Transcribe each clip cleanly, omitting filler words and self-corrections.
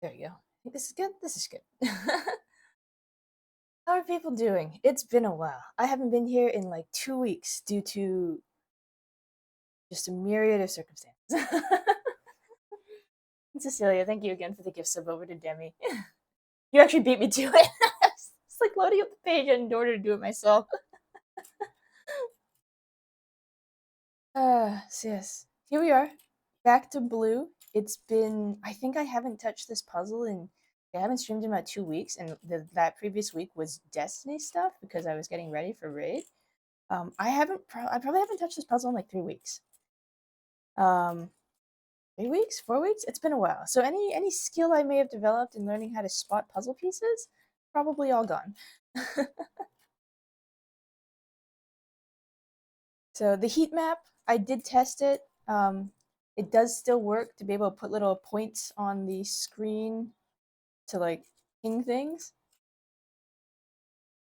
There you go. I think this is good. This is good. How are people doing? It's been a while. I haven't been here in like 2 weeks due to just a myriad of circumstances. Cecilia, thank you again for the gift sub over to Demi. You actually beat me to it. It's like loading up the page in order to do it myself. So yes, here we are, back to blue. It's been, I think I haven't touched this puzzle in, I haven't streamed in about 2 weeks, and that previous week was Destiny stuff because I was getting ready for raid. I probably haven't touched this puzzle in like 3 weeks. 3 weeks, 4 weeks. It's been a while. So any skill I may have developed in learning how to spot puzzle pieces, probably all gone. So the heat map, I did test it. It does still work to be able to put little points on the screen to like ping things.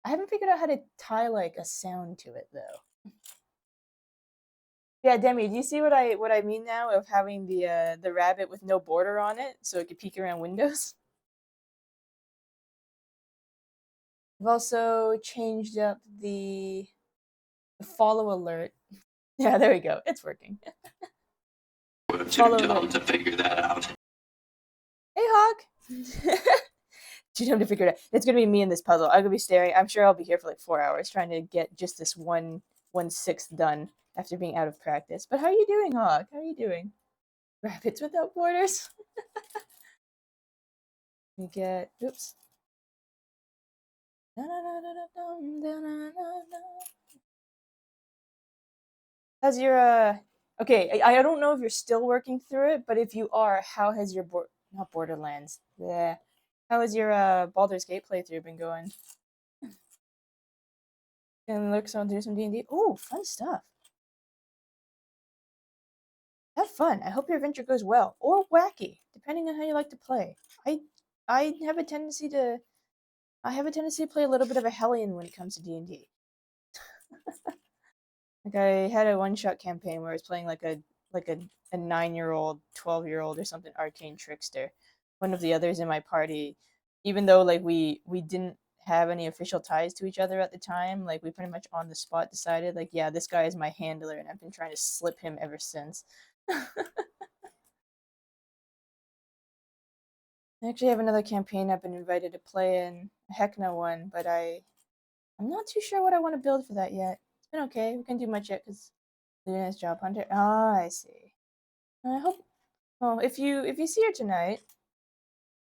I haven't figured out how to tie like a sound to it though. Yeah, Demi, do you see what I mean now of having the rabbit with no border on it so it could peek around windows? I've also changed up the follow alert. Yeah, there we go. It's working. We're too dumb to figure that out. Hey, Hawk. Too dumb to figure it out. It's gonna be me in this puzzle. I'm gonna be staring. I'm sure I'll be here for like 4 hours trying to get just this one sixth done after being out of practice. But how are you doing, Hawk? How are you doing? Rabbits without borders. We get oops. How's your okay, I don't know if you're still working through it, but if you are, how has your not Borderlands. Yeah. How has your Baldur's Gate playthrough been going? And look some do some D&D. Oh, fun stuff. Have fun. I hope your adventure goes well. Or wacky, depending on how you like to play. I I have a tendency to play a little bit of a hellion when it comes to D&D. Like I had a one-shot campaign where I was playing like a 9-year-old, 12-year-old or something arcane trickster. One of the others in my party, even though like we didn't have any official ties to each other at the time, like we pretty much on the spot decided like, yeah, this guy is my handler and I've been trying to slip him ever since. I actually have another campaign I've been invited to play in, a Heckna one, but I'm not too sure what I want to build for that yet. It's been okay. We can do much yet because Luna's job hunter. Ah, I see. I hope. Well, if you see her tonight,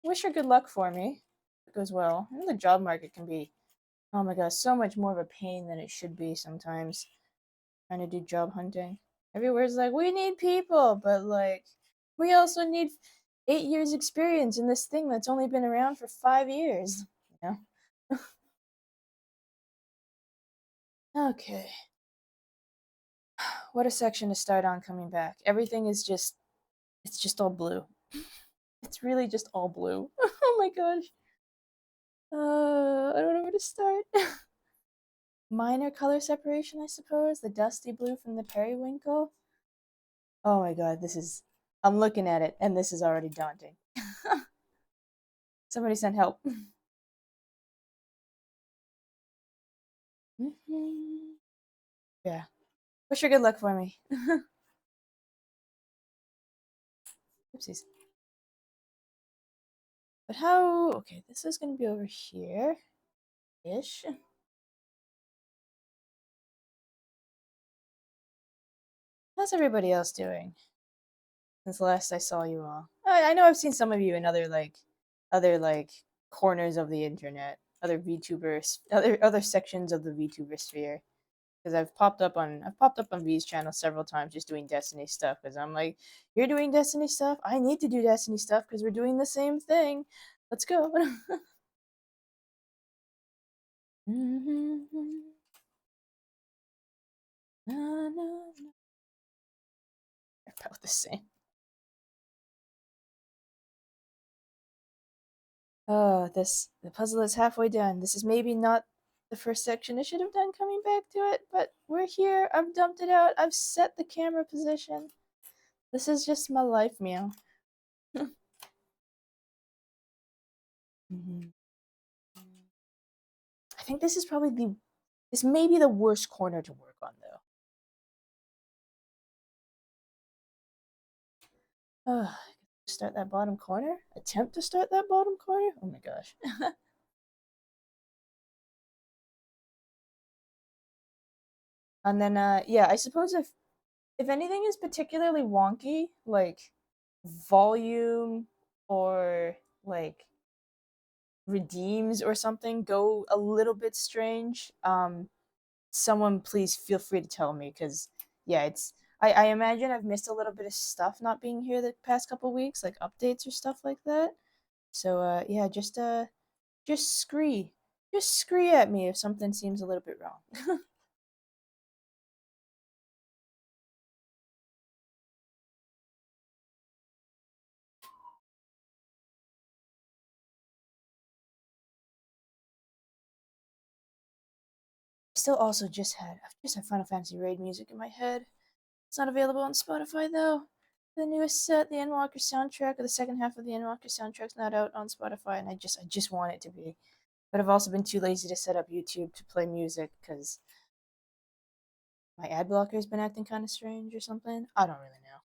wish her good luck for me. It goes well. I know the job market can be, oh my gosh, so much more of a pain than it should be sometimes. Trying to do job hunting. Everywhere's like, we need people, but like, we also need 8 years experience in this thing that's only been around for 5 years. You know? Okay. What a section to start on coming back. Everything is just, it's just all blue. It's really just all blue. Oh my gosh. I don't know where to start. Minor color separation, I suppose. The dusty blue from the periwinkle. Oh my god, this is. I'm looking at it, and this is already daunting. Somebody send help. Yeah. Wish her good luck for me. Oopsies. But how. Okay, this is going to be over here ish. How's everybody else doing? Since last I saw you all. I know I've seen some of you in other like corners of the internet, other VTubers, other sections of the VTuber sphere. Because I've popped up on V's channel several times just doing Destiny stuff. Because I'm like, you're doing Destiny stuff. I need to do Destiny stuff because we're doing the same thing. Let's go. About the same. Oh, the puzzle is halfway done. This is maybe not the first section I should have done coming back to it, but we're here. I've dumped it out. I've set the camera position. This is just my life, meow. Mhm. I think this is probably this may be the worst corner to work on though. Start that bottom corner? Attempt to start that bottom corner? Oh my gosh. And then yeah, I suppose if anything is particularly wonky, like volume or like redeems or something go a little bit strange, someone please feel free to tell me because yeah, I imagine I've missed a little bit of stuff not being here the past couple weeks, like updates or stuff like that. So yeah, just scree. Just scree at me if something seems a little bit wrong. Still also I've just had Final Fantasy Raid music in my head. It's not available on Spotify though. The newest set, the N.Y.K.A.I.O.S soundtrack, or the second half of the N.Y.K.A.I.O.S soundtrack's not out on Spotify, and I just want it to be. But I've also been too lazy to set up YouTube to play music because my ad blocker's been acting kind of strange or something. I don't really know.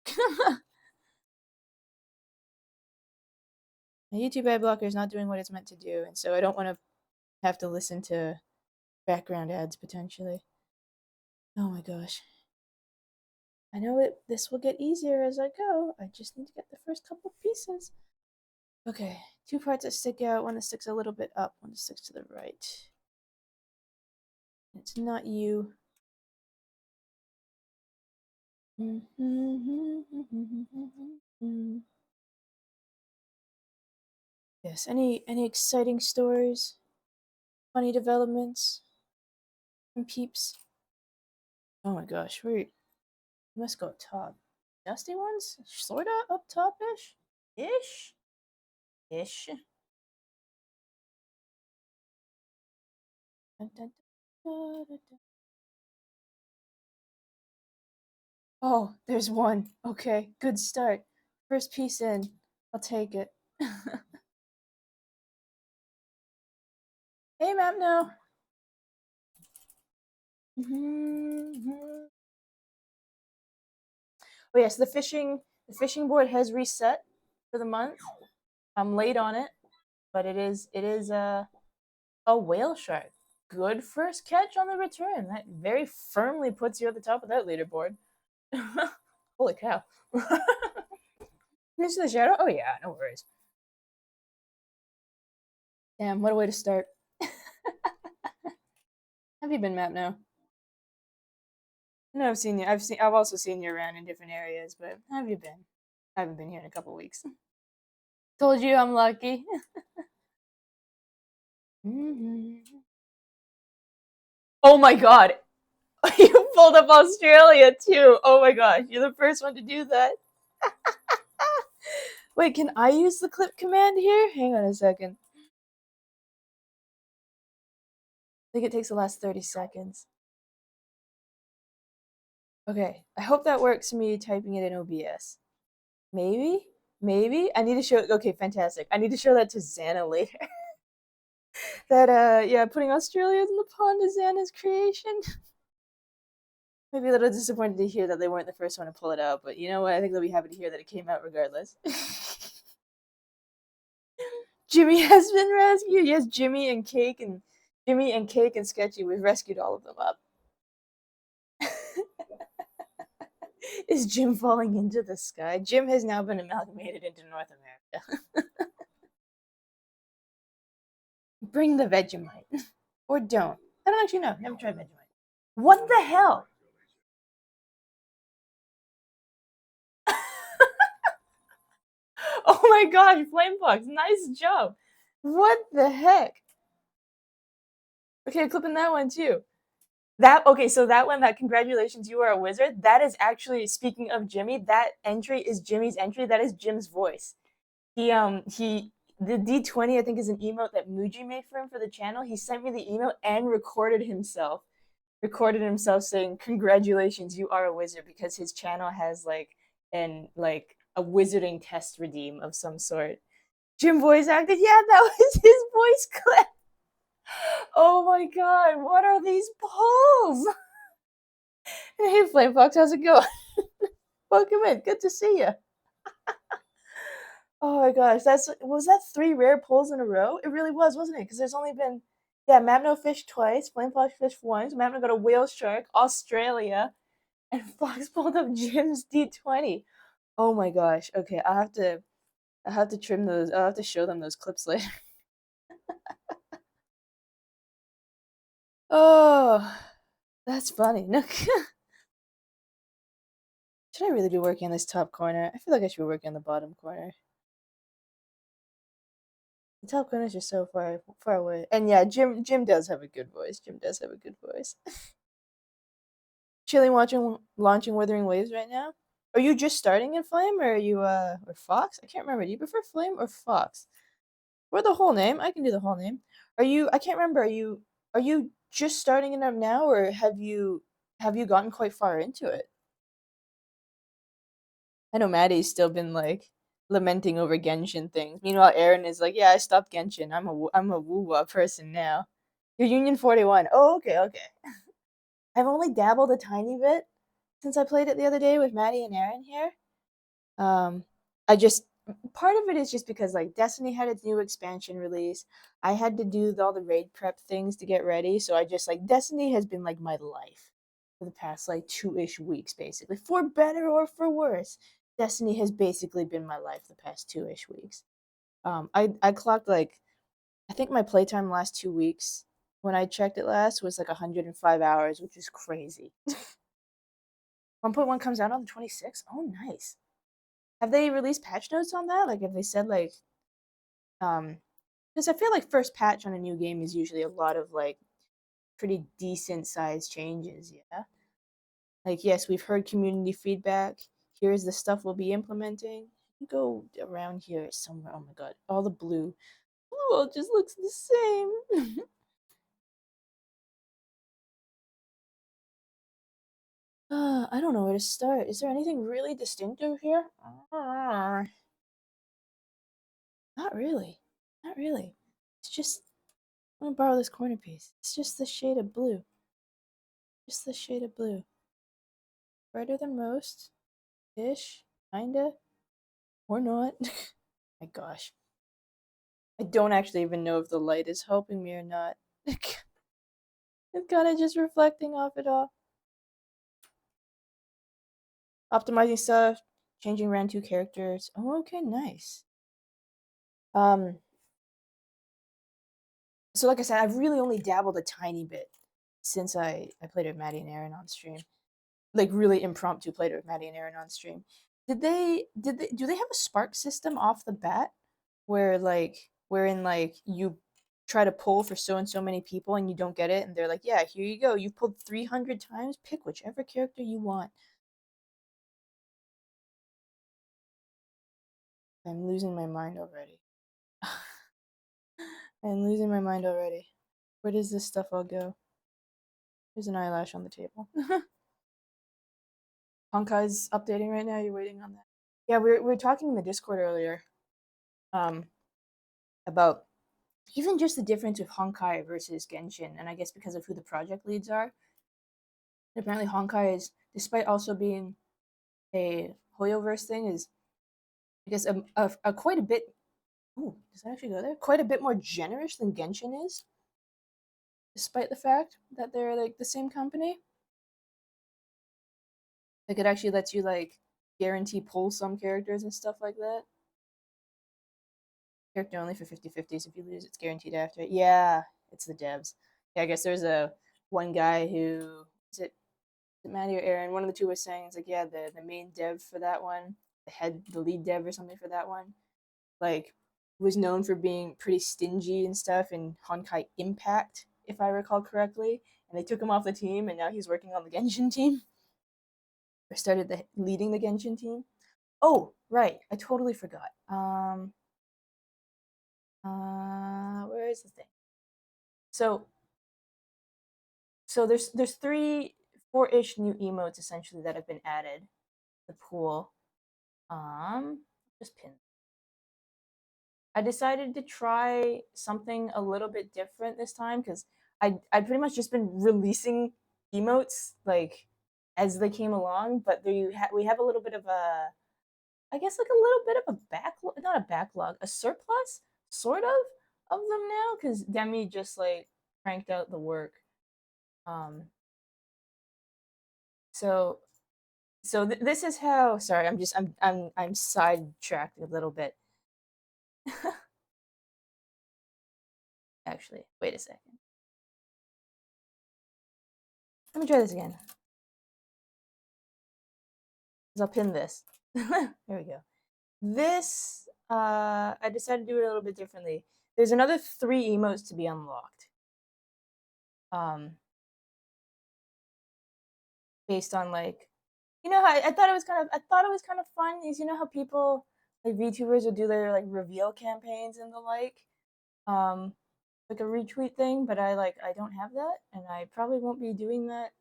My YouTube ad blocker is not doing what it's meant to do, and so I don't want to have to listen to background ads potentially. Oh my gosh. I know this will get easier as I go. I just need to get the first couple pieces. Okay, two parts that stick out, one that sticks a little bit up, one that sticks to the right. It's not you. Yes, any exciting stories, funny developments from peeps? Oh my gosh, we must go top. Dusty ones? Sorta up top-ish? Ish? Ish. Dun, dun, dun, dun, dun. Oh, there's one. Okay, good start. First piece in. I'll take it. Hey, map now. Oh yes, the fishing board has reset for the month. I'm late on it, but it is a whale shark. Good first catch on the return. That very firmly puts you at the top of that leaderboard. Holy cow! Into the shadow? Oh yeah, no worries. Damn, what a way to start. Have you been map now? No, I've seen you. I've also seen you around in different areas, but how have you been? I haven't been here in a couple weeks. Told you I'm lucky. Oh my god, you pulled up Australia too. Oh my gosh, you're the first one to do that. Wait, can I use the clip command here? Hang on a second. I think it takes the last 30 seconds. Okay, I hope that works for me typing it in OBS. Maybe? Maybe? I need to show. Okay, fantastic. I need to show that to Xana later. That, yeah, putting Australia in the pond is Xana's creation. Maybe a little disappointed to hear that they weren't the first one to pull it out, but you know what? I think they'll be happy to hear that it came out regardless. Jimmy has been rescued. Yes, Jimmy and Cake and Sketchy. We've rescued all of them up. Is Jim falling into the sky? Jim has now been amalgamated into North America. Bring the Vegemite. Or don't. I don't actually know. Never tried Vegemite. What the hell? Oh my gosh, Flamefox, nice job. What the heck? Okay, I'm clipping that one too. So that one, that congratulations, you are a wizard. That is actually, speaking of Jimmy, that entry is Jimmy's entry. That is Jim's voice. He the D20 I think is an emote that Muji made for him for the channel. He sent me the email and recorded himself saying congratulations, you are a wizard, because his channel has like a wizarding test redeem of some sort. Jim voice acted. Yeah, that was his voice clip. Oh my god, what are these polls? Hey, Flame Fox, how's it going? Welcome in. Good to see you. Oh my gosh, that's was that three rare pulls in a row? It really was, wasn't it? Because there's only been yeah, Mapno fish twice, Flame Fox fish once, Mapno got a whale shark, Australia, and Fox pulled up Jim's D20. Oh my gosh. Okay, I have to trim those. I'll have to show them those clips later. Oh, that's funny. No, should I really be working on this top corner? I feel like I should be working on the bottom corner. The top corners are so far away. And yeah, Jim does have a good voice. Jim does have a good voice. Chilling watching launching Wuthering Waves right now. Are you just starting in Flame or are you or Fox? I can't remember. Do you prefer Flame or Fox? Or the whole name? I can do the whole name. Are you I can't remember. Are you just starting it up now or have you gotten quite far into it? I know Maddie's still been like lamenting over Genshin things. Meanwhile, Aaron is like, "Yeah, I stopped Genshin. I'm a woo-wah person now." You're Union 41. Oh, okay, okay. I've only dabbled a tiny bit since I played it the other day with Maddie and Aaron here. Um, I just part of it is just because like Destiny had its new expansion release. I had to do all the raid prep things to get ready, so I just like Destiny has been like my life for the past like 2-ish weeks basically. For better or for worse, Destiny has basically been my life the past 2-ish weeks. I clocked like I think my playtime last 2 weeks when I checked it last was like 105 hours, which is crazy. 1.1 comes out on the 26th. Oh, nice. Have they released patch notes on that? Like, have they said like, because I feel like first patch on a new game is usually a lot of like pretty decent sized changes. Yeah. Like, yes, we've heard community feedback. Here's the stuff we'll be implementing. You go around here somewhere. Oh my god, all the blue. Blue all just looks the same. I don't know where to start. Is there anything really distinctive here? Not really. Not really. It's just I'm gonna borrow this corner piece. It's just the shade of blue. Just the shade of blue. Brighter than most. Ish. Kinda. Or not. My gosh. I don't actually even know if the light is helping me or not. It's kind of just reflecting off it all. Optimizing stuff. Changing around two characters. Oh, okay, nice. Um, so like I said, I've really only dabbled a tiny bit since I played with Maddie and Aaron on stream. Like really impromptu played with Maddie and Aaron on stream. Did they do they have a spark system off the bat where like wherein like you try to pull for so and so many people and you don't get it and they're like, "Yeah, here you go. You pulled 300 times. Pick whichever character you want." I'm losing my mind already. I'm losing my mind already. Where does this stuff all go? There's an eyelash on the table. Honkai's updating right now. You're waiting on that. Yeah, we were talking in the Discord earlier um, about even just the difference with Honkai versus Genshin, and I guess because of who the project leads are. Apparently, Honkai is, despite also being a Hoyoverse thing, is I guess a quite a bit. Ooh, does that actually go there? Quite a bit more generous than Genshin is, despite the fact that they're like the same company. Like it actually lets you like guarantee pull some characters and stuff like that. Character only for 50/50s. If you lose, it's guaranteed after. Yeah, it's the devs. Yeah, I guess there's a one guy who is it Maddie or Aaron? One of the two was saying it's like yeah, the main dev for that one, the lead dev or something for that one, like was known for being pretty stingy and stuff in Honkai Impact, if I recall correctly. And they took him off the team, and now he's working on the Genshin team. Or started leading the Genshin team. Oh, right, I totally forgot. Where is the thing? So there's three, four-ish new emotes essentially that have been added to the pool. Just pin. I decided to try something a little bit different this time because I pretty much just been releasing emotes like as they came along, but we have a little bit of a, I guess like a little bit of a backlog, not a backlog, a surplus sort of them now because Demi just like cranked out the work. Um, so this is how. Sorry, I'm sidetracked a little bit. Actually, wait a second. Let me try this again. I'll pin this. There we go. This, I decided to do it a little bit differently. There's another 3 emotes to be unlocked. Um, Based on like, you know how I thought it was kind of fun. Is you know how people like VTubers would do their like reveal campaigns and the um, like a retweet thing. But I don't have that, and I probably won't be doing that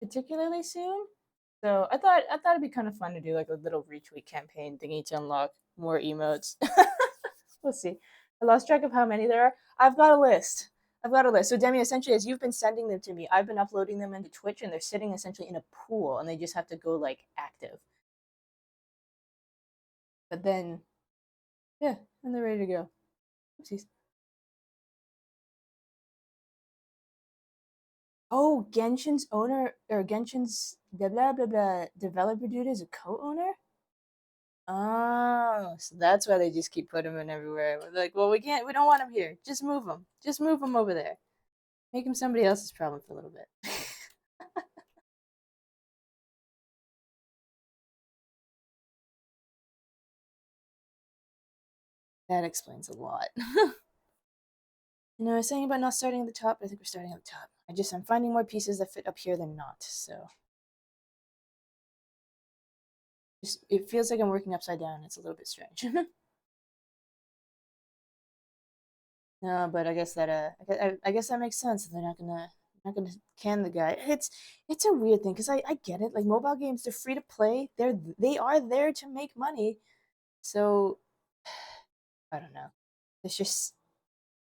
particularly soon. So I thought it'd be kind of fun to do like a little retweet campaign thingy to unlock more emotes. We'll see. I lost track of how many there are. I've got a list. I've got a list. So Demi, essentially, as you've been sending them to me, I've been uploading them into Twitch, and they're sitting essentially in a pool, and they just have to go like active. But then, yeah, and they're ready to go. Oopsies. Oh, Genshin's owner or Genshin's blah blah blah blah developer dude is a co-owner. Oh, so that's why they just keep putting him in everywhere. We're like, well, we don't want him here. Just move him. Just move him over there. Make him somebody else's problem for a little bit. That explains a lot. I was saying about not starting at the top. I think we're starting at the top. I'm finding more pieces that fit up here than not. So it feels like I'm working upside down. It's a little bit strange. No, but I guess that I guess that makes sense. They're not gonna can the guy. It's a weird thing because I get it. Like mobile games, they're free to play. They are there to make money. So I don't know. There's just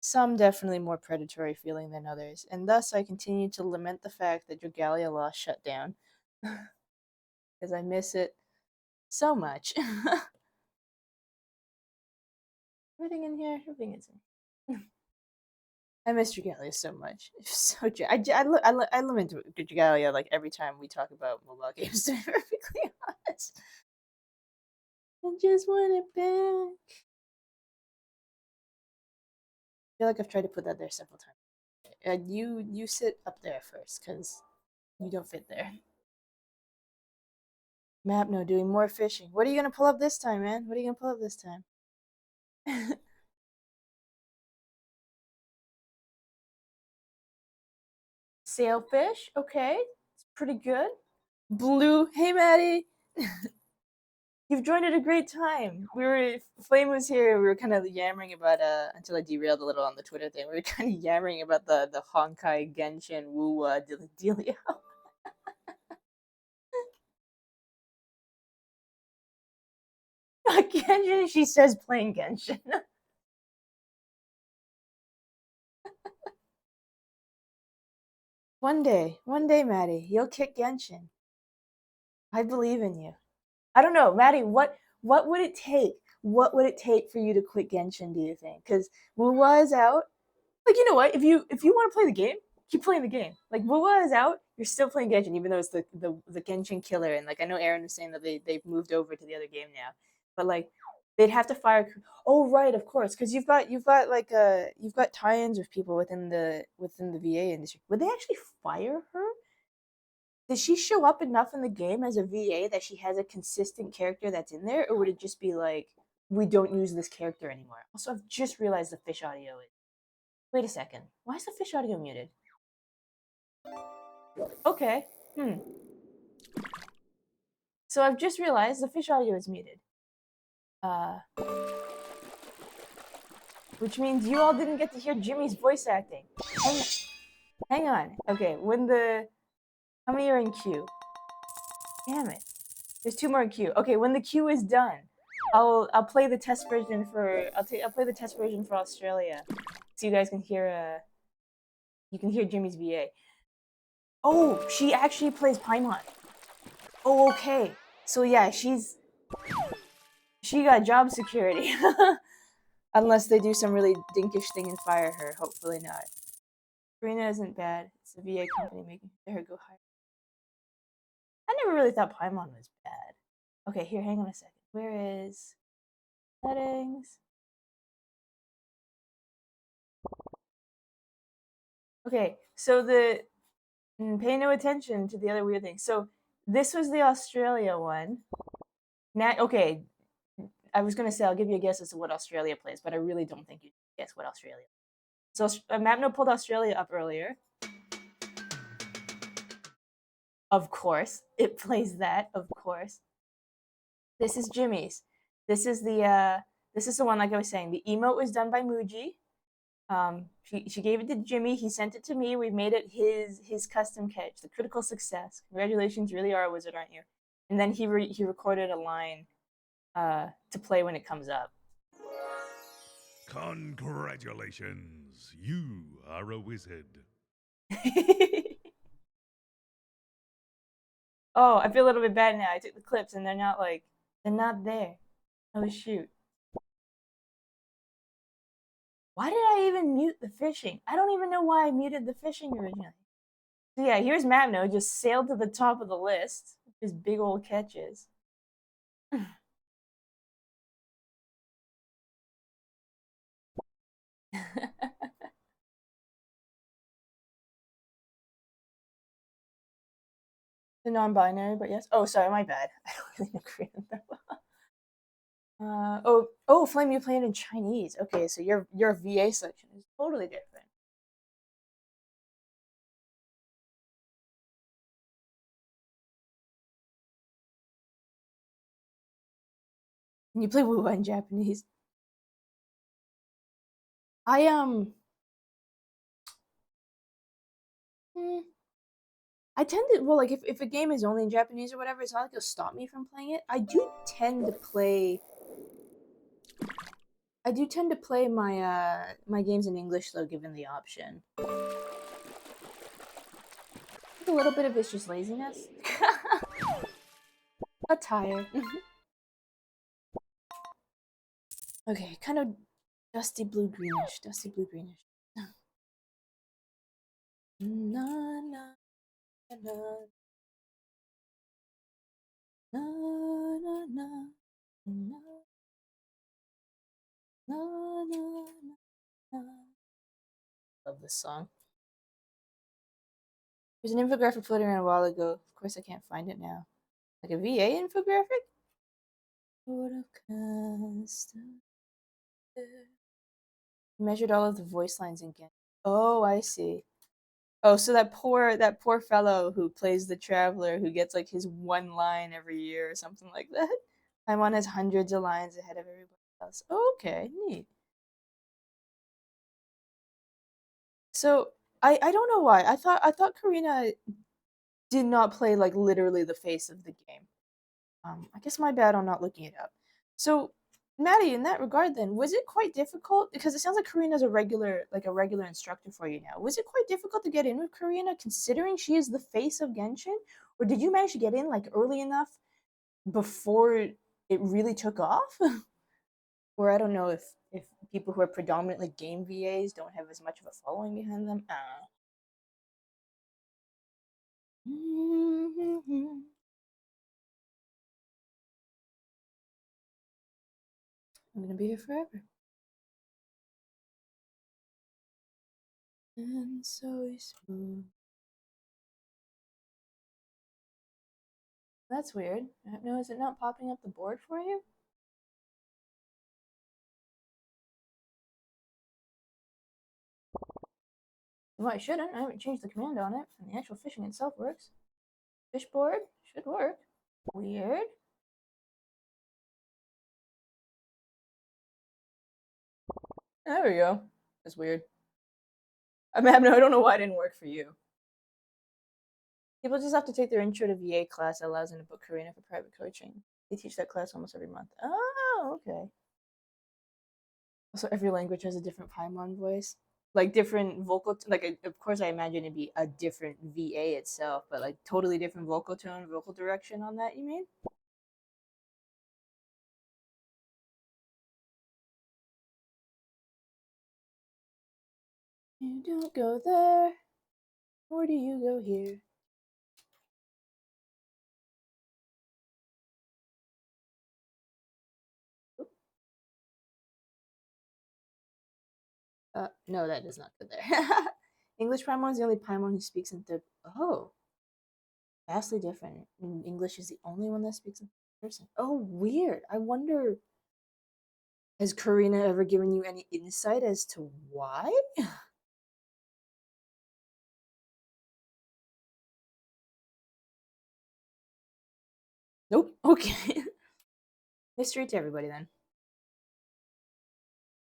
some definitely more predatory feeling than others, and thus I continue to lament the fact that Dragalia shut down because I miss it so much. Everything in here, everything is in. I miss Dragalia so much. It's so I lament Dragalia like every time we talk about mobile games. To be perfectly honest, I just want it back. I feel like I've tried to put that there several times. You sit up there first because you don't fit there. Map no doing more fishing. What are you gonna pull up this time, man? What are you gonna pull up this time? Sailfish, okay, it's pretty good. Blue, hey Maddie, you've joined at a great time. Flame was here. We were kind of yammering about until I derailed a little on the Twitter thing. We were kind of yammering about the Honkai Genshin Wuwa dealio. Genshin, she says playing Genshin. One day, Maddie, you'll kick Genshin. I believe in you. I don't know, Maddie. What would it take? What would it take for you to quit Genshin? Do you think? Because Wuwa is out. Like you know what? If you want to play the game, keep playing the game. Like Wuwa is out, you're still playing Genshin, even though it's the Genshin killer. And like I know Aaron was saying that they've moved over to the other game now, but like they'd have to fire. Oh right, of course, because you've got like you've got tie-ins with people within the VA industry. Would they actually fire her? Does she show up enough in the game as a VA that she has a consistent character that's in there, or would it just be like we don't use this character anymore? Also, I've just realized the fish audio is. Wait a second. Why is the fish audio muted? Okay. Hmm. So I've just realized the fish audio is muted. Uh, which means you all didn't get to hear Jimmy's voice acting. Hang, hang on. Okay, how many are in queue? Damn it. There's 2 more in queue. Okay, when the queue is done, I'll play the test version for I'll play the test version for Australia, so you guys can hear you can hear Jimmy's VA. Oh, she actually plays Paimon. Oh, okay. So yeah, she got job security. Unless they do some really dinkish thing and fire her. Hopefully not. Karina isn't bad. It's the VA company making her go higher. I never really thought Paimon was bad. Okay, here, hang on a second. Where is settings? Okay, so pay no attention to the other weird thing. So this was the Australia one. Now, okay, I was gonna say I'll give you a guess as to what Australia plays, but I really don't think you guess what Australia. So Mapno pulled Australia up earlier. Of course, it plays that. Of course, this is Jimmy's. This is the one like I was saying. The emote was done by Muji. She gave it to Jimmy. He sent it to me. We've made it his custom catch. The critical success. Congratulations, you really are a wizard, aren't you? And then he recorded a line to play when it comes up. Congratulations, you are a wizard. Oh, I feel a little bit bad now. I took the clips and they're not there. Oh shoot. Why did I even mute the fishing? I don't even know why I muted the fishing originally. So yeah, here's Mapno, just sailed to the top of the list. His big old catches. The non-binary, but yes. Oh, sorry, my bad. I don't really know Korean that well. Flame, you playing in Chinese. Okay, so your VA section is totally different. And you play Wuwa in Japanese. I hmm, I tend to like if a game is only in Japanese or whatever, it's not like it'll stop me from playing it. I do tend to play my games in English though, given the option. I think a little bit of it's just laziness. A tire. Okay, kind of dusty blue greenish. Dusty blue greenish. Na na na na na na na na na na. Love this song. There's an infographic floating around a while ago. Of course, I can't find it now. Like a VA infographic? Would have cast measured all of the voice lines again. Oh, I see. Oh, so that poor fellow who plays the traveler who gets like his one line every year or something like that. Paimon has hundreds of lines ahead of everybody else. Okay, neat. So I don't know why. I thought Karina did not play like literally the face of the game. I guess my bad on not looking it up. So, Maddie, in that regard, then was it quite difficult? Because it sounds like Karina's a regular instructor for you now. Was it quite difficult to get in with Karina, considering she is the face of Genshin, or did you manage to get in like early enough before it really took off? Or I don't know if people who are predominantly game VAs don't have as much of a following behind them. I'm gonna be here forever. And so smooth. That's weird. No, is it not popping up the board for you? Well, I shouldn't. I haven't changed the command on it, and the actual fishing itself works. Fish board should work. Weird. There we go. That's weird. I mean, I don't know why it didn't work for you. People just have to take their intro to VA class that allows them to book Karina for private coaching. They teach that class almost every month. Oh, okay. So every language has a different Paimon voice, like different vocal. Like, of course, I imagine it'd be a different VA itself, but like totally different vocal tone, vocal direction on that. You mean? You don't go there, nor do you go here. No, that does not go there. English Paimon is the only Paimon who speaks in third. Oh, vastly different. And English is the only one that speaks in third person. Oh, weird. I wonder, has Karina ever given you any insight as to why? Nope. Okay. Mystery to everybody then.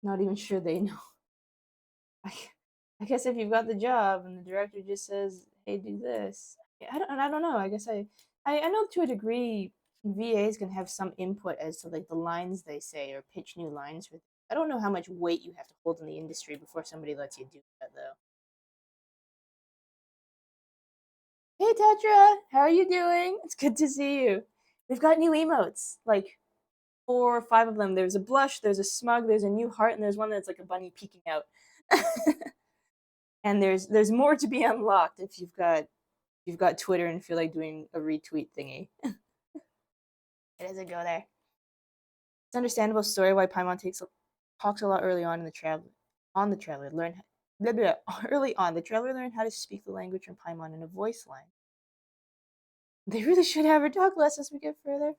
Not even sure they know. I, I guess if you've got the job and the director just says, "Hey, do this," I don't know. I guess I know to a degree VAs can have some input as to like the lines they say or pitch new lines for. I don't know how much weight you have to hold in the industry before somebody lets you do that though. Hey Tetra, how are you doing? It's good to see you. We've got new emotes, like 4 or 5 of them. There's a blush, there's a smug, there's a new heart, and there's one that's like a bunny peeking out. And there's more to be unlocked if you've got Twitter and feel like doing a retweet thingy. It doesn't go there. It's understandable story why Paimon talks a lot early on in the travel on the trailer. Blah, blah, early on the trailer learned how to speak the language from Paimon in a voice line. They really should have her talk less as we get further.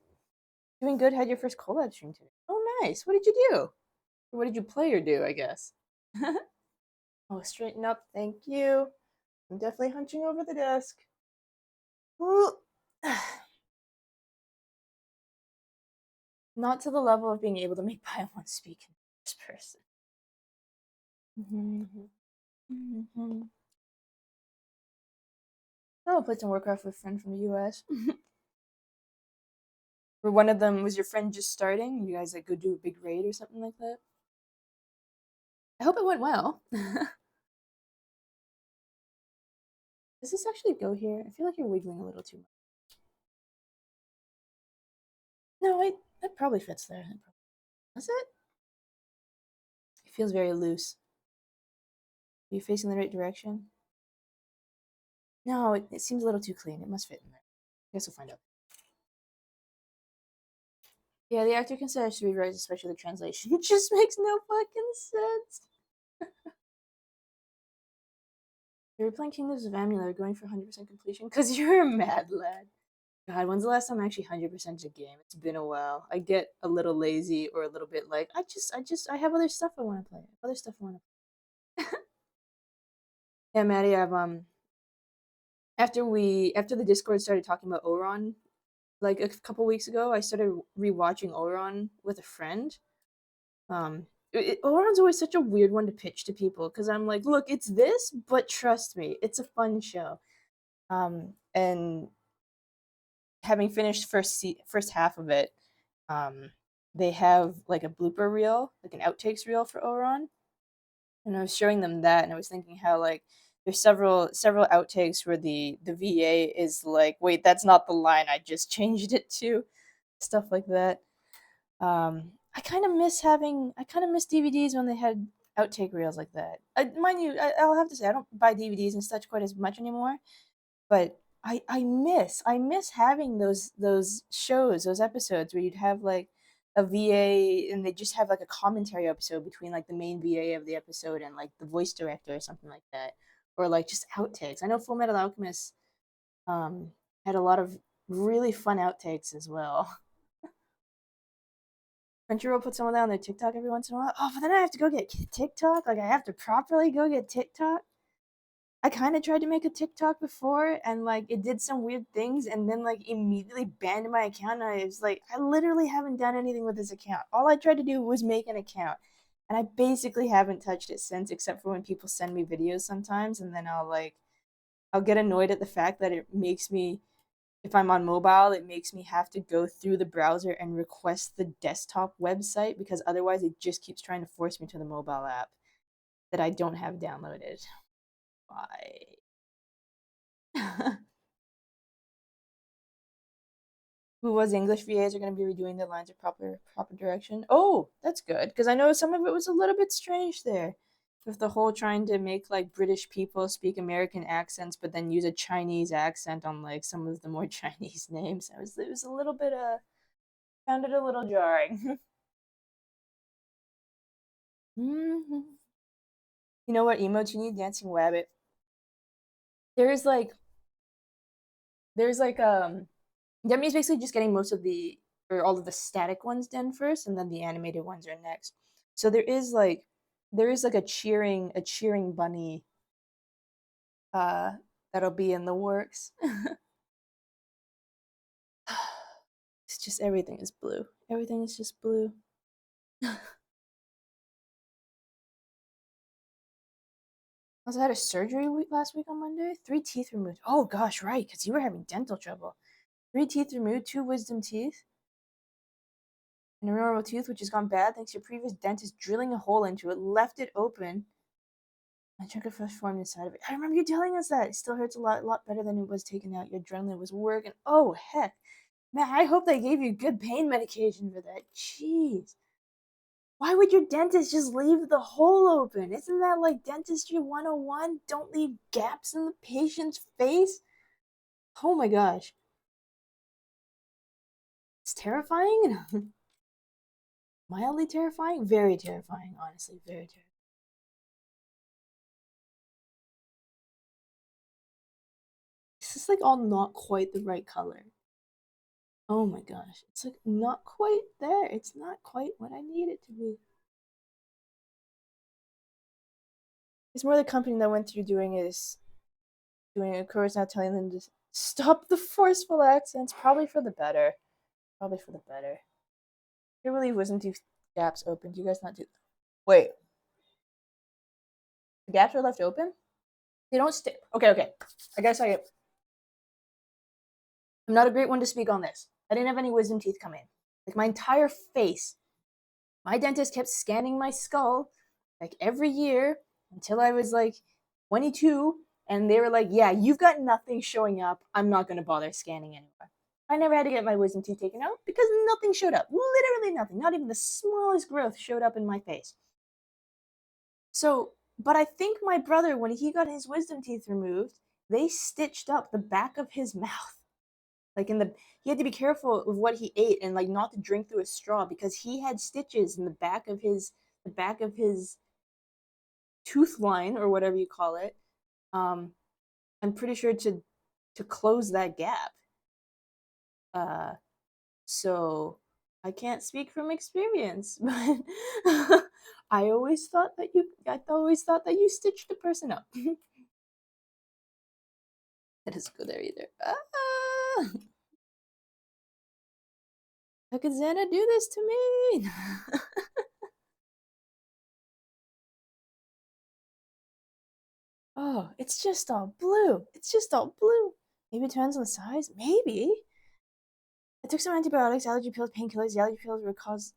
Doing good. Had your first collab stream today. Oh, nice. What did you do? Or what did you play or do? I guess. Oh, straighten up. Thank you. I'm definitely hunching over the desk. Not to the level of being able to make Paimon speak in first person. Oh, I played some Warcraft with a friend from the US. Or one of them was your friend just starting? You guys like go do a big raid or something like that? I hope it went well. Does this actually go here? I feel like you're wiggling a little too much. No, wait, that probably fits there. Does it? It feels very loose. Are you facing the right direction? No, it seems a little too clean. It must fit in there. I guess we'll find out. Yeah, the actor considers to be right, especially the translation. It just makes no fucking sense. You're playing Kingdoms of Amulet, going for 100% completion because you're a mad lad. God, when's the last time I actually 100% a game? It's been a while. I get a little lazy or a little bit like I have other stuff I want to play. Other stuff I want to play. Yeah, Maddie, I've after the Discord started talking about Oron like a couple weeks ago, I started rewatching Oron with a friend. Oron's always such a weird one to pitch to people because I'm like, look, it's this, but trust me, it's a fun show. And having finished first half of it, um, they have like a blooper reel, like an outtakes reel for Oron, and I was showing them that, and I was thinking how like there's several outtakes where the VA is like, wait, that's not the line I just changed it to, stuff like that. I kind of miss DVDs when they had outtake reels like that. Mind you, I'll have to say I don't buy DVDs and such quite as much anymore, but I miss having those shows, those episodes where you'd have like a VA and they just have like a commentary episode between like the main VA of the episode and like the voice director or something like that, or like just outtakes. I know Full Metal Alchemist um, had a lot of really fun outtakes as well. Crunchyroll puts someone on their TikTok every once in a while. Oh, but then I have to go get TikTok. Like I have to properly go get TikTok. I kind of tried to make a TikTok before, and like it did some weird things, and then like immediately banned my account. And I was like, I literally haven't done anything with this account. All I tried to do was make an account, and I basically haven't touched it since, except for when people send me videos sometimes, and then I'll get annoyed at the fact that if I'm on mobile, it makes me have to go through the browser and request the desktop website because otherwise it just keeps trying to force me to the mobile app that I don't have downloaded. Why? Who was English VAs are going to be redoing the lines of proper direction. Oh, that's good because I know some of it was a little bit strange there, with the whole trying to make like British people speak American accents, but then use a Chinese accent on like some of the more Chinese names. It was a little bit found it a little jarring. You know what emote you need? Dancing Rabbit. There's like there's like Demi's basically just getting most of the or all of the static ones done first, and then the animated ones are next. So there is like a cheering bunny uh that'll be in the works. It's just everything is blue. Everything is just blue. I also had a surgery last week on Monday. 3 teeth removed. Oh gosh, right, because you were having dental trouble. 3 teeth removed, 2 wisdom teeth, and a normal tooth which has gone bad thanks to your previous dentist drilling a hole into it, left it open. A chunk of flesh formed inside of it. I remember you telling us that. It still hurts a lot better than it was taken out. Your adrenaline was working. Oh heck, man! I hope they gave you good pain medication for that. Jeez, why would your dentist just leave the hole open? Isn't that like dentistry 101? Don't leave gaps in the patient's face. Oh my gosh, it's terrifying. Mildly terrifying, very terrifying. Honestly, very terrifying. This is like all not quite the right color. Oh my gosh, it's like not quite there. It's not quite what I need it to be. It's more the company that went through doing a course now telling them to stop the forceful accents. Probably for the better. Probably for the better. I really wasn't two gaps open. Do you guys not do? Wait, the gaps are left open. They don't stay. Okay, okay. I guess I'm not a great one to speak on this. I didn't have any wisdom teeth come in. Like my entire face. My dentist kept scanning my skull like every year until I was like 22, and they were like, "Yeah, you've got nothing showing up. I'm not going to bother scanning anymore." I never had to get my wisdom teeth taken out because nothing showed up. Literally nothing. Not even the smallest growth showed up in my face. So, but I think my brother, when he got his wisdom teeth removed, they stitched up the back of his mouth. Like in the he had to be careful with what he ate and like not to drink through a straw because he had stitches in the back of his tooth line or whatever you call it. Um, I'm pretty sure to close that gap. Uh, so I can't speak from experience, but I always thought that you stitched the person up. That doesn't go there either. Ah! How could Xana do this to me? Oh, it's just all blue. It's just all blue. Maybe it depends on the size. Maybe. I took some antibiotics, allergy pills, painkillers. The allergy pills would cause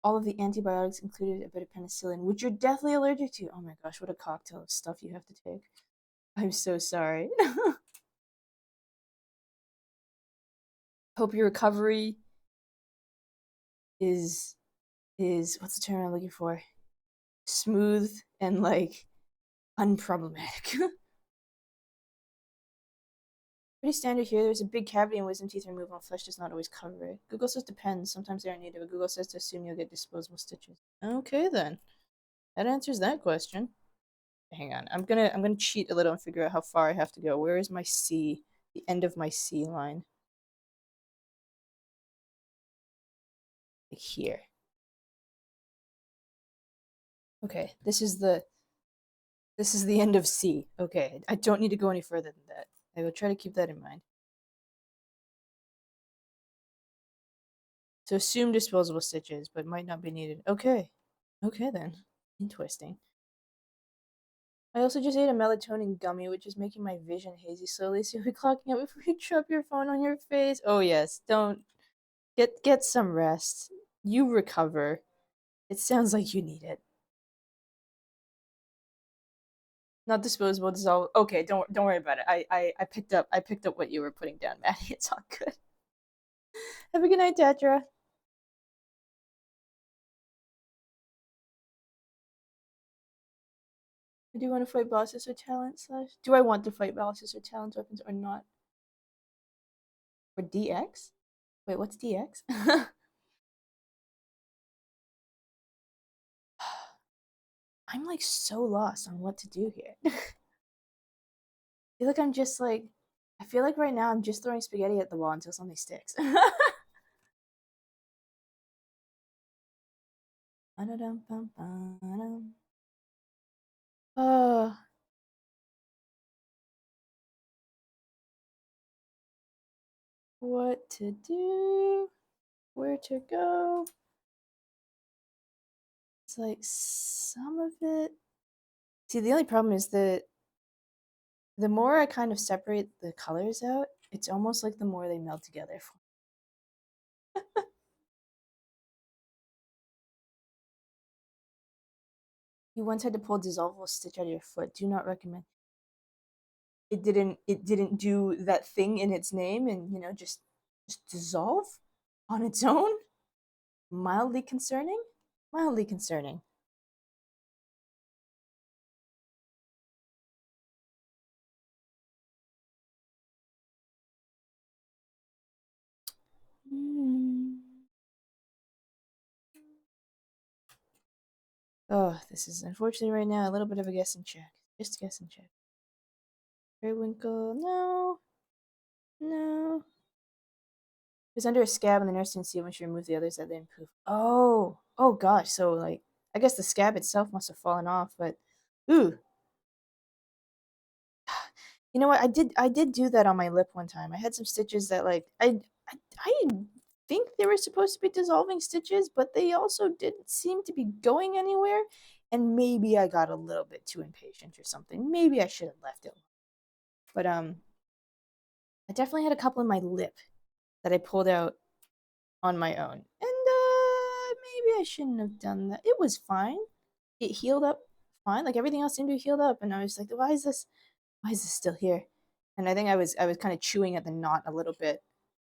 all of the antibiotics included a bit of penicillin, which you're deathly allergic to. Oh my gosh, what a cocktail of stuff you have to take. I'm so sorry. Hope your recovery is what's the term I'm looking for? Smooth and like unproblematic. Pretty standard here. There's a big cavity in wisdom teeth removal. Flesh does not always cover it. Google says depends. Sometimes they are needed, but Google says to assume you'll get disposable stitches. Okay then. That answers that question. Hang on. I'm gonna cheat a little and figure out how far I have to go. Where is my C? The end of my C line. Like here. Okay. This is the end of C. Okay. I don't need to go any further than that. I will try to keep that in mind. So assume disposable stitches, but might not be needed. Okay. Okay then. Interesting. I also just ate a melatonin gummy, which is making my vision hazy slowly. So you'll be clocking out before you drop your phone on your face. Oh yes, don't get some rest. You recover. It sounds like you need it. Not disposable, dissolve. Okay, don't worry about it. I picked up what you were putting down, Maddie. It's all good. Have a good night, Tetra. I do want to fight bosses with talent slash. Do I want to fight bosses with talent weapons or not? Or DX? Wait, what's DX? I'm like so lost on what to do here. I feel like I'm just like I feel like right now I'm just throwing spaghetti at the wall until something sticks. Oh, what to do? Where to go? It's like some of it. See, the only problem is that the more I kind of separate the colors out, it's almost like the more they meld together. You once had to pull a dissolvable stitch out of your foot. Do not recommend. It didn't do that thing in its name and just dissolve on its own. Mildly concerning. Mildly concerning. Mm. Oh, this is unfortunately right now a little bit of a guessing check. Just a guessing check. Periwinkle, no, no. It was under a scab and the nurse didn't see it when she removed the others that then poof. Oh gosh. So like, I guess the scab itself must have fallen off, but ooh, you know what? I did do that on my lip one time. I had some stitches that like I think they were supposed to be dissolving stitches, but they also didn't seem to be going anywhere. And maybe I got a little bit too impatient or something. Maybe I should have left it. But I definitely had a couple in my lip that I pulled out on my own. And maybe I shouldn't have done that. It was fine. It healed up fine. Like everything else seemed to healed up, and I was like, why is this still here? And I think I was kind of chewing at the knot a little bit.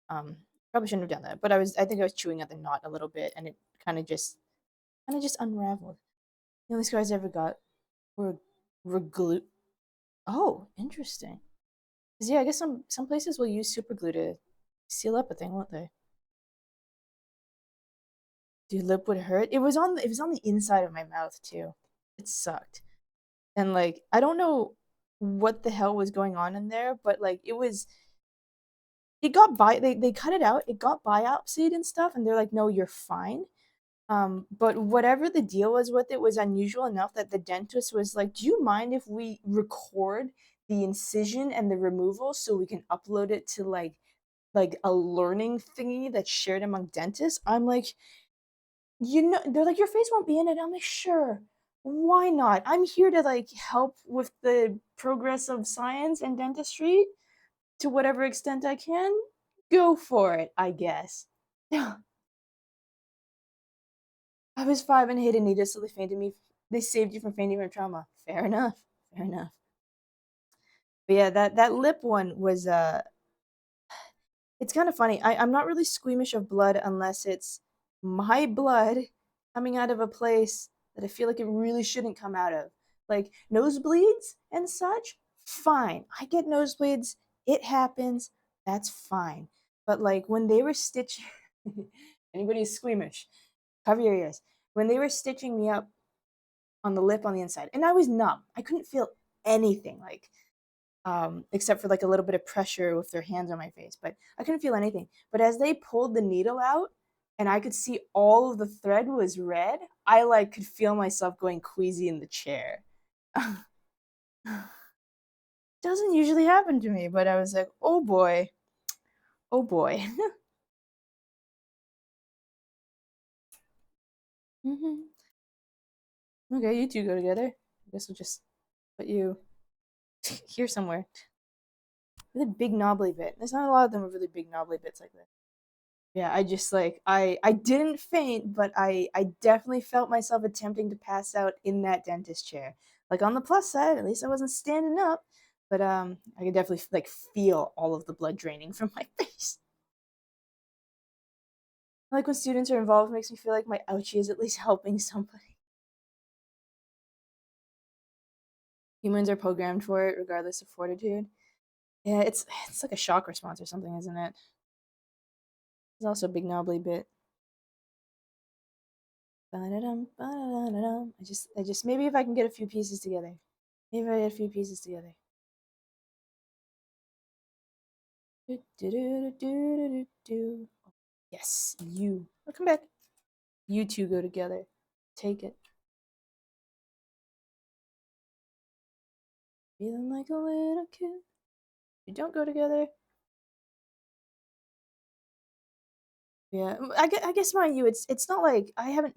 Probably shouldn't have done that, but I think I was chewing at the knot a little bit, and it kind of just unraveled. The only scars I ever got were glue. Oh, interesting. 'Cause, yeah, I guess some places will use super glue to seal up a thing, won't they? Dude, lip would hurt. It was on the inside of my mouth too. It sucked. And like I don't know what the hell was going on in there, but like it got they cut it out, it got biopsied and stuff, and they're like, no, you're fine. But whatever the deal was with it was unusual enough that the dentist was like, do you mind if we record the incision and the removal so we can upload it to like a learning thingy that's shared among dentists? I'm like, they're like, your face won't be in it. I'm like, sure, why not? I'm here to like help with the progress of science and dentistry to whatever extent I can. Go for it, I guess. I was 5 and hit a needle, so they saved you from fainting from trauma. Fair enough. Fair enough. But yeah, that lip one was it's kind of funny. I'm not really squeamish of blood unless it's my blood coming out of a place that I feel like it really shouldn't come out of. Like nosebleeds and such, fine. I get nosebleeds. It happens. That's fine. But like when they were stitching, anybody who's squeamish, cover your ears. When they were stitching me up on the lip on the inside, and I was numb. I couldn't feel anything. Like except for like a little bit of pressure with their hands on my face. But I couldn't feel anything. But as they pulled the needle out and I could see all of the thread was red, I like could feel myself going queasy in the chair. Doesn't usually happen to me, but I was like, oh boy, oh boy. hmm Okay, you two go together. I guess we'll just But you here somewhere. Really big knobbly bit. There's not a lot of them with really big knobbly bits like this. Yeah, I just like I didn't faint, but I definitely felt myself attempting to pass out in that dentist chair. Like on the plus side, at least I wasn't standing up, but I could definitely like feel all of the blood draining from my face. Like when students are involved, it makes me feel like my ouchie is at least helping somebody. Humans are programmed for it, regardless of fortitude. Yeah, it's like a shock response or something, isn't it? It's also a big knobbly bit. Ba-da-dum, ba-da-da-da-dum. I just maybe if I can get a few pieces together. Maybe if I get a few pieces together. Do, do, do, do, do, do, do. Yes, you. Oh, come back. You two go together. Take it. Feeling like a little kid. You don't go together. Yeah, I guess mind you, it's not like I haven't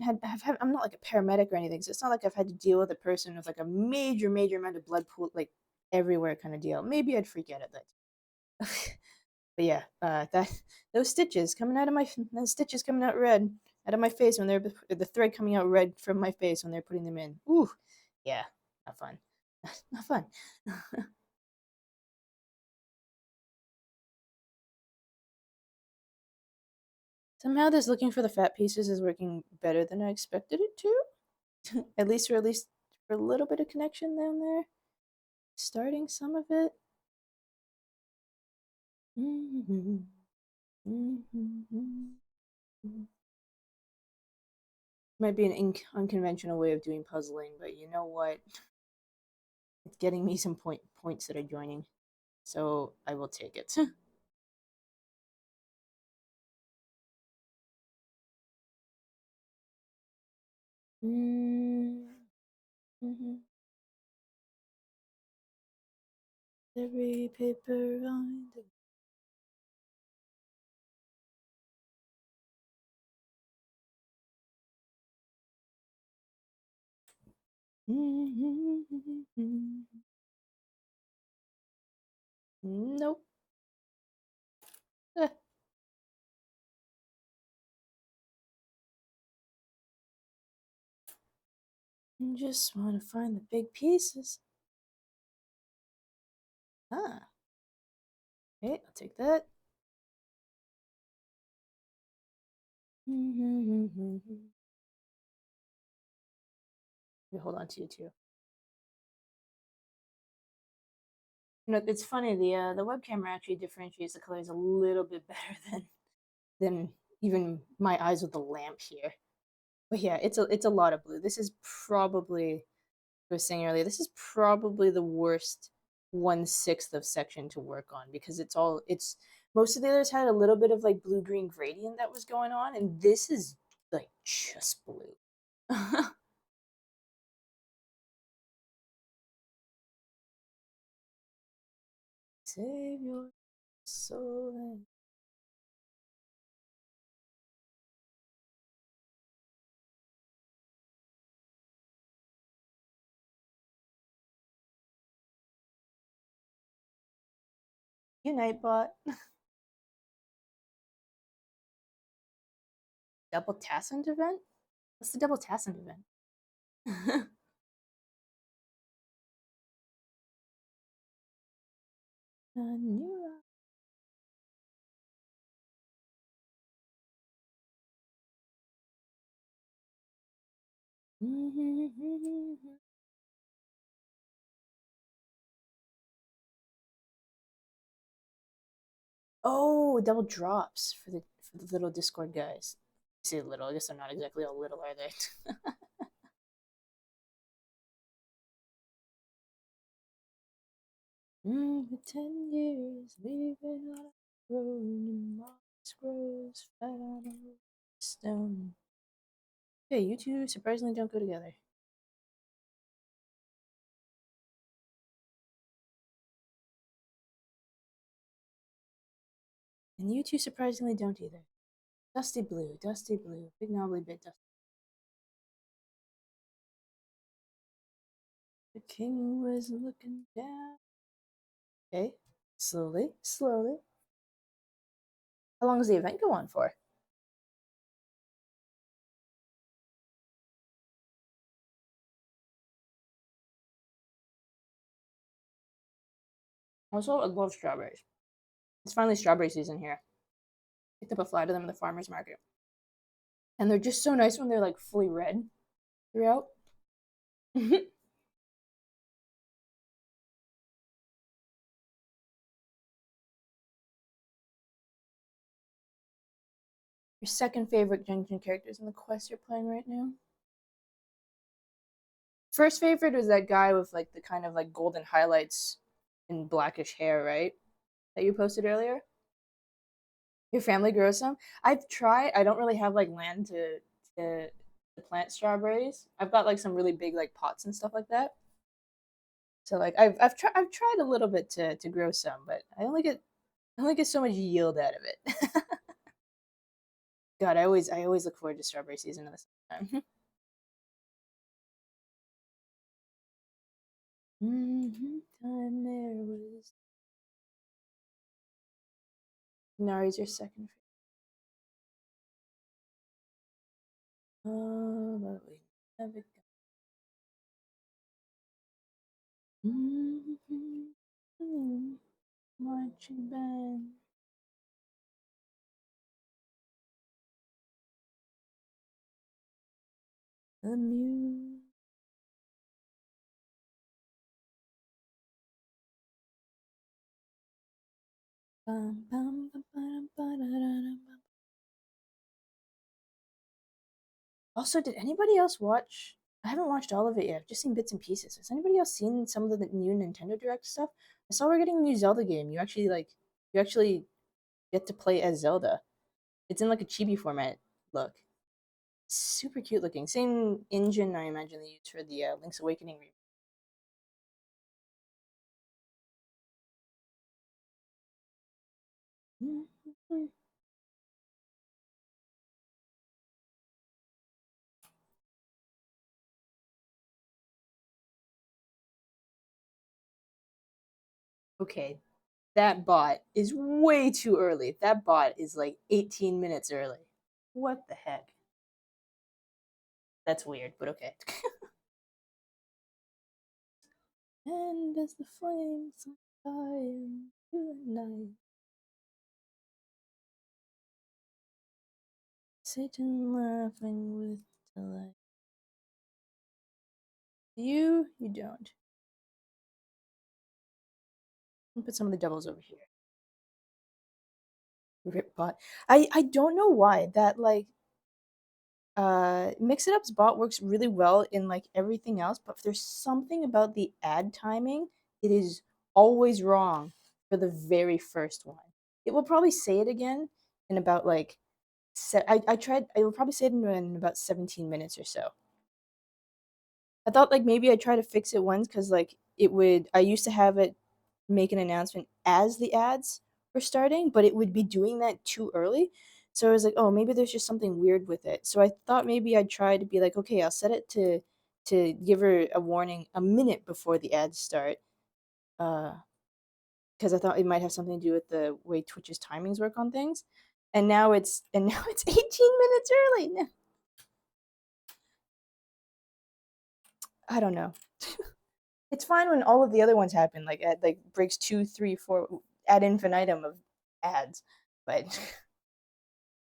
I'm not like a paramedic or anything, so it's not like I've had to deal with a person with like a major amount of blood pool like everywhere kind of deal. Maybe I'd freak out at that. But yeah, that those stitches coming out of my those stitches coming out red out of my face when they're the thread coming out red from my face when they're putting them in. Ooh, yeah, not fun, not fun. Somehow this looking for the fat pieces is working better than I expected it to. At least for a little bit of connection down there. Starting some of it. Mm-hmm. Mm-hmm. Might be an unconventional way of doing puzzling, but you know what? It's getting me some points that are joining, so I will take it. Mm-hmm. Every paper on the nope. I just want to find the big pieces. Ah, okay, I'll take that. Hold on to you too. You know, it's funny. The web camera actually differentiates the colors a little bit better than even my eyes with the lamp here. But yeah, it's a lot of blue. This is probably I was saying earlier. This is probably the worst 1/6 of section to work on because it's most of the others had a little bit of like blue green gradient that was going on, and this is like just blue. Save your soul. Good night, bot. Double Tassent event? What's the double Tassent event? I knew Oh, double drops for the little Discord guys. I say little, I guess they're not exactly all little, are they? For 10 years, we've been on a road and moss grows fat on a stone. Hey, you two surprisingly don't go together. And you two surprisingly don't either. Dusty blue, big knobbly bit dusty. The king was looking down. Okay, slowly, slowly. How long does the event go on for? Also, I love strawberries. It's finally strawberry season here. Picked up a flight of them in the farmer's market. And they're just so nice when they're like fully red throughout. Your second favorite Junction characters in the quest you're playing right now? First favorite was that guy with like the kind of like golden highlights and blackish hair, right? That you posted earlier? Your family grows some? I've tried. I don't really have like land to, to plant strawberries. I've got like some really big like pots and stuff like that. So like I've tried a little bit to grow some, but I only get so much yield out of it. God, I always look forward to strawberry season in the summertime. Time there was Nari's your second favorite. Oh, but we never got. Marching band. The muse. Also, did anybody else watch? I haven't watched all of it yet. I've just seen bits and pieces. Has anybody else seen some of the new Nintendo Direct stuff? I saw we're getting a new Zelda game. You actually get to play as Zelda. It's in like a chibi format. Look, super cute looking. Same engine I imagine they used for the Link's Awakening. Okay, that bot is way too early. That bot is like 18 minutes early. What the heck? That's weird, but okay. And as the flames die into the night, Satan laughing with delight. You don't. I'll put some of the devils over here. Rip bot. I don't know why that like Mix It Up's bot works really well in like everything else, but there's something about the ad timing. It is always wrong for the very first one. It will probably say it again in about like I tried. I will probably say it in about 17 minutes or so. I thought like maybe I'd try to fix it once because like it would. I used to have it make an announcement as the ads were starting, but it would be doing that too early. So I was like, oh, maybe there's just something weird with it. So I thought maybe I'd try to be like, okay, I'll set it to give her a warning a minute before the ads start. Because I thought it might have something to do with the way Twitch's timings work on things. And now it's 18 minutes early. I don't know. It's fine when all of the other ones happen, like at like breaks 2, 3, 4 ad infinitum of ads. But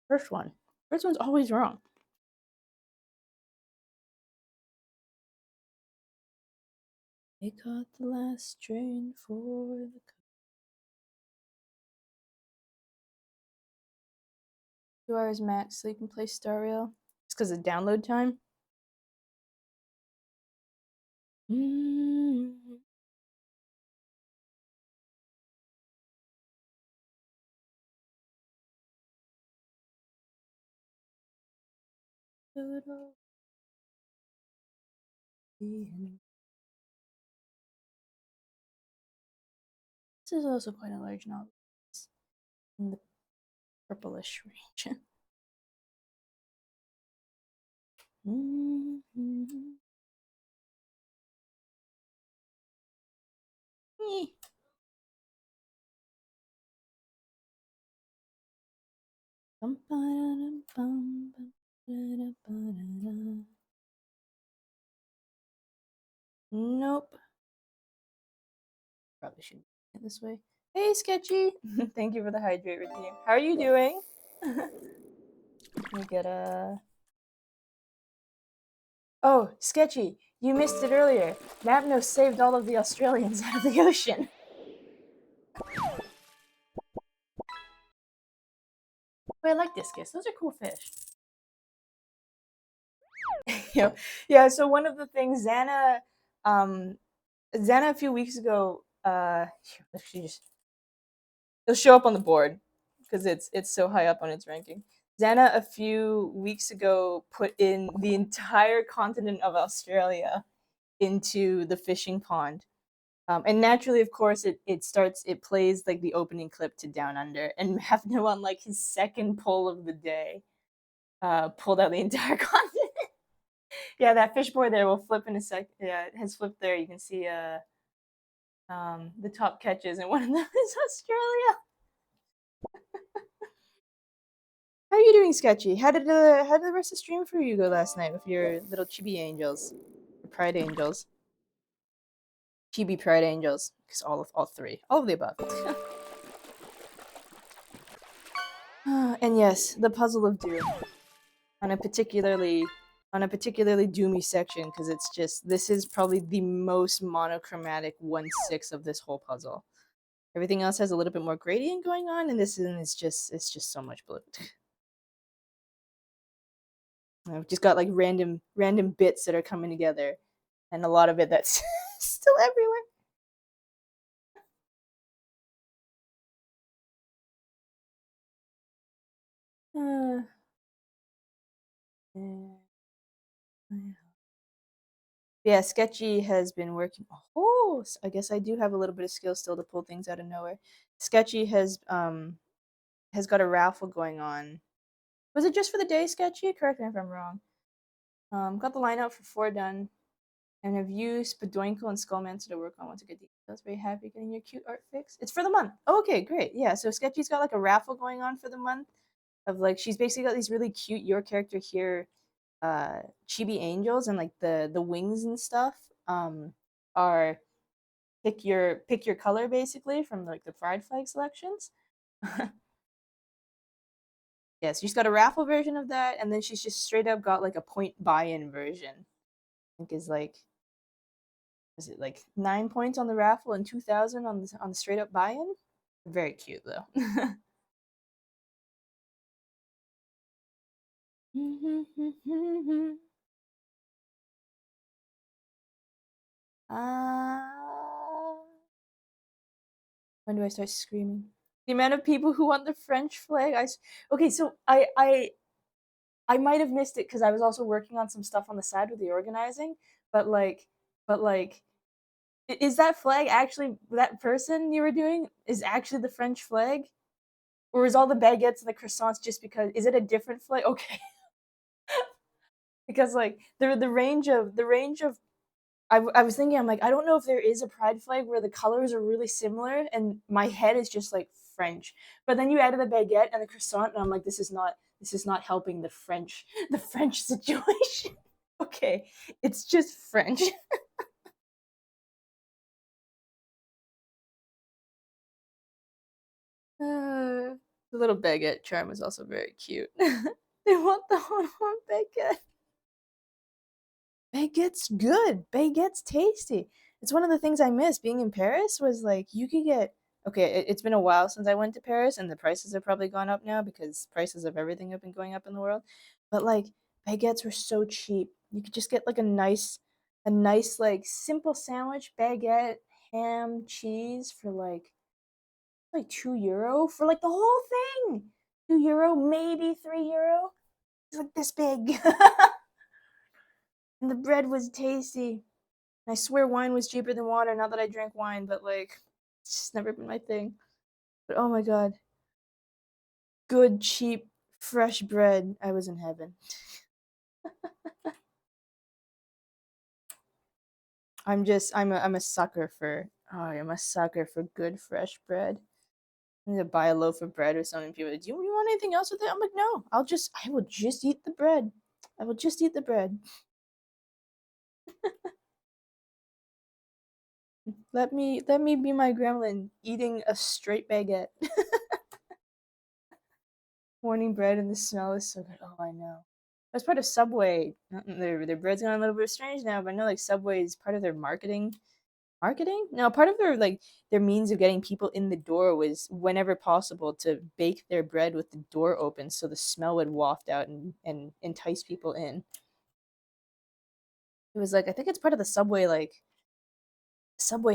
first one, first one's always wrong. They caught the last train for the 2 hours max so you can play Star Rail. It's because of download time. Mm-hmm. This is also quite a large novel. It's in the purplish range. Mm-hmm. Me. Nope. Probably shouldn't get this way. Hey, Sketchy. Thank you for the hydrate routine. How are you doing? Let me get a. Oh, Sketchy. You missed it earlier. Mapno saved all of the Australians out of the ocean. Wait, I like discus. Those are cool fish. Yeah. So one of the things Xana a few weeks ago, she just it'll show up on the board because it's so high up on its ranking. Xana a few weeks ago put in the entire continent of Australia into the fishing pond. And naturally, of course, it plays like the opening clip to Down Under, and Mavno on like his second pull of the day, pulled out the entire continent. Yeah, that fish board there will flip in a sec. Yeah, it has flipped there. You can see the top catches, and one of them is Australia. How are you doing, Sketchy? How did the rest of the stream for you go last night with your little chibi angels, your pride angels, chibi pride angels? Because all three, all of the above. And yes, the puzzle of doom on a particularly doomy section because it's just this is probably the most monochromatic 1/6 of this whole puzzle. Everything else has a little bit more gradient going on, and this one is just it's just so much blue. I've just got like random bits that are coming together, and a lot of it that's still everywhere. Uh, yeah, Sketchy has been working. Oh, I guess I do have a little bit of skill still to pull things out of nowhere. Sketchy has got a raffle going on. Was it just for the day, Sketchy? Correct me if I'm wrong. Got the line out for 4 done, and have used Bedoinkle and Skullmancer to work on what's a good details. Very happy getting your cute art fix. It's for the month. Oh, okay, great. Yeah, so Sketchy's got like a raffle going on for the month of like she's basically got these really cute your character here chibi angels, and like the wings and stuff are pick your color basically from like the pride flag selections. Yeah, so she's got a raffle version of that, and then she's just straight up got like a point buy-in version. I think is it like 9 points on the raffle and 2,000 on the straight up buy-in. Very cute though. uh, when do I start screaming? The amount of people who want the French flag. Okay, so I might have missed it because I was also working on some stuff on the side with the organizing. But like, is that flag actually that person you were doing is actually the French flag, or is all the baguettes and the croissants just because? Is it a different flag? Okay, because like the range of I was thinking I'm like I don't know if there is a pride flag where the colors are really similar, and my head is just like French. But then you added the baguette and the croissant, and I'm like this is not helping the French situation. Okay, it's just French. The little baguette charm is also very cute. They want the whole baguette. Baguette's good. Baguette's tasty. It's one of the things I miss being in Paris was like you could get okay, it's been a while since I went to Paris and the prices have probably gone up now because prices of everything have been going up in the world. But like baguettes were so cheap. You could just get like a nice like simple sandwich, baguette, ham, cheese for like €2 for like the whole thing. €2, maybe €3. It's like this big. And the bread was tasty. I swear wine was cheaper than water. Not that I drank wine, but like, it's just never been my thing. But oh my god, good, cheap, fresh bread. I was in heaven. I'm a sucker for Oh, I'm a sucker for good fresh bread. I need to buy a loaf of bread or something. People, do you want anything else with it? I'm like, no. I will just eat the bread. I will just eat the bread. Let me be my gremlin eating a straight baguette. Morning bread and the smell is so good. Oh, I know. That's part of Subway. Their bread's gone a little bit strange now, but I know like Subway is part of their marketing. Marketing? No, part of their means of getting people in the door was whenever possible to bake their bread with the door open so the smell would waft out and entice people in. It was like I think it's part of the Subway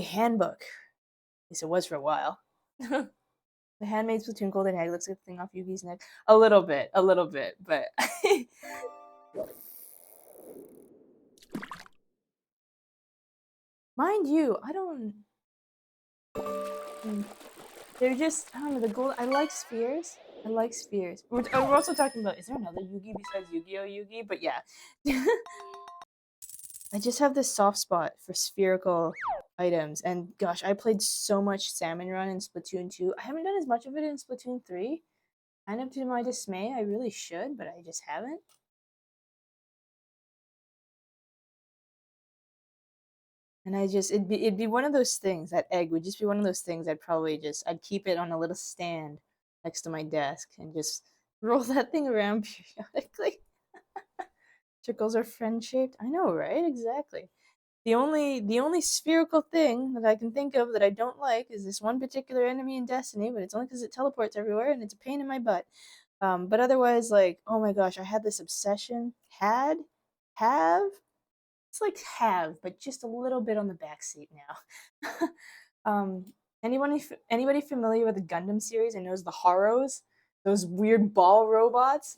handbook. At least it was for a while. The handmade platoon golden egg looks like a thing off Yugi's neck. A little bit, but mind you, I don't. mm, They're just I don't know the gold. I like spheres. I like spheres. We're also talking about is there another Yugi besides Yu-Gi-Oh Yugi? But yeah, I just have this soft spot for spherical items, and gosh, I played so much Salmon Run in Splatoon 2. I haven't done as much of it in Splatoon 3. Kind of to my dismay, I really should, but I just haven't. And it'd be one of those things. That egg would just be one of those things. I'd keep it on a little stand next to my desk and just roll that thing around periodically. Circles are friend shaped. I know, right? Exactly. The only spherical thing that I can think of that I don't like is this one particular enemy in Destiny, but it's only because it teleports everywhere and it's a pain in my butt. But otherwise, like, oh my gosh, I had this obsession. Have it's like have, but just a little bit on the back seat now. um, anybody familiar with the Gundam series and knows the Haros, those weird ball robots?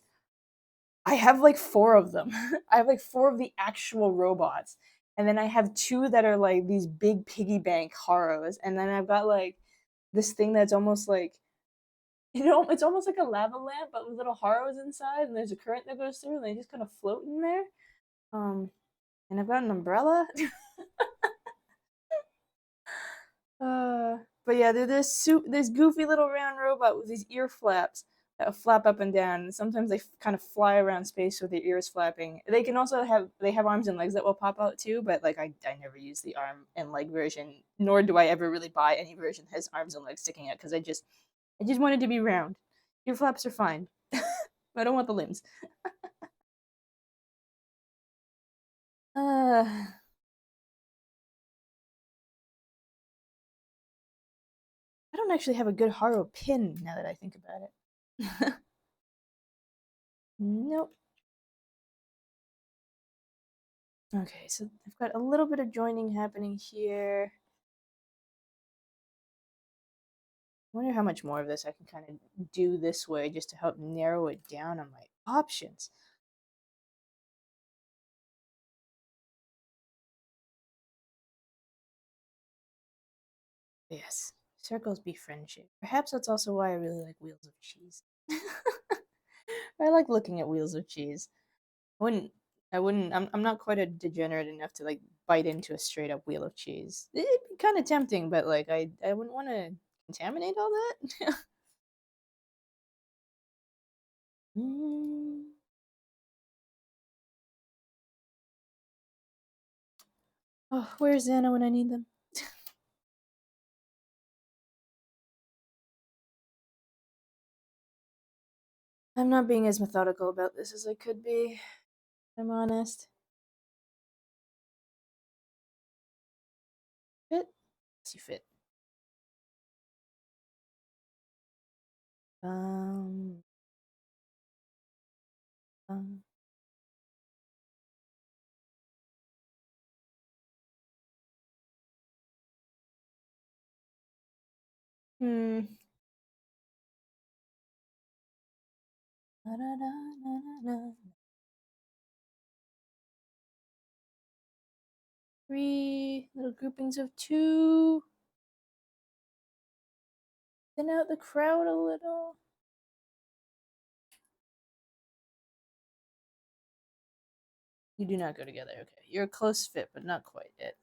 I have like four of them. I have like four of the actual robots. And then I have two that are like these big piggy bank Haros. And then I've got like this thing that's almost like it's almost like a lava lamp, but with little Haros inside, and there's a current that goes through, and they just kind of float in there. Um, and I've got an umbrella. Uh, but yeah, they're this goofy little round robot with these ear flaps that flap up and down. And sometimes they kind of fly around space with their ears flapping. They have arms and legs that will pop out too, but like I never use the arm and leg version, nor do I ever really buy any version that has arms and legs sticking out because I just want it to be round. Ear flaps are fine. I don't want the limbs. Uh, I don't actually have a good Haro pin now that I think about it. Nope. Okay, so I've got a little bit of joining happening here. I wonder how much more of this I can kind of do this way just to help narrow it down on my options. Yes, circles be friendship. Perhaps that's also why I really like Wheels of Cheese. I like looking at Wheels of Cheese. I wouldn't. I'm not quite a degenerate enough to like bite into a straight up wheel of cheese. It'd be kind of tempting, but like I wouldn't want to contaminate all that. Mm. Oh, where's Anna when I need them? I'm not being as methodical about this as I could be, if I'm honest. Fit? Yes, you fit. Um, um, hmm. Na-na-na-na-na-na. Three little groupings of two. Thin out the crowd a little. You do not go together. Okay, you're a close fit, but not quite it.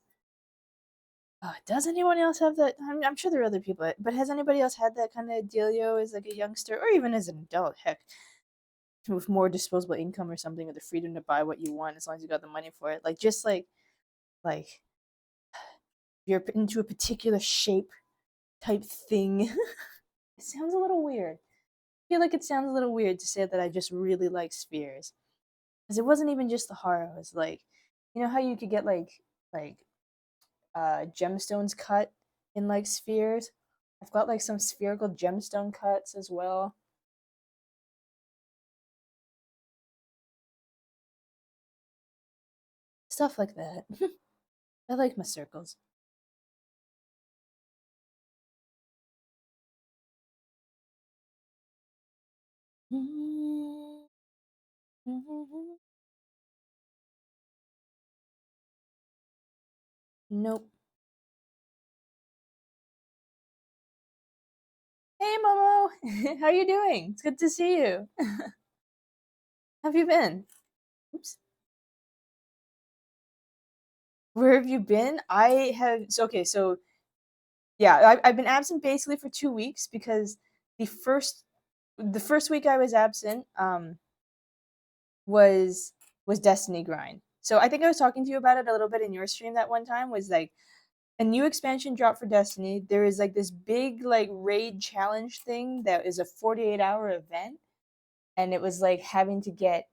Does anyone else have that? I'm sure there are other people, but has anybody else had that kind of dealio as like a youngster or even as an adult? Heck, with more disposable income or something, or the freedom to buy what you want as long as you got the money for it. Like just like you're into a particular shape type thing. It sounds a little weird. I feel like it sounds a little weird to say that I just really like spheres. Because it wasn't even just the heart. It was like, you know how you could get like gemstones cut in like spheres? I've got like some spherical gemstone cuts as well. Stuff like that. I like my circles. Nope. Hey Momo, how you doing? It's good to see you. How have you been? Oops. Where have you been? I have okay, so yeah, I've been absent basically for 2 weeks because the first the first week I was absent was Destiny grind. So I think I was talking to you about it a little bit in your stream that one time. Was like a new expansion dropped for Destiny. There is like this big like raid challenge thing that is a 48-hour event, and it was like having to get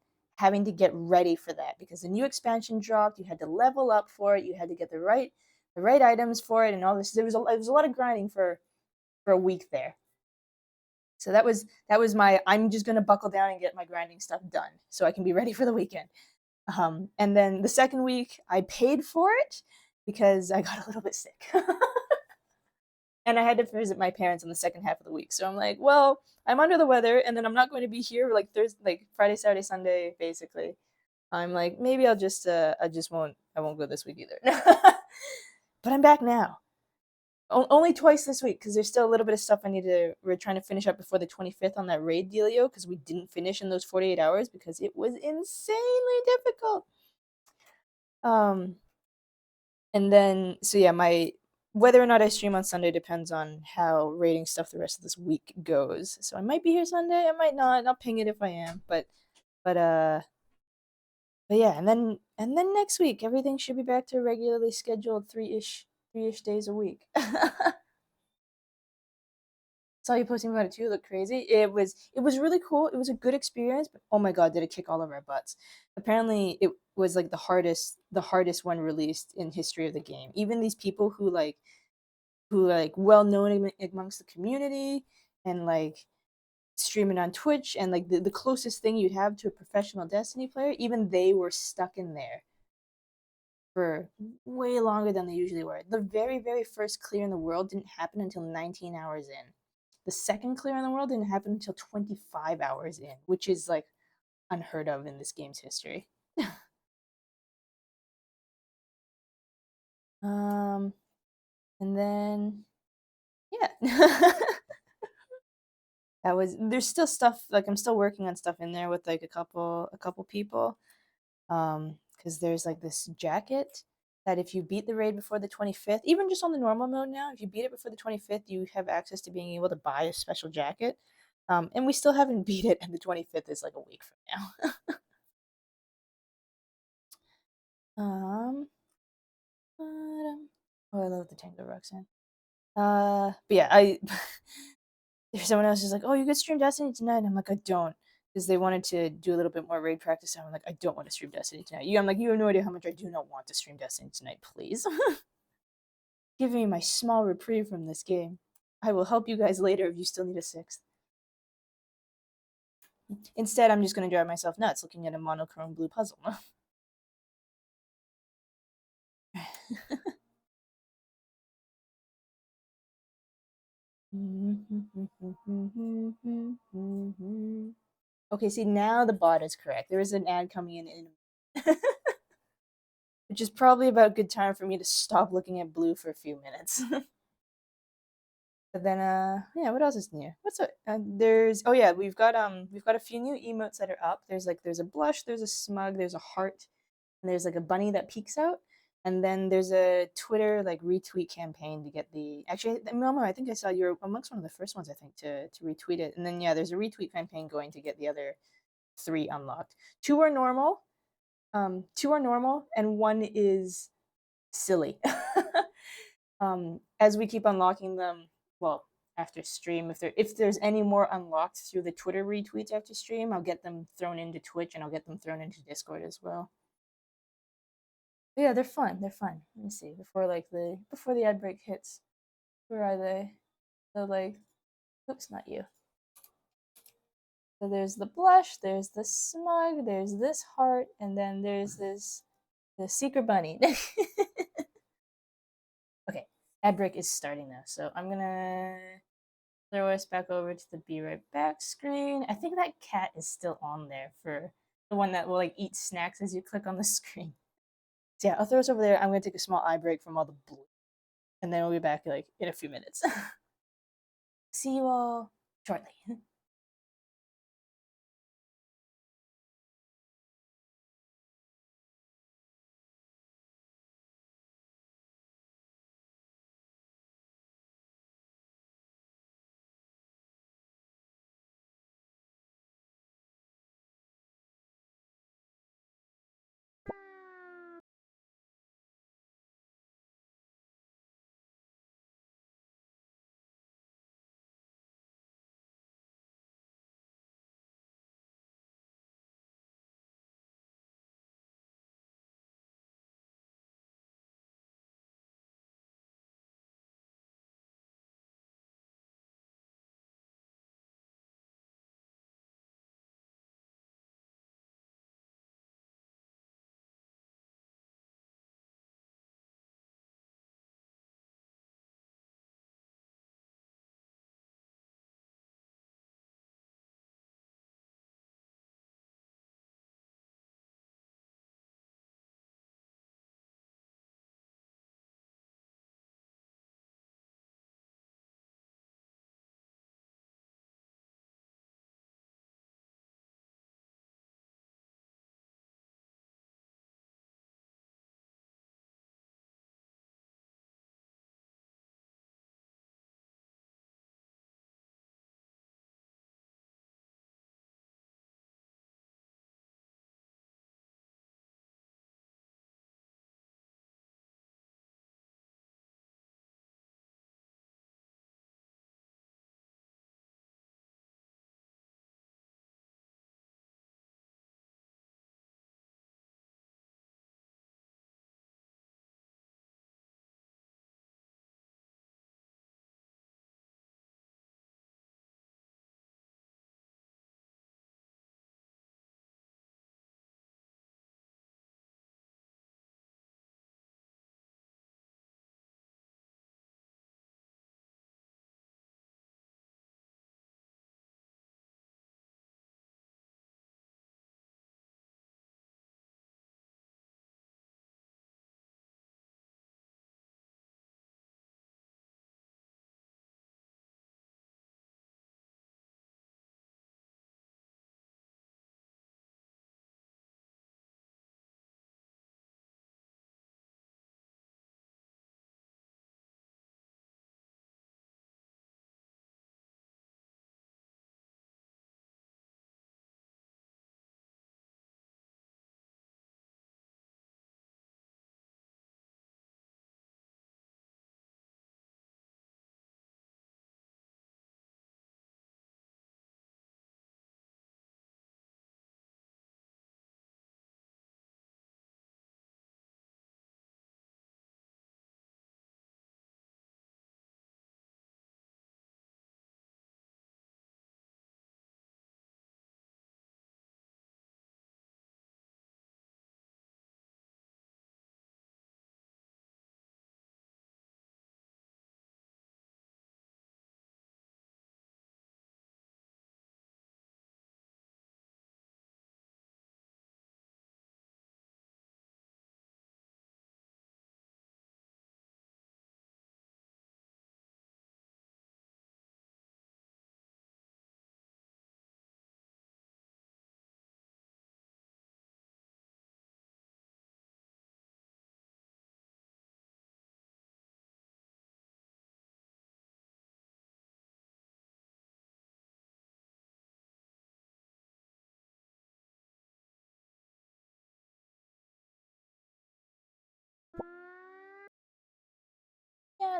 ready for that because the new expansion dropped. You had to level up for it. You had to get the right items for it, and all this. There was a lot of grinding for a week there. So that was my I'm just gonna buckle down and get my grinding stuff done so I can be ready for the weekend. And then the second week I paid for it because I got a little bit sick. And I had to visit my parents in the second half of the week. So I'm like, well, I'm under the weather, and then I'm not going to be here like Thursday, like Friday, Saturday, Sunday, basically. I'm like, maybe I just won't, I won't go this week either. But I'm back now. Only twice this week because there's still a little bit of stuff I need to. We're trying to finish up before the 25th on that raid dealio because we didn't finish in those 48 hours because it was insanely difficult. Um, and then so yeah, my whether or not I stream on Sunday depends on how rating stuff the rest of this week goes. So I might be here Sunday, I might not. I'll ping it if I am, but but yeah, and then next week everything should be back to regularly scheduled three ish days a week. Saw you posting about it too. It looked crazy. It was really cool. It was a good experience, but oh my god, did it kick all of our butts. Apparently it was like the hardest one released in history of the game. Even these people who like well known amongst the community and like streaming on Twitch and like the closest thing you'd have to a professional Destiny player, even they were stuck in there for way longer than they usually were. The very first clear in the world didn't happen until 19 hours in. The second clear in the world didn't happen until 25 hours in, which is like unheard of in this game's history. um and then yeah. That was there's still stuff like I'm still working on stuff in there with like a couple people because there's like this jacket that if you beat the raid before the 25th, even just on the normal mode now, if you beat it before the 25th, you have access to being able to buy a special jacket. And we still haven't beat it, and the 25th is like a week from now. Oh, I love the Tango Roxanne. But yeah, I if someone else is like, "Oh, you could stream Destiny tonight," and I'm like, "I don't," because they wanted to do a little bit more raid practice. And I'm like, "I don't want to stream Destiny tonight." I'm like, "You have no idea how much I do not want to stream Destiny tonight. Please, give me my small reprieve from this game. I will help you guys later if you still need a sixth." Instead, I'm just gonna drive myself nuts looking at a monochrome blue puzzle. Okay, see now the bot is correct. There is an ad coming in which is probably about a good time for me to stop looking at blue for a few minutes. But then yeah, what else is new? There's oh yeah, we've got a few new emotes that are up. There's a blush, there's a smug, there's a heart, and there's like a bunny that peeks out. And then there's a Twitter like retweet campaign to get the. Actually, Momo, I think I saw you're amongst one of the first ones I think to retweet it. And then yeah, there's a retweet campaign going to get the other 3 unlocked. 2 are normal. 2 are normal, and 1 is silly. As we keep unlocking them, well, after stream, if there's any more unlocked through the Twitter retweets after stream, I'll get them thrown into Twitch and I'll get them thrown into Discord as well. But yeah, they're fun. They're fun. Let me see before the ad break hits. Where are they? So like, oops, not you. So there's the blush, there's the smug, there's this heart, and then there's the secret bunny. Okay, ad break is starting now, so I'm gonna throw us back over to the be right back screen. I think that cat is still on there for the one that will like eat snacks as you click on the screen. So yeah, I'll throw us over there. I'm gonna take a small eye break from all the blue, and then we'll be back like in a few minutes. See you all shortly.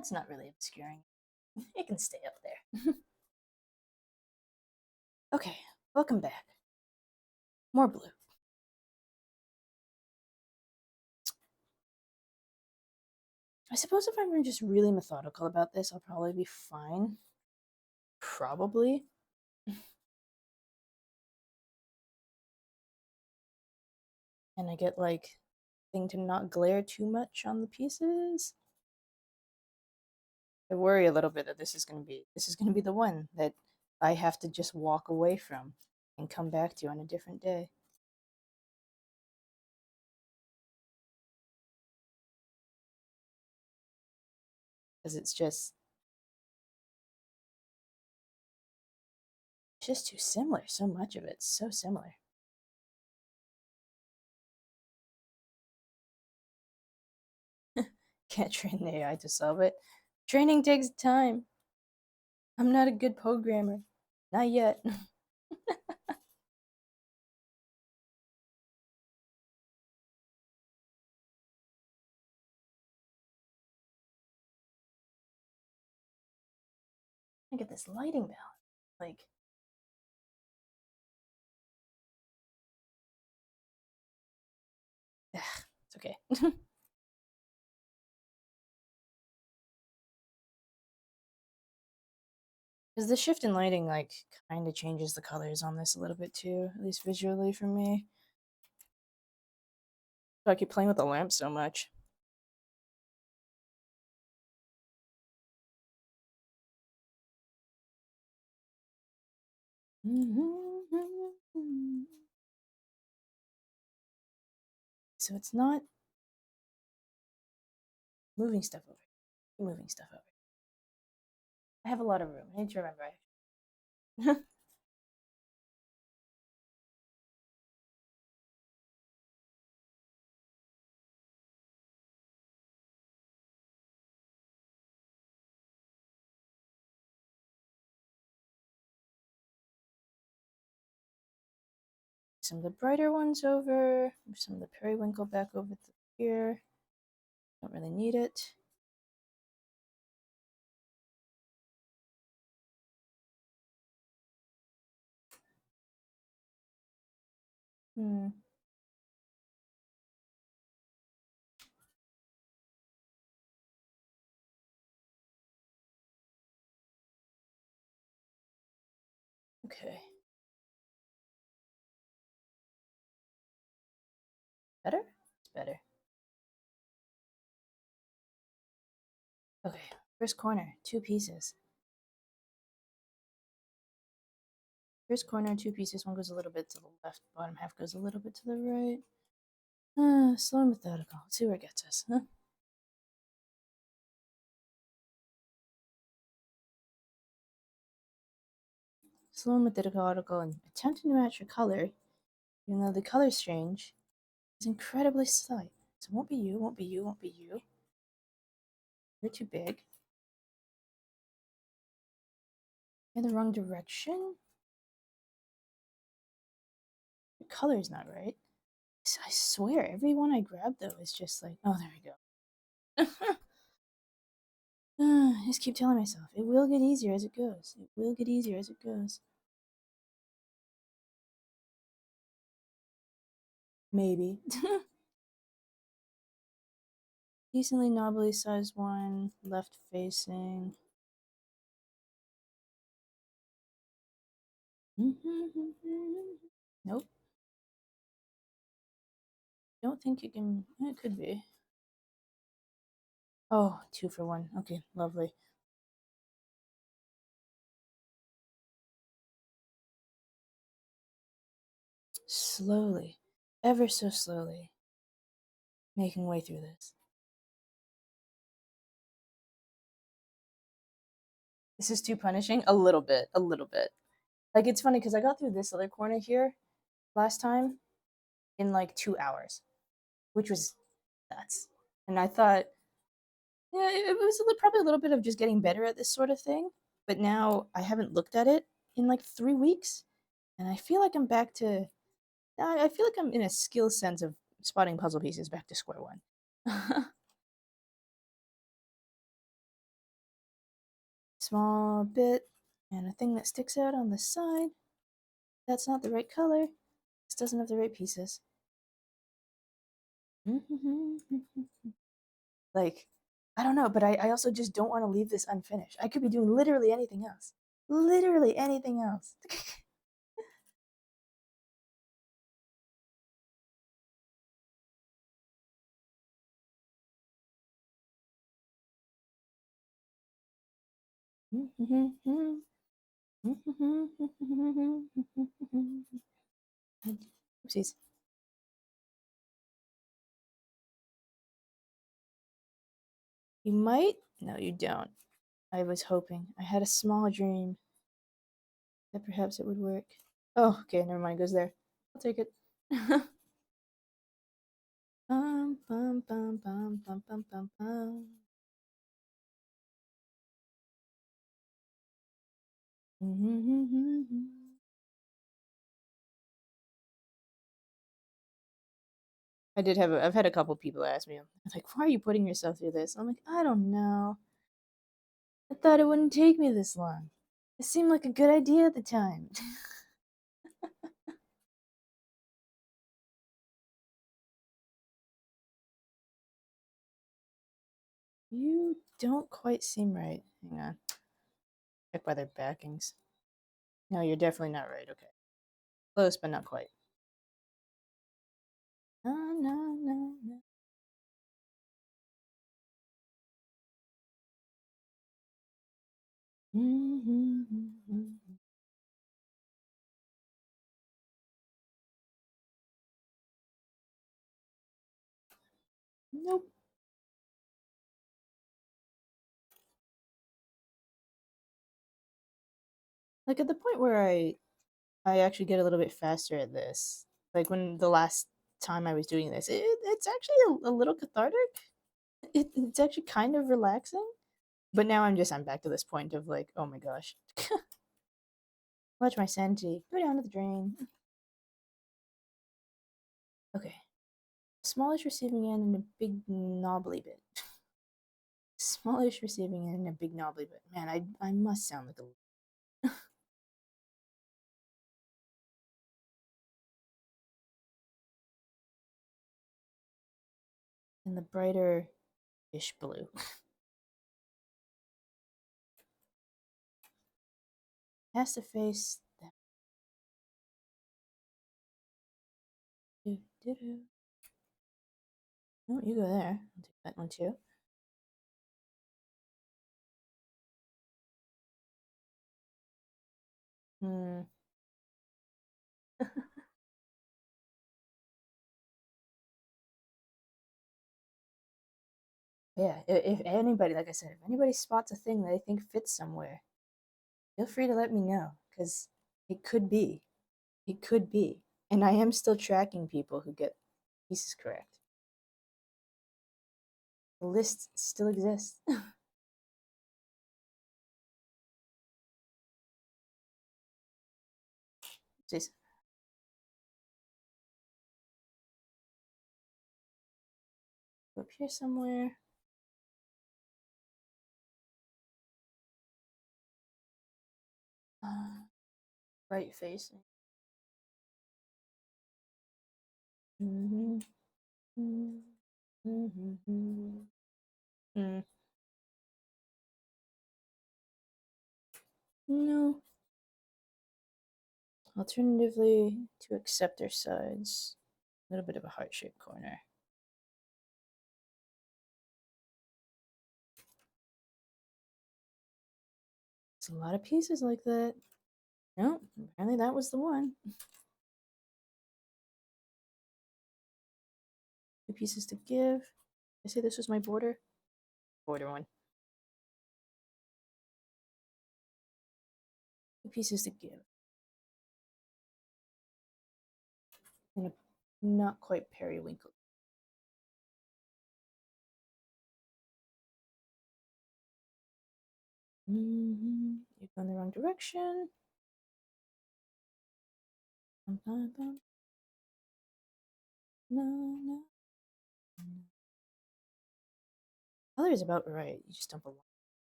That's not really obscuring. It can stay up there. Okay, welcome back. More blue. I suppose if I'm just really methodical about this, I'll probably be fine. Probably. And I get like thing to not glare too much on the pieces. I worry a little bit that this is gonna be the one that I have to just walk away from and come back to on a different day. Because it's just too similar. So much of it's so similar. Can't train the AI to solve it. Training takes time. I'm not a good programmer. Not yet. I get this lighting balance. Like, ugh, it's okay. Because the shift in lighting, like, kind of changes the colors on this a little bit too, at least visually for me. So I keep playing with the lamp so much. So it's not moving stuff over. Moving stuff over. I have a lot of room. I need to remember. Some of the brighter ones over. Some of the periwinkle back over here. Don't really need it. Hmm. Okay. Better? It's better. Okay. First corner, two pieces. First corner, two pieces. One goes a little bit to the left. Bottom half goes a little bit to the right. Slow and methodical. Let's see where it gets us. Huh? Slow and methodical and attempting to match your color, even though the color's change is incredibly slight. So it won't be you, won't be you, won't be you. You're too big. You're in the wrong direction. The color's not right. I swear, every one I grab though is just like, oh, there we go. I just keep telling myself, it will get easier as it goes. It will get easier as it goes. Maybe. Decently knobbly size one, left facing. Nope. Don't think you can. It could be. Oh, 2 for 1. Okay, lovely. Slowly, ever so slowly, making way through this. This is too punishing? A little bit, a little bit. Like, it's funny because I got through this other corner here last time in like 2 hours, which was nuts. And I thought, yeah, it was probably a little bit of just getting better at this sort of thing. But now I haven't looked at it in like 3 weeks, and I feel like I'm back to. I feel like I'm in a skill sense of spotting puzzle pieces back to square one. small bit and a thing that sticks out on the side. That's not the right color. This doesn't have the right pieces. Like, I don't know, but I also just don't want to leave this unfinished. I could be doing literally anything else. Literally anything else. Oopsies. You might? No, you don't. I was hoping. I had a small dream that perhaps it would work. Oh, okay, never mind. It goes there. I'll take it. Bum, bum, bum, bum, bum, bum, bum, bum. I did have I've had a couple people ask me, like, why are you putting yourself through this? I'm like, I don't know. I thought it wouldn't take me this long. It seemed like a good idea at the time. You don't quite seem right. Hang on. Check by their backings. No, you're definitely not right. Okay. Close, but not quite. No, no, no, no. Nope. Like at the point where I actually get a little bit faster at this. Like when the last time I was doing this, it's actually a little cathartic. It's actually kind of relaxing. But now I'm back to this point of like, oh my gosh. Watch my sanity. Go down to the drain. Okay. Smallish receiving end and a big knobbly bit. Smallish receiving end and a big knobbly bit. Man, I must sound like a in the brighter ish blue. Has to face that. Oh, you go there. I'll take that one too. Hmm. Yeah, if anybody, like I said, if anybody spots a thing that they think fits somewhere, feel free to let me know because it could be. It could be. And I am still tracking people who get pieces correct. The list still exists. Jeez. Up here somewhere. Right facing. Mm-hmm. Mm-hmm. Mm. No. Alternatively, to accept their sides, a little bit of a heart-shaped corner. It's a lot of pieces like that. No, apparently that was the one. Two pieces to give. I say this was my border. Border one. Two pieces to give. And a not quite periwinkle. You're going the wrong direction. Bum, bum, bum. No, no. Color is about right. You just don't belong.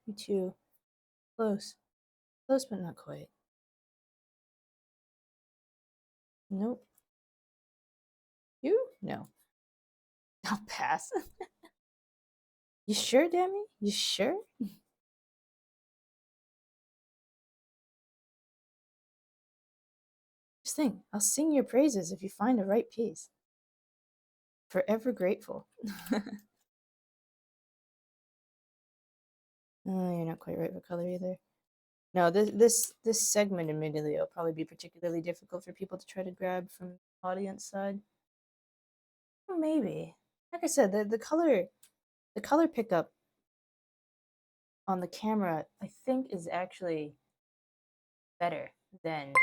You too. Close. Close, but not quite. Nope. You? No. I'll pass. You sure, Demi? You sure? Just think, I'll sing your praises if you find the right piece. Forever grateful. Oh, you're not quite right for color either. No, this segment admittedly will probably be particularly difficult for people to try to grab from the audience side. Or maybe. Like I said, the color pickup on the camera I think is actually better than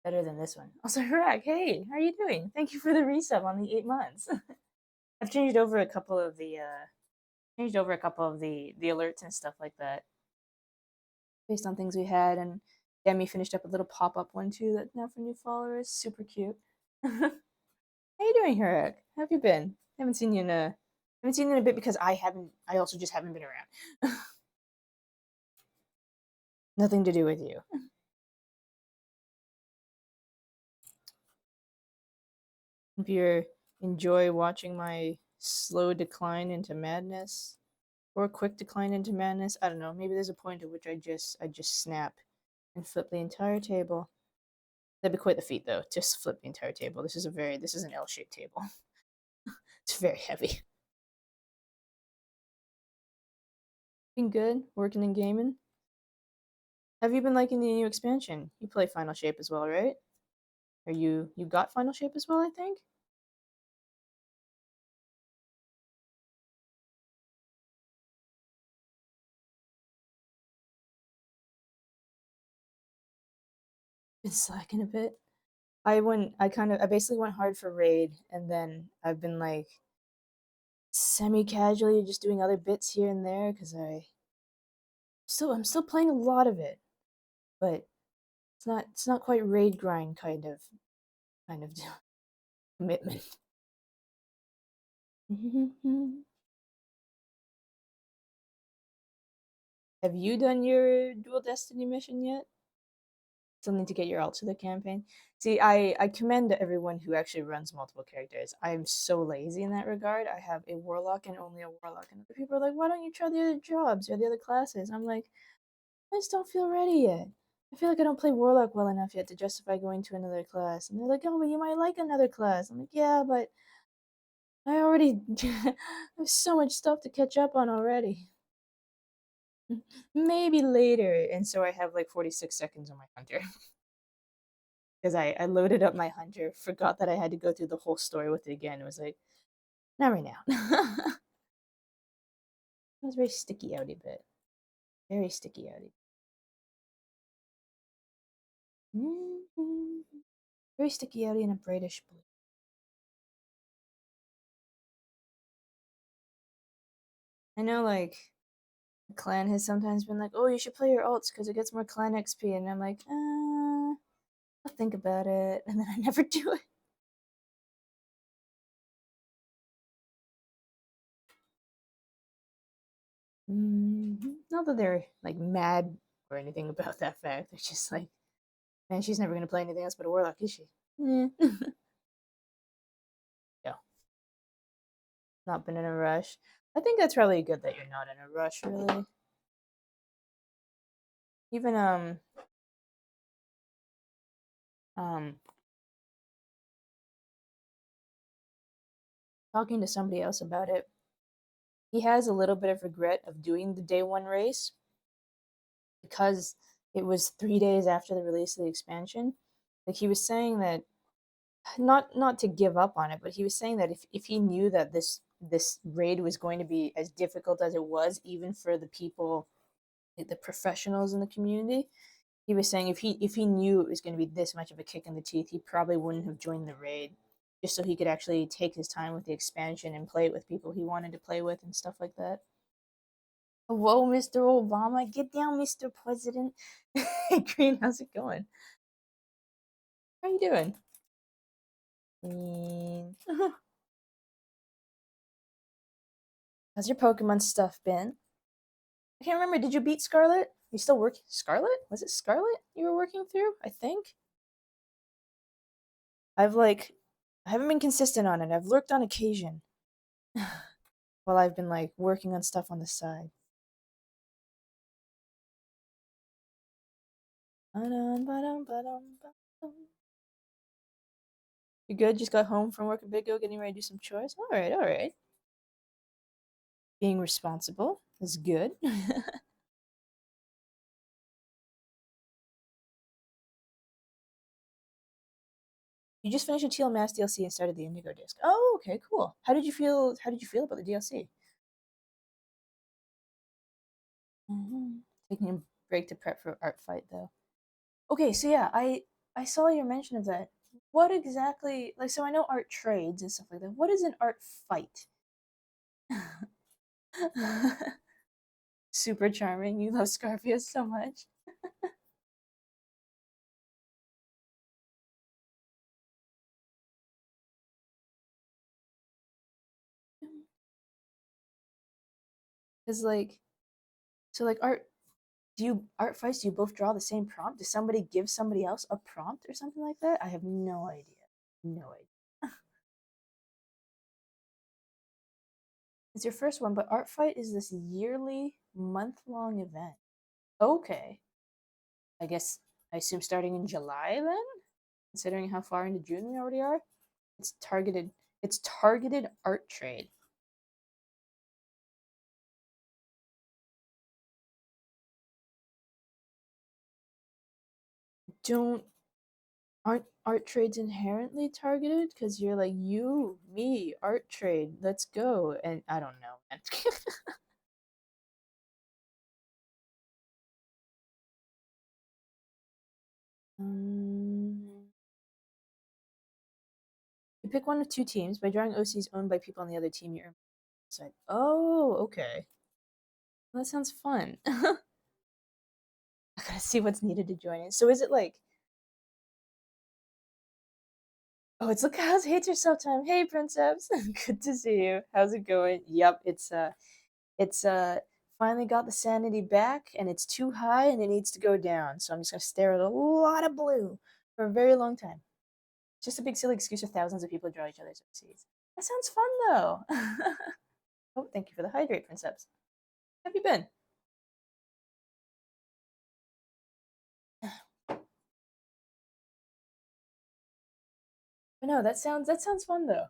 this one. Also, Harak, hey, how are you doing? Thank you for the resub on the 8 months. I've changed over a couple of the the alerts and stuff like that based on things we had, and Demi finished up a little pop-up one too that's now for new followers. Super cute. How you doing, Harak? How have you been? Haven't seen you in a bit because I also just haven't been around. Nothing to do with you. Hope you enjoy watching my slow decline into madness, or quick decline into madness. I don't know. Maybe there's a point at which I just snap and flip the entire table. That'd be quite the feat, though. Just flip the entire table. This is an L-shaped table. It's very heavy. Been good, working and gaming. Have you been liking the new expansion? You play Final Shape as well, right? Or you got Final Shape as well, I think? Been slacking a bit. I basically went hard for raid, and then I've been like semi-casually just doing other bits here and there because I'm still playing a lot of it, but it's not quite raid grind kind of commitment. Have you done your dual destiny mission yet? Something to get your alt to the campaign. See, I commend everyone who actually runs multiple characters. I'm so lazy in that regard. I have a warlock and only a warlock, and other people are like, "Why don't you try the other jobs or the other classes?" I'm like, I just don't feel ready yet. I feel like I don't play warlock well enough yet to justify going to another class. And they're like, "Oh, but you might like another class." I'm like, "Yeah, but I already have so much stuff to catch up on already." Maybe later. And so I have like 46 seconds on my hunter. Because I loaded up my hunter, forgot that I had to go through the whole story with it again. It was like, not right now. It was very sticky outy bit. Very sticky outy. Very sticky outy and a brightish blue. I know, like, clan has sometimes been like, "Oh, you should play your alts because it gets more clan XP," and I'm like, I'll think about it, and then I never do it. Not that they're like mad or anything about that fact. They're just like, man, she's never gonna play anything else but a warlock, is she? Yeah. Yeah. Not been in a rush. I think that's probably good that you're not in a rush, really. Even um talking to somebody else about it, he has a little bit of regret of doing the day one race because it was 3 days after the release of the expansion. Like he was saying that not to give up on it, but he was saying that if he knew that this raid was going to be as difficult as it was, even for the people, like the professionals in the community, he was saying if he knew it was going to be this much of a kick in the teeth, he probably wouldn't have joined the raid, just so he could actually take his time with the expansion and play it with people he wanted to play with and stuff like that. Whoa, Mr. Obama, get down, Mr. President. Hey, Green, how's it going? How you doing? Green. How's your Pokemon stuff been? I can't remember. Did you beat Scarlet? You still working Scarlet? Was it Scarlet you were working through? I think. I've like I haven't been consistent on it. I've lurked on occasion while I've been like working on stuff on the side. You good? Just got home from work a bit ago, getting ready to do some chores. All right, all right. Being responsible is good. You just finished a Teal Mass DLC and started the Indigo disc. Oh, okay, cool. How did you feel? How did you feel about the DLC? Taking a break to prep for art fight though. Okay, so yeah, I saw your mention of that. What exactly? Like, so I know art trades and stuff like that. What is an art fight? Super charming. You love Scarface so much. Cause like, so like art. Do you art fights? Do you both draw the same prompt? Does somebody give somebody else a prompt or something like that? I have no idea. No idea. It's your first one, but art fight is this yearly, month-long event. Okay. I guess I assume starting in July then, considering how far into June we already are. It's targeted. It's targeted art trade. Don't aren't art trades inherently targeted? Because you're like you, me, art trade. Let's go. And I don't know. um, you pick one of two teams. By drawing OCs owned by people on the other team, you earn side. Oh, okay. Well, that sounds fun. I gotta see what's needed to join it. So is it like, oh, it's L.K.A.I.O.S hates herself time. Hey, Princeps. Good to see you. How's it going? Yep, it's finally got the sanity back and it's too high and it needs to go down. So I'm just gonna stare at a lot of blue for a very long time. Just a big silly excuse for thousands of people to draw each other's seeds. That sounds fun though. Oh, thank you for the hydrate, Princeps. How have you been? But no, that sounds fun though.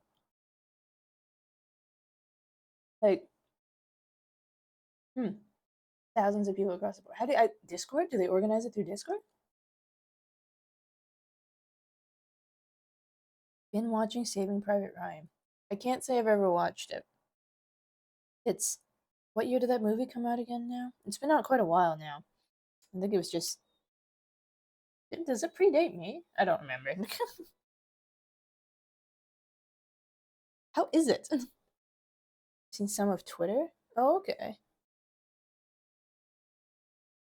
Like, hmm, thousands of people across the board. How do I Discord? Do they organize it through Discord? Been watching Saving Private Ryan. I can't say I've ever watched it. It's what year did that movie come out again now? It's been out quite a while now. I think it was just does it predate me? I don't remember. How is it? Seen some of Twitter? Oh, okay.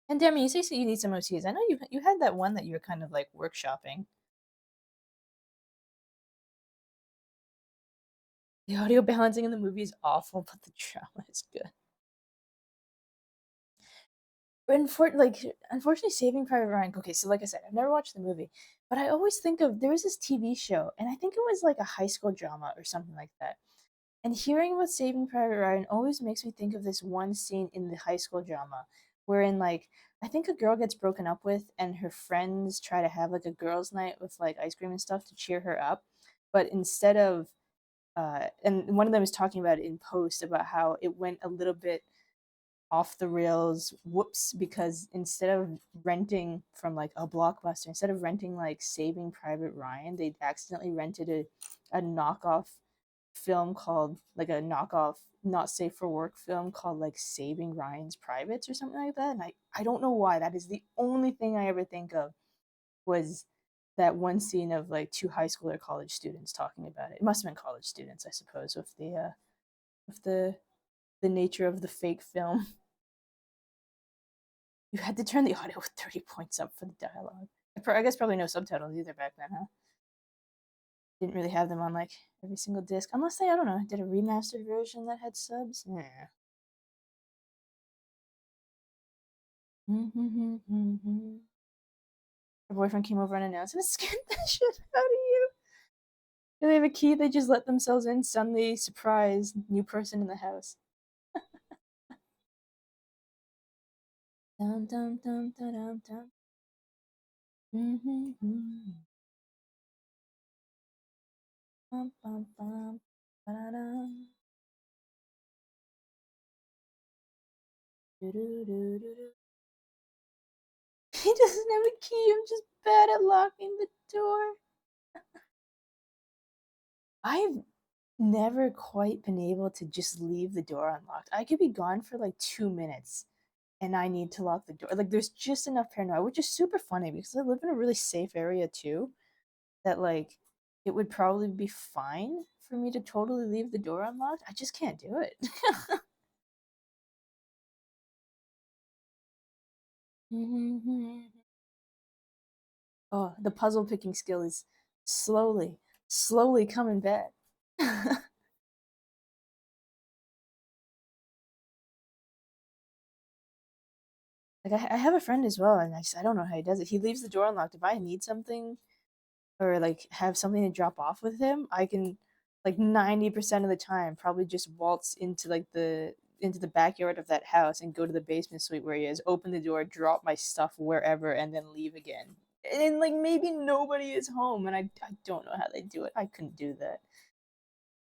And Demi, you say so you need some OCs. I know you had that one that you were kind of like workshopping. The audio balancing in the movie is awful, but the drama is good. Unfortunately, Saving Private Ryan. Okay, so like I said, I've never watched the movie, but I always think of there was this TV show, and I think it was like a high school drama or something like that. And hearing about Saving Private Ryan always makes me think of this one scene in the high school drama, wherein like I think a girl gets broken up with, and her friends try to have like a girls' night with like ice cream and stuff to cheer her up, but instead of and one of them is talking about it in post about how it went a little bit off the rails whoops because instead of renting from like a blockbuster, instead of renting like Saving Private Ryan, they accidentally rented a knockoff film called like a knockoff not safe for work film called like Saving Ryan's Privates or something like that. And I don't know why that is the only thing I ever think of was that one scene of like two high school or college students talking about it. It must have been college students, I suppose, with the nature of the fake film. You had to turn the audio with 30 points up for the dialogue. I guess probably no subtitles either back then, huh? Didn't really have them on like every single disc, unless they, I don't know, did a remastered version that had subs. Yeah. Her boyfriend came over unannounced and scared the shit out of you. Do they have a key? They just let themselves in. Suddenly, surprise, new person in the house. Dum dum dum dum dum dum. Bum, bum, bum. Ba-da-dum. Do-do-do-do-do. He doesn't have a key. I'm just bad at locking the door. I've never quite been able to just leave the door unlocked. I could be gone for like 2 minutes and I need to lock the door. Like there's just enough paranoia, which is super funny because I live in a really safe area too. That like it would probably be fine for me to totally leave the door unlocked. I just can't do it. Oh, the puzzle picking skill is slowly, slowly coming back. Like I have a friend as well, and I don't know how he does it. He leaves the door unlocked. If I need something or like have something to drop off with him, I can like 90% of the time probably just waltz into the backyard of that house and go to the basement suite where he is, open the door, drop my stuff wherever, and then leave again. And like maybe nobody is home, and I don't know how they do it. I couldn't do that.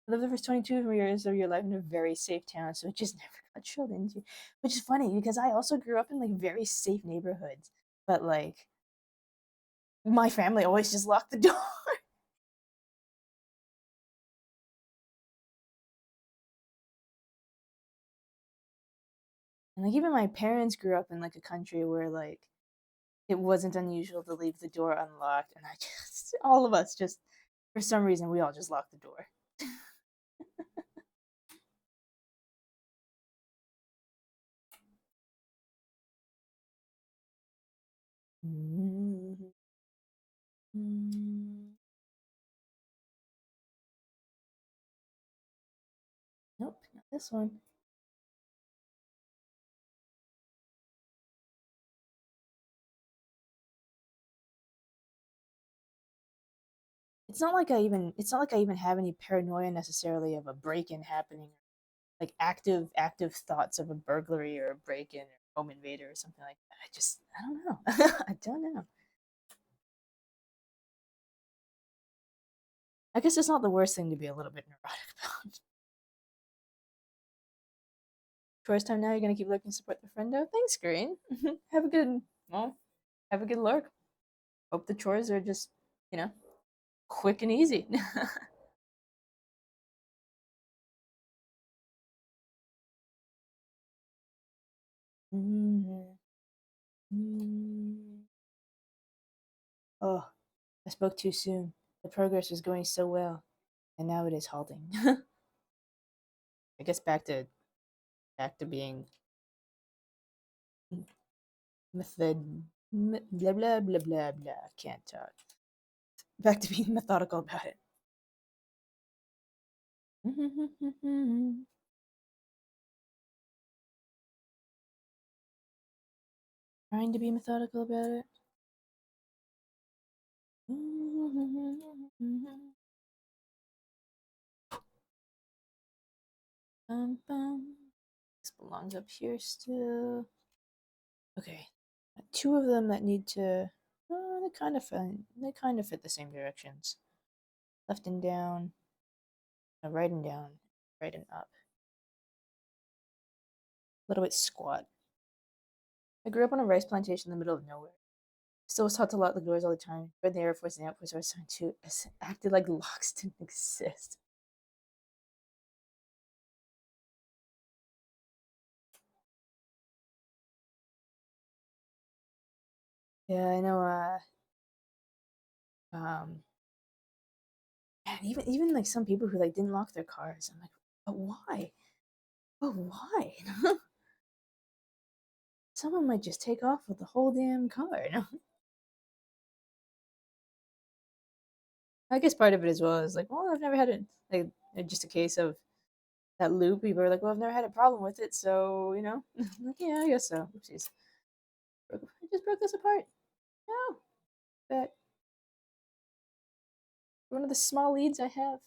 I lived the first 22 years of your life in a very safe town, so it just never got drilled into. Which is funny because I also grew up in like very safe neighborhoods, but like my family always just locked the door. And like even my parents grew up in like a country where like it wasn't unusual to leave the door unlocked, and I just all of us just for some reason we all just locked the door. Mm-hmm. Nope, not this one. It's not like I even have any paranoia necessarily of a break-in happening, like active thoughts of a burglary or a break-in or home invader or something like that. I don't know. I don't know. I guess it's not the worst thing to be a little bit neurotic about. First time now, you're gonna keep looking, support the friendo. Thanks, Green. Have a good well, have a good lurk. Hope the chores are just, you know, quick and easy. Oh, I spoke too soon. The progress was going so well, and now it is halting. I guess back to being method blah blah blah blah blah. Can't talk. Back to being methodical about it. Trying to be methodical about it. This belongs up here still. Okay, two of them that need to. They kind of fit the same directions. Left and down, right and down, right and up. A little bit squat. I grew up on a rice plantation in the middle of nowhere. Still was taught to lock the doors all the time. Read the Air Force and the Air Force I was signed to. Acted like locks didn't exist. Yeah, I know. Um, and even like some people who like didn't lock their cars. I'm like, but why? But why? Someone might just take off with the whole damn car. I guess part of it as well is like, well, I've never had it. Like just a case of that loop. People are like, well, I've never had a problem with it, so like, yeah, I guess so. Oopsies. just broke this apart. No. But one of the small leads I have.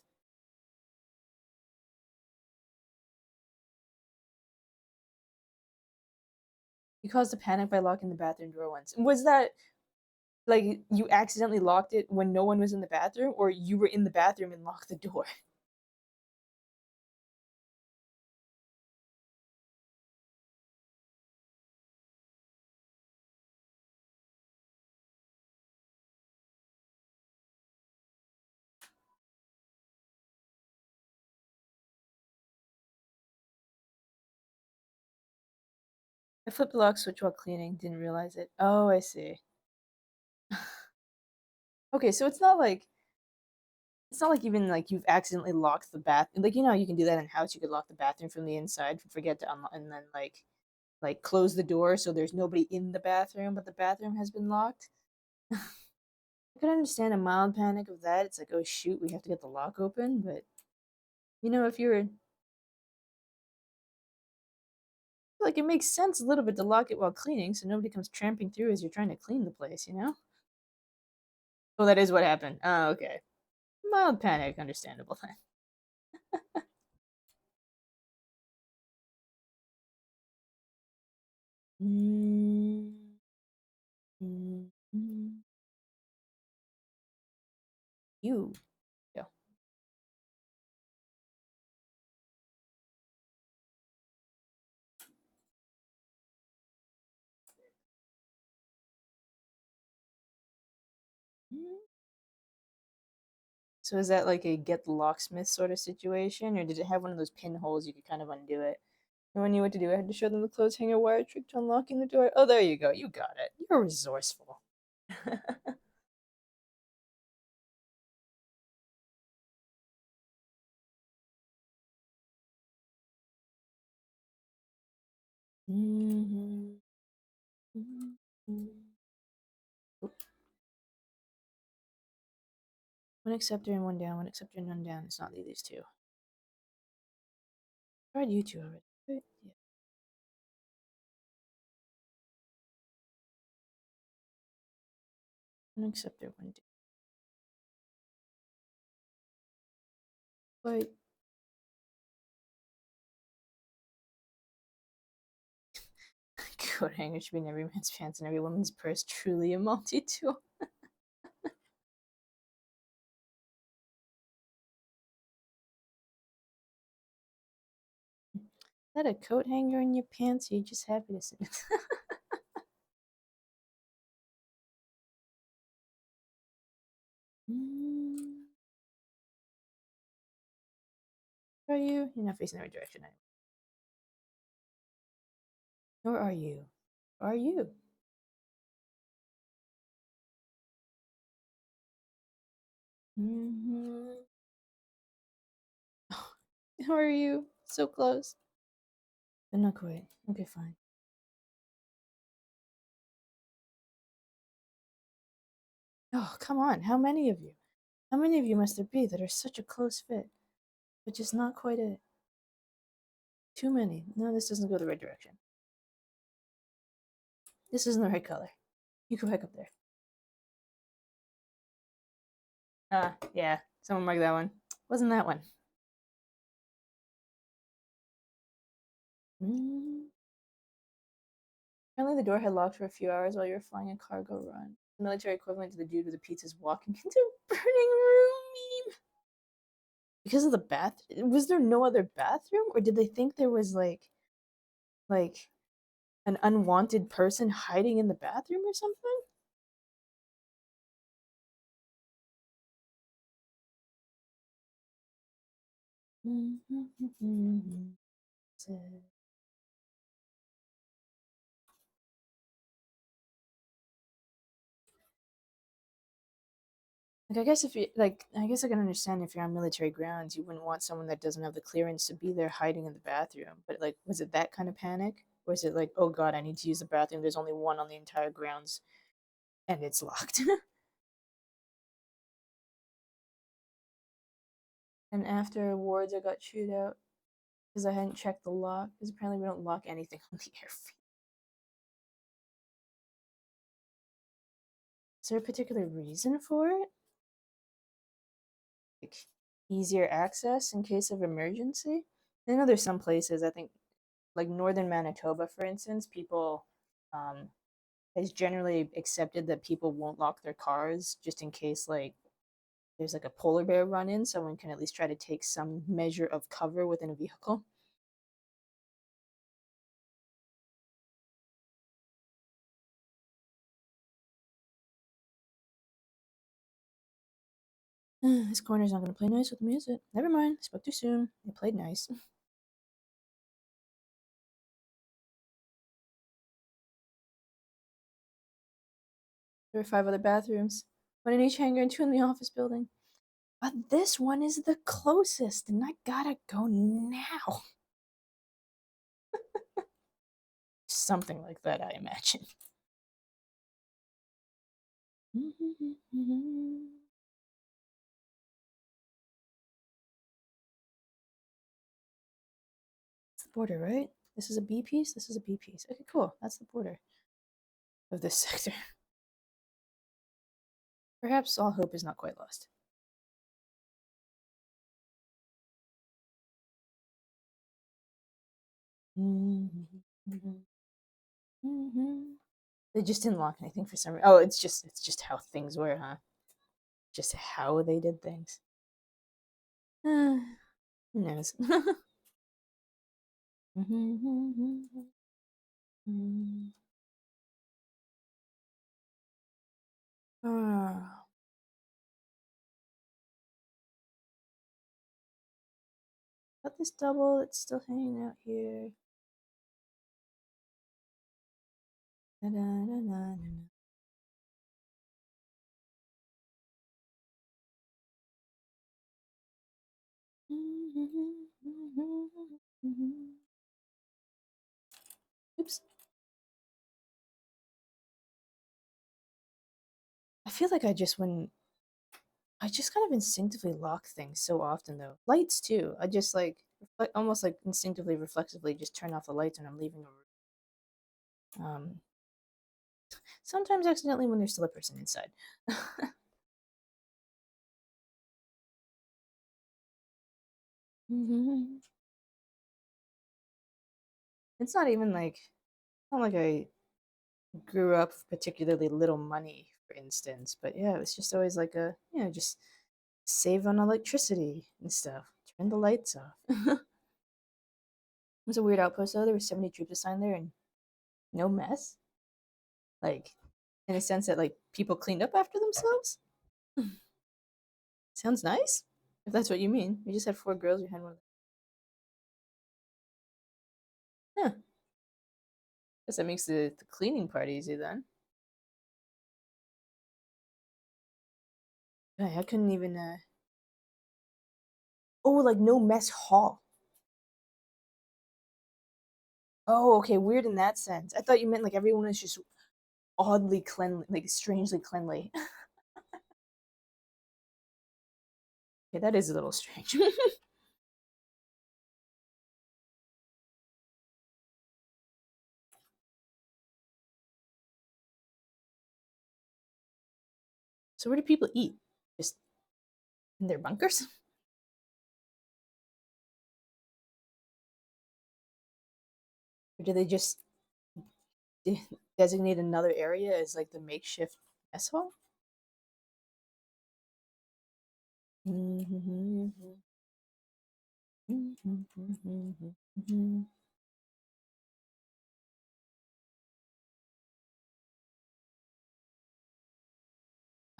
You caused a panic by locking the bathroom door once. Was that like you accidentally locked it when no one was in the bathroom, or you were in the bathroom and locked the door? I flipped the lock switch while cleaning, didn't realize it. Oh, I see. Okay, so it's not like even like you've accidentally locked the bath. Like you know, you can do that in house. You could lock the bathroom from the inside, forget to unlock, and then like close the door so there's nobody in the bathroom, but the bathroom has been locked. I could understand a mild panic of that. It's like, oh shoot, we have to get the lock open. But if you're like, it makes sense a little bit to lock it while cleaning, so nobody comes tramping through as you're trying to clean the place. Oh, that is what happened. Oh, okay. Mild panic, understandable then. Mm, mm, mm. You go. Mm. So is that like a get the locksmith sort of situation, or did it have one of those pinholes you could kind of undo it? No one knew what to do. I had to show them the clothes hanger wire trick to unlocking the door. Oh, there you go. You got it. You're resourceful. Mhm, mhm, mhm. Oop. One acceptor and one down. One acceptor and one down. It's not these two. I tried you two already. Right? Yeah. One acceptor, one down. But coat hanger should be in every man's pants and every woman's purse. Truly a multi-tool. Is that a coat hanger in your pants? Or you just happy to see it? Mm, are you? You're not facing the right direction anymore. Nor are you. Are you? Mm-hmm. How are you? So close. But not quite. Okay, fine. Oh, come on. How many of you? How many of you must there be that are such a close fit, but just not quite it? Too many. No, this doesn't go the right direction. This isn't the right color. You go back up there. Yeah. Someone mark that one. Wasn't that one? Mm. Apparently, the door had locked for a few hours while you were flying a cargo run. The military equivalent to the dude with the pizzas walking into a burning room meme. Because of the bath, was there no other bathroom, or did they think there was like an unwanted person hiding in the bathroom or something? Like, I guess if you like, I guess I can understand if you're on military grounds, you wouldn't want someone that doesn't have the clearance to be there hiding in the bathroom. But like, was it that kind of panic? Or is it like, oh god, I need to use the bathroom. There's only one on the entire grounds, and it's locked. And afterwards, I got chewed out because I hadn't checked the lock. Because apparently, we don't lock anything on the airfield. Is there a particular reason for it? Like easier access in case of emergency? I know there's some places, I think, like northern Manitoba, for instance, people um, has generally accepted that people won't lock their cars just in case, like, there's like a polar bear run in. Someone can at least try to take some measure of cover within a vehicle. This corner's not going to play nice with me, is it? Never mind. I spoke too soon. It played nice. There are 5 other bathrooms, one in each hangar and 2 in the office building. But this one is the closest, and I gotta go now. Something like that, I imagine. It's the border, right? This is a B piece. This is a B piece. Okay, cool. That's the border of this sector. Perhaps all hope is not quite lost. They just didn't lock anything for some reason. Oh, it's just how things were, huh? Just how they did things. Who knows? Ah, got this double. It's still hanging out here. Da-da-da-da-da-da. Oops. I feel like I just kind of instinctively lock things so often though. Lights too. I just like almost like instinctively, reflexively just turn off the lights when I'm leaving a room. Sometimes accidentally when there's still a person inside. It's not even like not like I grew up with particularly little money, for instance. But yeah, it was just always like just save on electricity and stuff. Turn the lights off. It was a weird outpost though. There were 70 troops assigned there and no mess. Like in a sense that like people cleaned up after themselves. Sounds nice. If that's what you mean. You just had 4 girls, you had one. Huh. Guess that makes the cleaning part easy then. I couldn't even oh, like no mess hall. Oh, okay, weird in that sense. I thought you meant like everyone is just oddly cleanly, like strangely cleanly. Okay, that is a little strange. So where do people eat? Just in their bunkers? Or do they just designate another area as like the makeshift mess hall?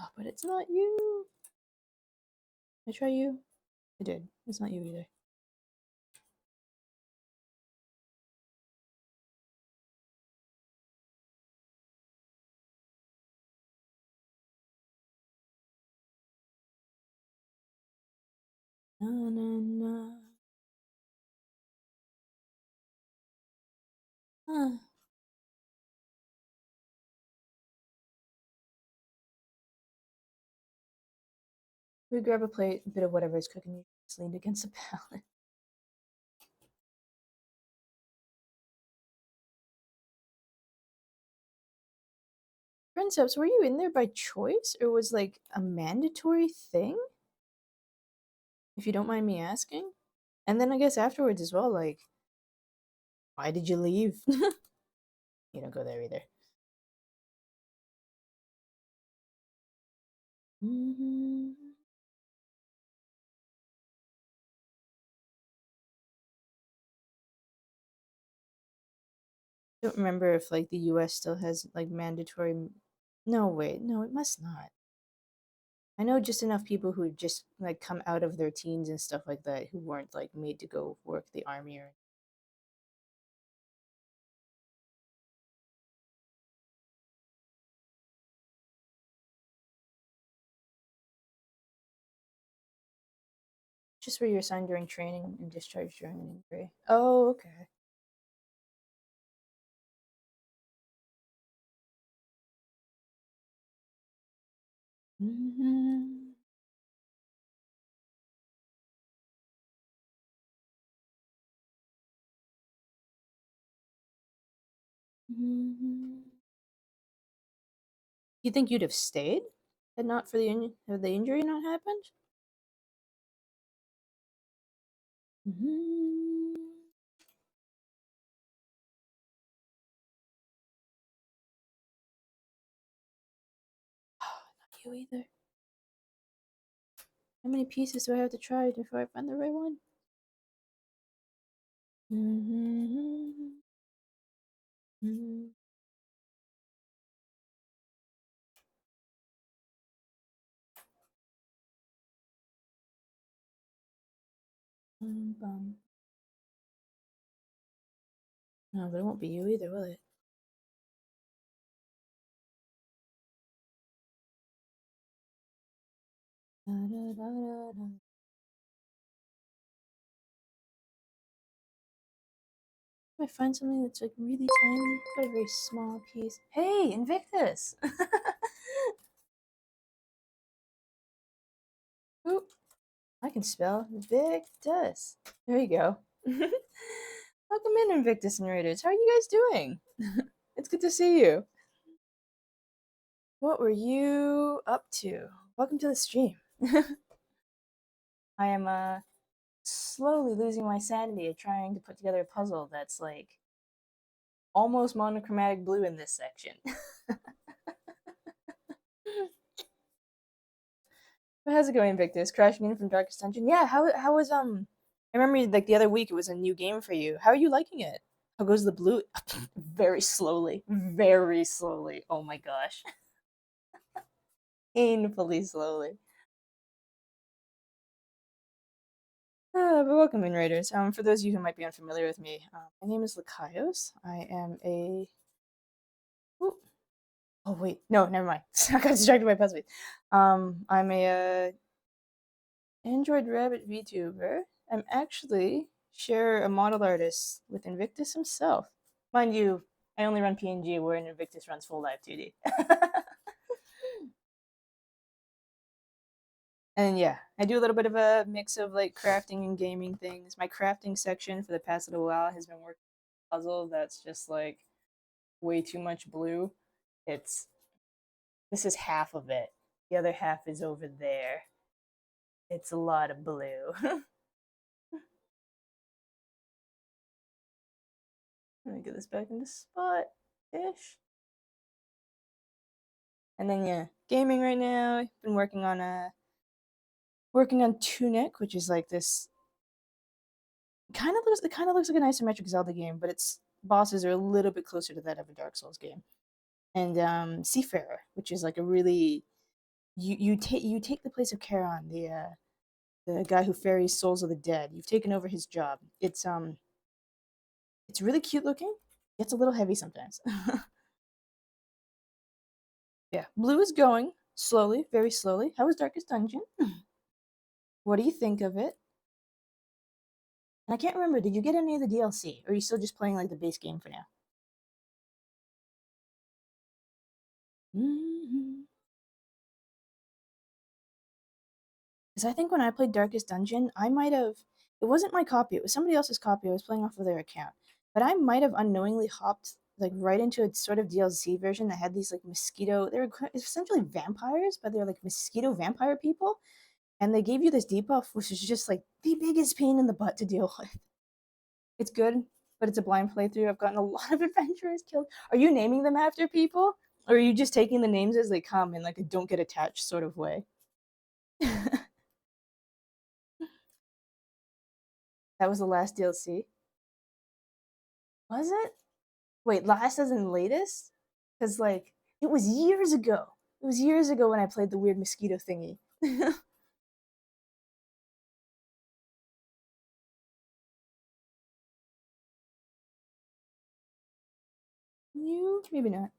Oh, but it's not you. I try you. I did. It's not you either. Na na na. Ah. We grab a plate, a bit of whatever is cooking. You just leaned against the pallet. Princeps, were you in there by choice or was like a mandatory thing? If you don't mind me asking. And then I guess afterwards as well, like, why did you leave? You don't go there either. Mhm. I don't remember if like the US still has like mandatory. No, wait, no, it must not. I know just enough people who just like come out of their teens and stuff like that who weren't like made to go work the army or just where you're assigned during training and discharged during an injury. Oh, okay. Mhm. Mhm. You think you'd have stayed had not for had the injury not happened? Mhm. Not you either. How many pieces do I have to try before I find the right one? Mhm. Mhm. Bum. No, but it won't be you either, will it? Da, da, da, da, da. If I find something that's like really tiny, got a very small piece. Hey, Invictus! Oop, I can spell Invictus. There you go. Welcome in, Invictus and Raiders. How are you guys doing? It's good to see you. What were you up to? Welcome to the stream. I am slowly losing my sanity at trying to put together a puzzle that's like almost monochromatic blue in this section. But how's it going, Victus? Crashing in from Darkest Dungeon? Yeah, how was I remember like the other week it was a new game for you. How are you liking it? How goes the blue? Very slowly. Very slowly. Oh my gosh. Painfully slowly. But welcome in, Raiders. For those of you who might be unfamiliar with me, my name is L.Y.K.A.I.O.S. I am a. Ooh. Oh wait, no, never mind. I got distracted by puzzle. I'm a Android Rabbit VTuber. I'm actually share a model artist with Invictus himself. Mind you, I only run PNG, where Invictus runs full live 2D. And yeah, I do a little bit of a mix of like crafting and gaming things. My crafting section for the past little while has been working on a puzzle that's just like way too much blue. It's this is half of it. The other half is over there. It's a lot of blue. Let me get this back into spot ish. And then yeah, gaming right now. I've been working on Tunic, which is like this kind of looks like an isometric Zelda game, but its bosses are a little bit closer to that of a Dark Souls game. And Seafarer, which is like a really you take the place of Charon, the guy who ferries souls of the dead. You've taken over his job. It's really cute looking. It's a little heavy sometimes. Yeah, blue is going slowly, very slowly. How was Darkest Dungeon? What do you think of it? And I can't remember, did you get any of the DLC? Or are you still just playing like the base game for now? Mm-hmm. Because I think when I played Darkest Dungeon, I might have. It wasn't my copy, it was somebody else's copy. I was playing off of their account. But I might have unknowingly hopped like right into a sort of DLC version that had these like mosquito. They were essentially vampires, but they're like mosquito vampire people. And they gave you this debuff, which is just like the biggest pain in the butt to deal with. It's good, but it's a blind playthrough. I've gotten a lot of adventurers killed. Are you naming them after people? Or are you just taking the names as they come in like a don't get attached sort of way? That was the last DLC. Was it? Wait, last as in latest? Because like it was years ago. It was years ago when I played the weird mosquito thingy. You maybe not.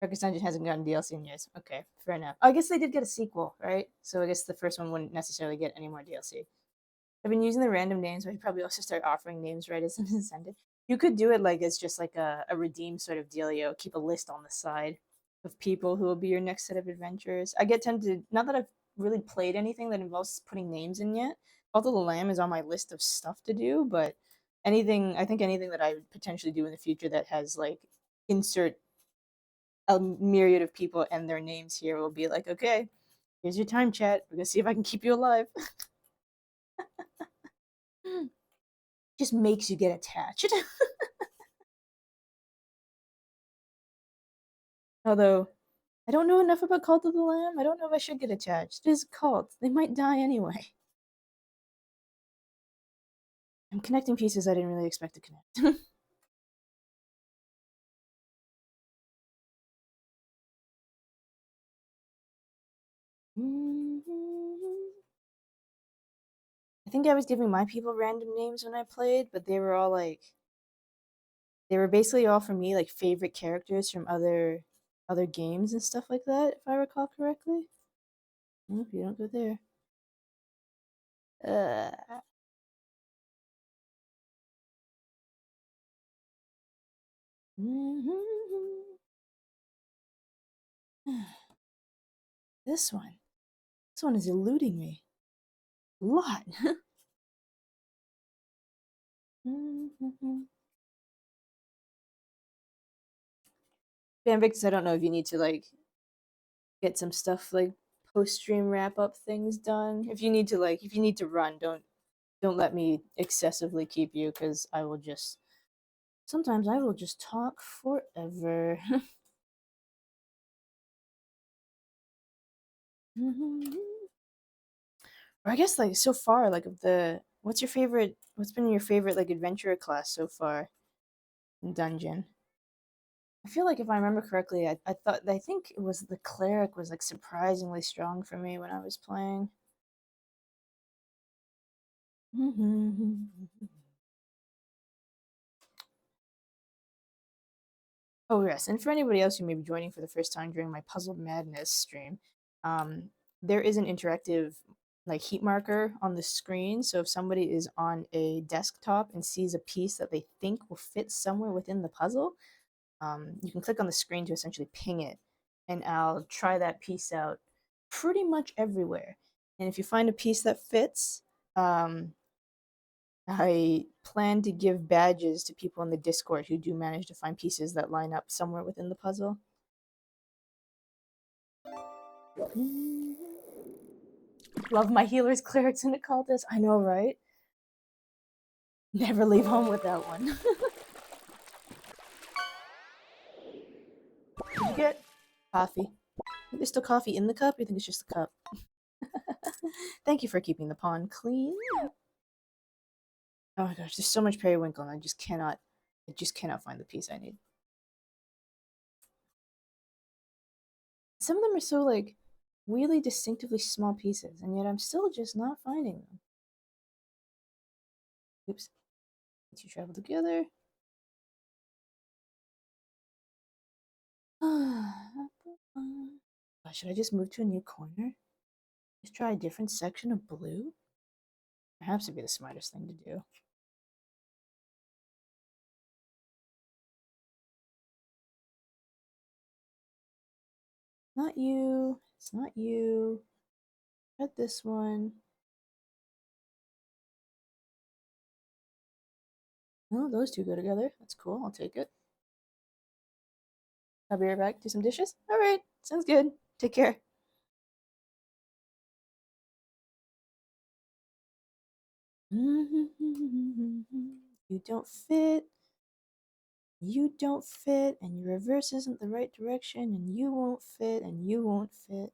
Darkest Dungeon hasn't gotten DLC in years. Okay, fair enough. Oh, I guess they did get a sequel, right? So I guess the first one wouldn't necessarily get any more DLC. I've been using the random names, but I probably also start offering names right as an incentive. You could do it like it's just like a redeem sort of dealio. Keep a list on the side of people who will be your next set of adventures. I get tempted, not that I've really played anything that involves putting names in yet. Although the Lamb is on my list of stuff to do, but I think anything that I would potentially do in the future that has like insert a myriad of people and their names here will be like, okay, here's your time, chat. We're gonna see if I can keep you alive. Just makes you get attached. Although I don't know enough about Cult of the Lamb. I don't know if I should get attached. It is a cult. They might die anyway. I'm connecting pieces I didn't really expect to connect. I think I was giving my people random names when I played, but they were all like they were basically all for me like favorite characters from other games and stuff like that, if I recall correctly. Nope, you don't go there. Uh, this one. This one is eluding me. A lot. Fanfics, I don't know if you need to like get some stuff like post stream wrap up things done. If you need to run, don't let me excessively keep you because I will just sometimes I will just talk forever. Or I guess like so far, like of the what's been your favorite like adventurer class so far in dungeon? I feel like if I remember correctly, I think it was the cleric was like surprisingly strong for me when I was playing. Oh yes, and for anybody else who may be joining for the first time during my Puzzle Madness stream, um, there is an interactive like heat marker on the screen. So if somebody is on a desktop and sees a piece that they think will fit somewhere within the puzzle, you can click on the screen to essentially ping it, and I'll try that piece out pretty much everywhere. And if you find a piece that fits, um, I plan to give badges to people in the Discord who do manage to find pieces that line up somewhere within the puzzle. Love my healers, clerics, and occultists. I know, right? Never leave home without one. Did you get coffee? There's still coffee in the cup? Or you think it's just the cup? Thank you for keeping the pond clean. Oh my gosh, there's so much periwinkle, and I just cannot find the piece I need. Some of them are so like really distinctively small pieces, and yet I'm still just not finding them. Oops. Two travel together. Should I just move to a new corner? Just try a different section of blue? Perhaps it'd be the smartest thing to do. Not you. It's not you. Try this one. Oh, those two go together. That's cool. I'll take it. I'll be right back. Do some dishes. All right. Sounds good. Take care. You don't fit. You don't fit, and your reverse isn't the right direction, and you won't fit, and you won't fit.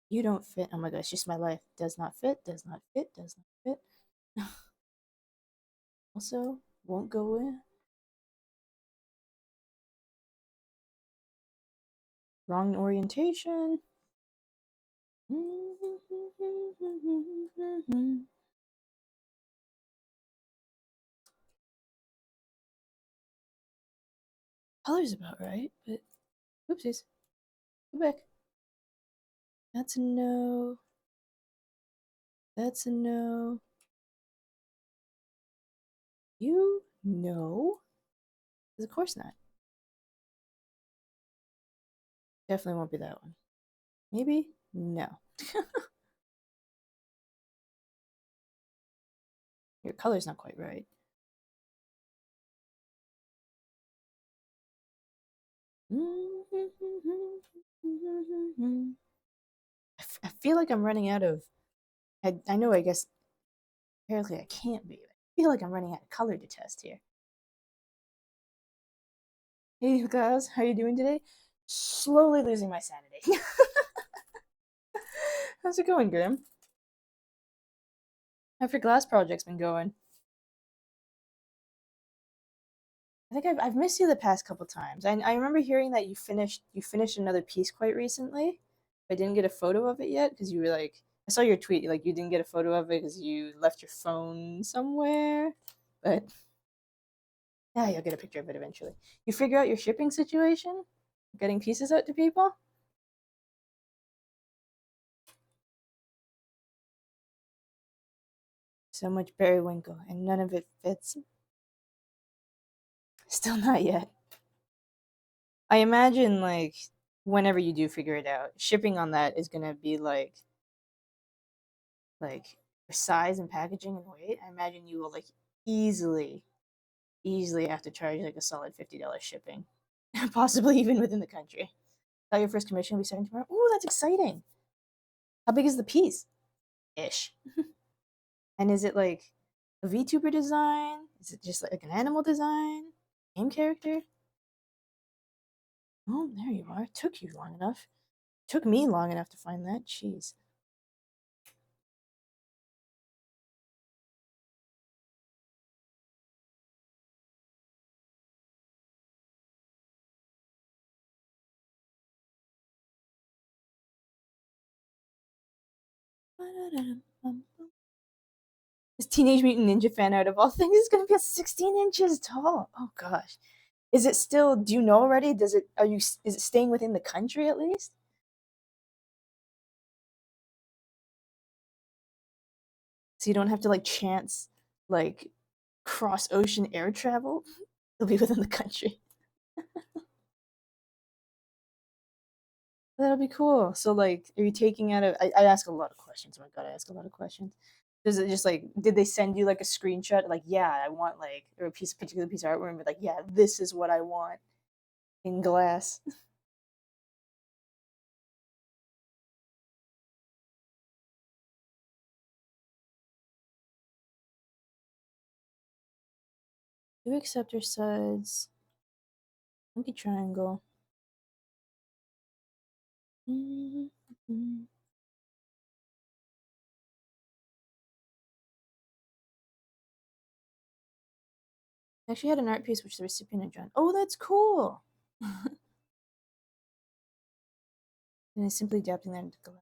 You don't fit. Oh my gosh, just my life. Does not fit, does not fit, does not fit. Also, won't go in. Wrong orientation. Color's about right, but oopsies. Go back. That's a no. That's a no. You no. Of course not. Definitely won't be that one. Maybe? No. Your color's not quite right. I feel like I'm running out of. I know, I guess, apparently I can't be. I feel like I'm running out of color to test here. Hey guys, how are you doing today? Slowly losing my sanity. How's it going, Graham? How's your glass project's been going? I think I've missed you the past couple times. I remember hearing that you finished another piece quite recently. I didn't get a photo of it yet because you were like, I saw your tweet, like you didn't get a photo of it because you left your phone somewhere. But yeah, you'll get a picture of it eventually. You figure out your shipping situation? Getting pieces out to people? So much periwinkle and none of it fits. Still not yet. I imagine like whenever you do figure it out, shipping on that is gonna be like for size and packaging and weight. I imagine you will like easily, easily have to charge like a solid $50 shipping. Possibly even within the country. Thought your first commission will be starting tomorrow. Ooh, that's exciting. How big is the piece? Ish. And is it like a VTuber design? Is it just like an animal design? Game character? Oh, there you are. Took you long enough. Took me long enough to find that. Jeez. This Teenage Mutant Ninja fan out of all things is gonna be at 16 inches tall. Oh gosh. Is it still, do you know already? Is it staying within the country at least? So you don't have to like chance like cross ocean air travel? It'll be within the country. That'll be cool. So like, are you taking out I ask a lot of questions. Oh my god, I ask a lot of questions. Does it just like, did they send you like a screenshot? Like, yeah, I want like, or particular piece of artwork, and be like, yeah, this is what I want in glass. Do acceptor sides. Monkey triangle. I actually had an art piece which the recipient had drawn. Oh, that's cool. And it's simply adapting that into glass.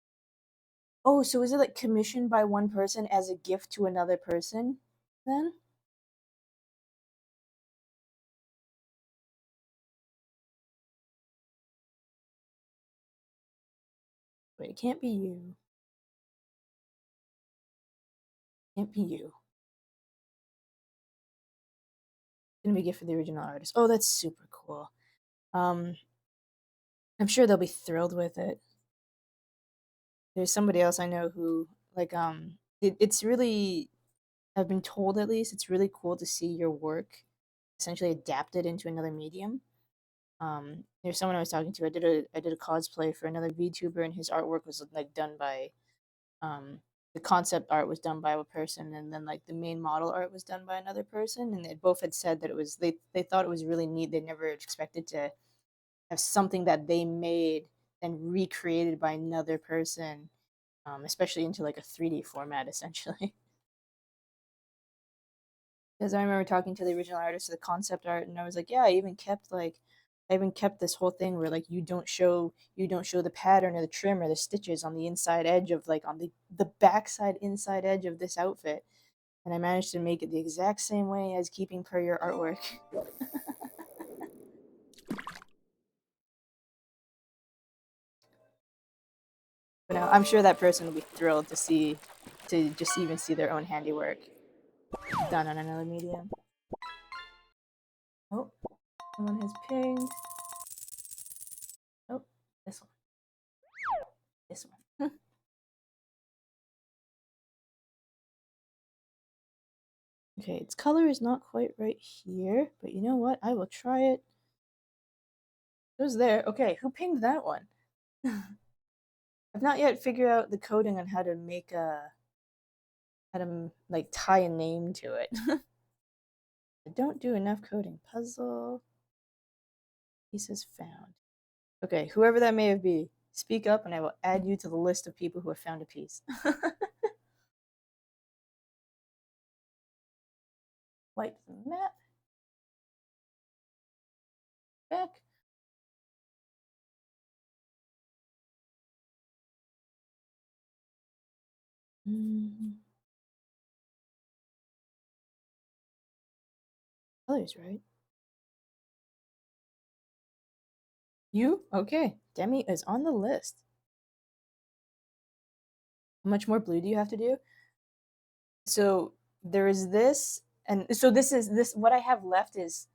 Oh, so is it like commissioned by one person as a gift to another person then? Wait, it can't be you. Can't be you. It's gonna be a gift for the original artist. Oh, that's super cool. Um, I'm sure they'll be thrilled with it. There's somebody else I know who like it's really I've been told at least it's really cool to see your work essentially adapted into another medium. There's someone I was talking to. I did a cosplay for another VTuber, and his artwork was like done by the concept art was done by a person, and then like the main model art was done by another person, and they both had said that they thought it was really neat. They never expected to have something that they made and recreated by another person, especially into like a 3D format essentially. Because I remember talking to the original artist of the concept art, and I was like, yeah, I even kept this whole thing where like you don't show the pattern or the trim or the stitches on the inside edge of like on the backside inside edge of this outfit, and I managed to make it the exact same way as keeping per your artwork. But now I'm sure that person will be thrilled to just even see their own handiwork done on another medium. Oh, someone has pinged. Oh, this one. This one. Okay, its color is not quite right here, but you know what? I will try it. It was there. Okay, who pinged that one? I've not yet figured out the coding on how to make a how to like tie a name to it. I don't do enough coding. Puzzle pieces found. Okay, whoever that may be, speak up and I will add you to the list of people who have found a piece. Wipe the map. Back. Colors, right? You? Okay. Demi is on the list. How much more blue do you have to do? So there is this, and so this what I have left is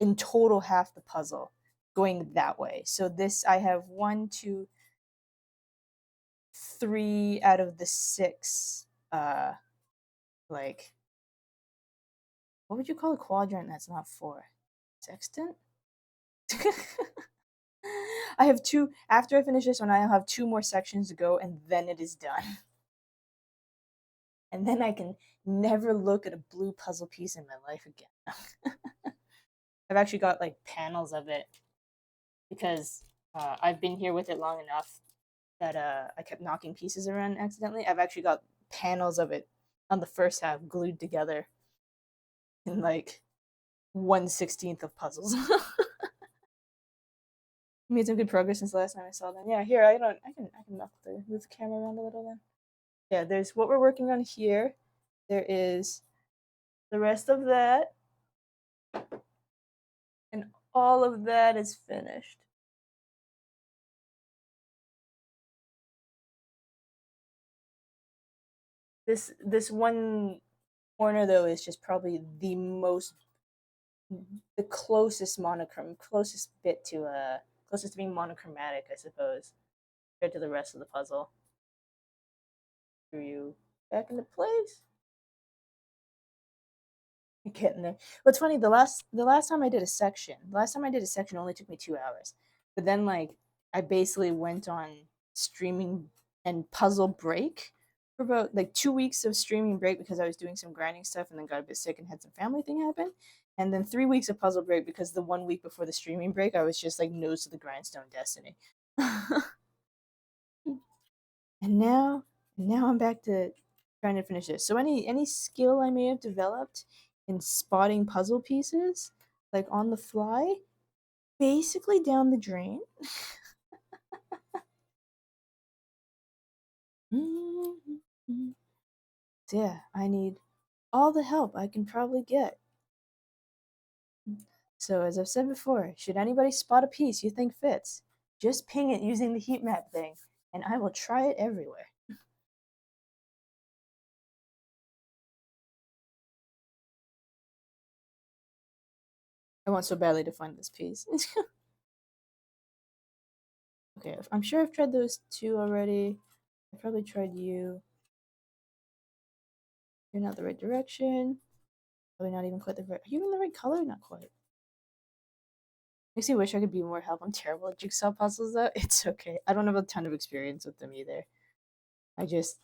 in total half the puzzle going that way. So this I have one, two, three out of the six like what would you call a quadrant that's not four? Sextant? I have two after I finish this one, I'll have two more sections to go and then it is done. And then I can never look at a blue puzzle piece in my life again. I've actually got like panels of it because I've been here with it long enough that I kept knocking pieces around accidentally. I've actually got panels of it on the first half glued together in like 1/16 of puzzles. Made some good progress since the last time I saw them. Yeah, here I can move the camera around a little then. Yeah, there's what we're working on here. There is the rest of that, and all of that is finished. This one corner though is just probably the closest bit to closest to being monochromatic, I suppose, compared to the rest of the puzzle. Screw you back into place. You're getting there. What's funny, the last time I did a section only took me 2 hours. But then like I basically went on streaming and puzzle break for about like 2 weeks of streaming break because I was doing some grinding stuff and then got a bit sick and had some family thing happen. And then 3 weeks of puzzle break because the 1 week before the streaming break I was just like nose to the grindstone destiny. and now now I'm back to trying to finish this. So any skill I may have developed in spotting puzzle pieces, like on the fly, basically down the drain. So yeah, I need all the help I can probably get. So as I've said before, should anybody spot a piece you think fits, just ping it using the heat map thing, and I will try it everywhere. I want so badly to find this piece. Okay, I'm sure I've tried those two already. I probably tried you. You're not the right direction. Probably not even quite the right. Are you in the right color? Not quite. Makes me wish I could be more help. I'm terrible at jigsaw puzzles though. It's okay. I don't have a ton of experience with them either. I just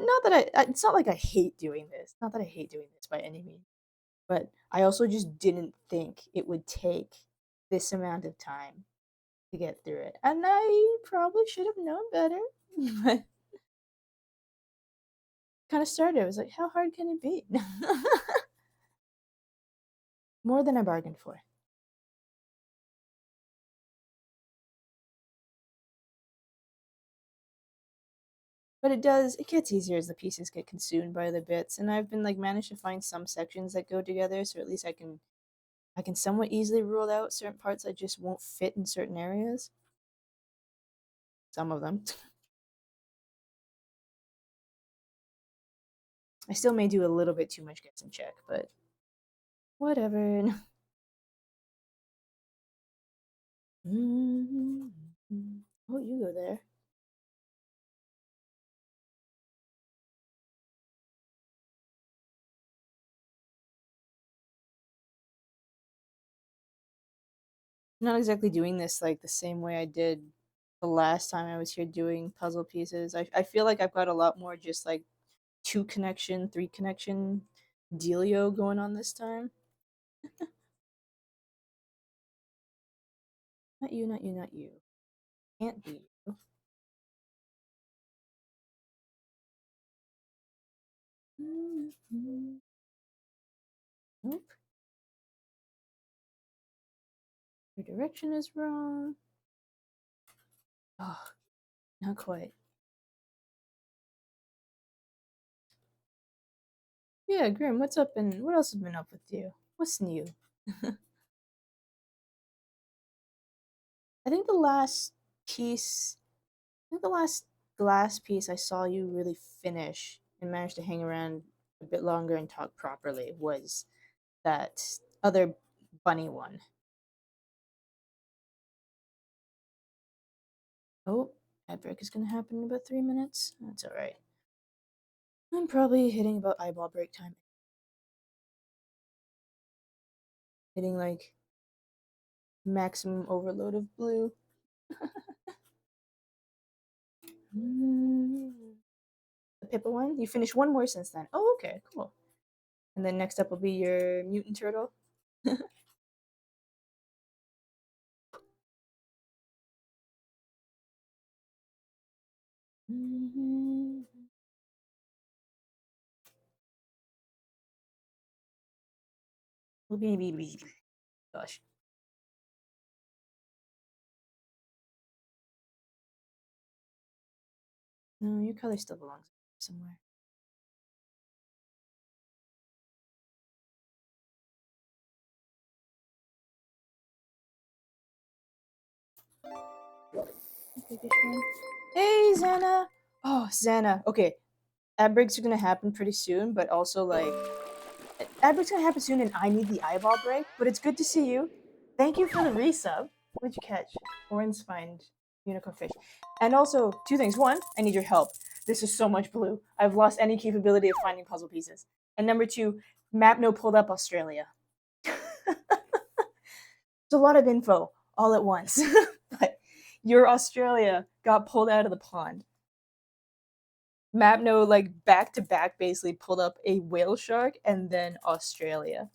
not that it's not like I hate doing this. Not that I hate doing this by any means. But I also just didn't think it would take this amount of time to get through it. And I probably should have known better. But kind of started. I was like, how hard can it be? More than I bargained for. But it gets easier as the pieces get consumed by the bits. And I've been like managed to find some sections that go together, so at least I can somewhat easily rule out certain parts that just won't fit in certain areas. Some of them. I still may do a little bit too much guess and check, but whatever. Oh, you go there. I'm not exactly doing this like the same way I did the last time I was here doing puzzle pieces. I feel like I've got a lot more just like two connection, three connection dealio going on this time. Not you, not you, not you. Can't be you. Nope. Your direction is wrong. Oh, not quite. Yeah, Grim, what's up and what else has been up with you? What's new? I think the last piece, I think the last glass piece I saw you really finish and manage to hang around a bit longer and talk properly was that other bunny one. Oh, ad break is gonna happen in about 3 minutes. That's alright. I'm probably hitting about eyeball break time. Hitting like maximum overload of blue. The Pippa one? You finished one more since then. Oh, okay, cool. And then next up will be your mutant turtle. Gosh. No, your color still belongs somewhere. Hey, Xana! Oh, Xana. Okay, ad breaks are gonna happen pretty soon, but also like ad breaks gonna happen soon, and I need the eyeball break. But it's good to see you. Thank you for the resub. What'd you catch? Orange spined unicorn fish. And also two things. One, I need your help. This is so much blue. I've lost any capability of finding puzzle pieces. And number two, Mapno pulled up Australia. It's a lot of info all at once. But your Australia got pulled out of the pond. Mapno like back to back basically pulled up a whale shark and then Australia.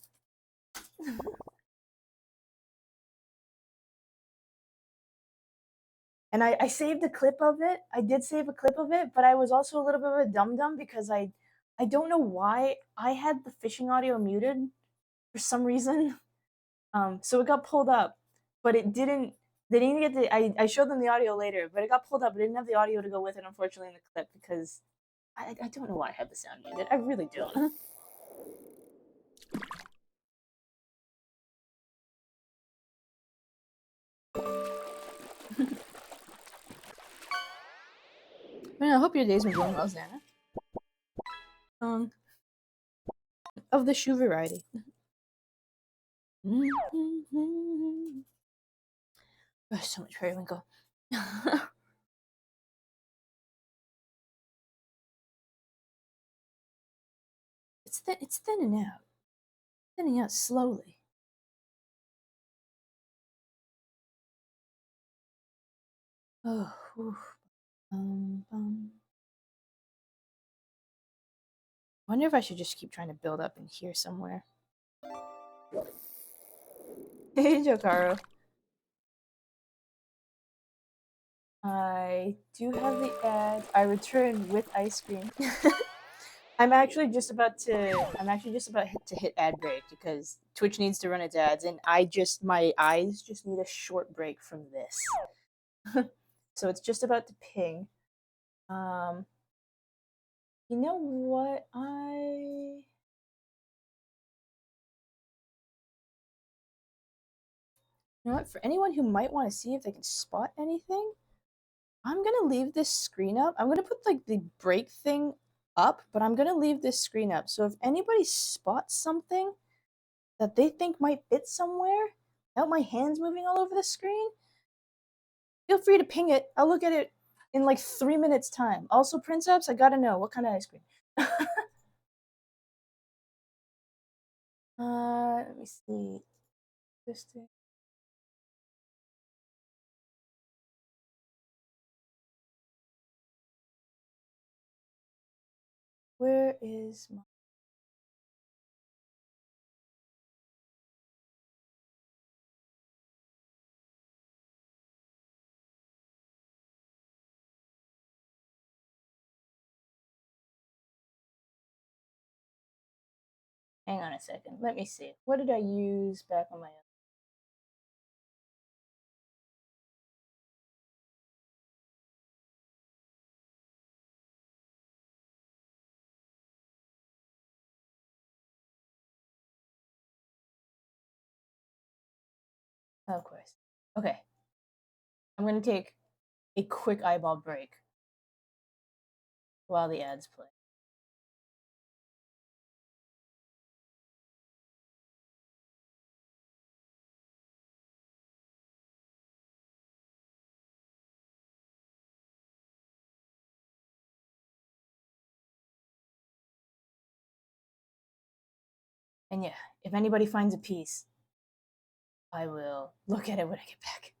And I saved a clip of it. I did save a clip of it, but I was also a little bit of a dum dum because I don't know why I had the fishing audio muted for some reason. So it got pulled up, but it didn't. They didn't get the. I showed them the audio later, but it got pulled up. But it didn't have the audio to go with it, unfortunately, in the clip because I don't know why I had the sound muted. I really don't. I mean, I hope your day's been going well, Xana. Of the shoe variety. Gosh, so much periwinkle. it's thinning out. Thinning out slowly. Oh, whew. Bum. I wonder if I should just keep trying to build up in here somewhere. Hey, Jokaro. I do have the ad. I returned with ice cream. I'm actually just about to hit ad break because Twitch needs to run its ads, and my eyes just need a short break from this. So it's just about to ping. Um, you know what? You know what? For anyone who might want to see if they can spot anything, I'm gonna leave this screen up. I'm gonna put like the break thing up, but I'm gonna leave this screen up. So if anybody spots something that they think might fit somewhere, without my hands moving all over the screen, feel free to ping it. I'll look at it in like 3 minutes time. Also, Princeps, I gotta know what kind of ice cream. Let me see. Where is my? Hang on a second. Let me see. What did I use back on my? Of course. Okay. I'm gonna take a quick eyeball break while the ads play. And yeah, if anybody finds a piece, I will look at it when I get back.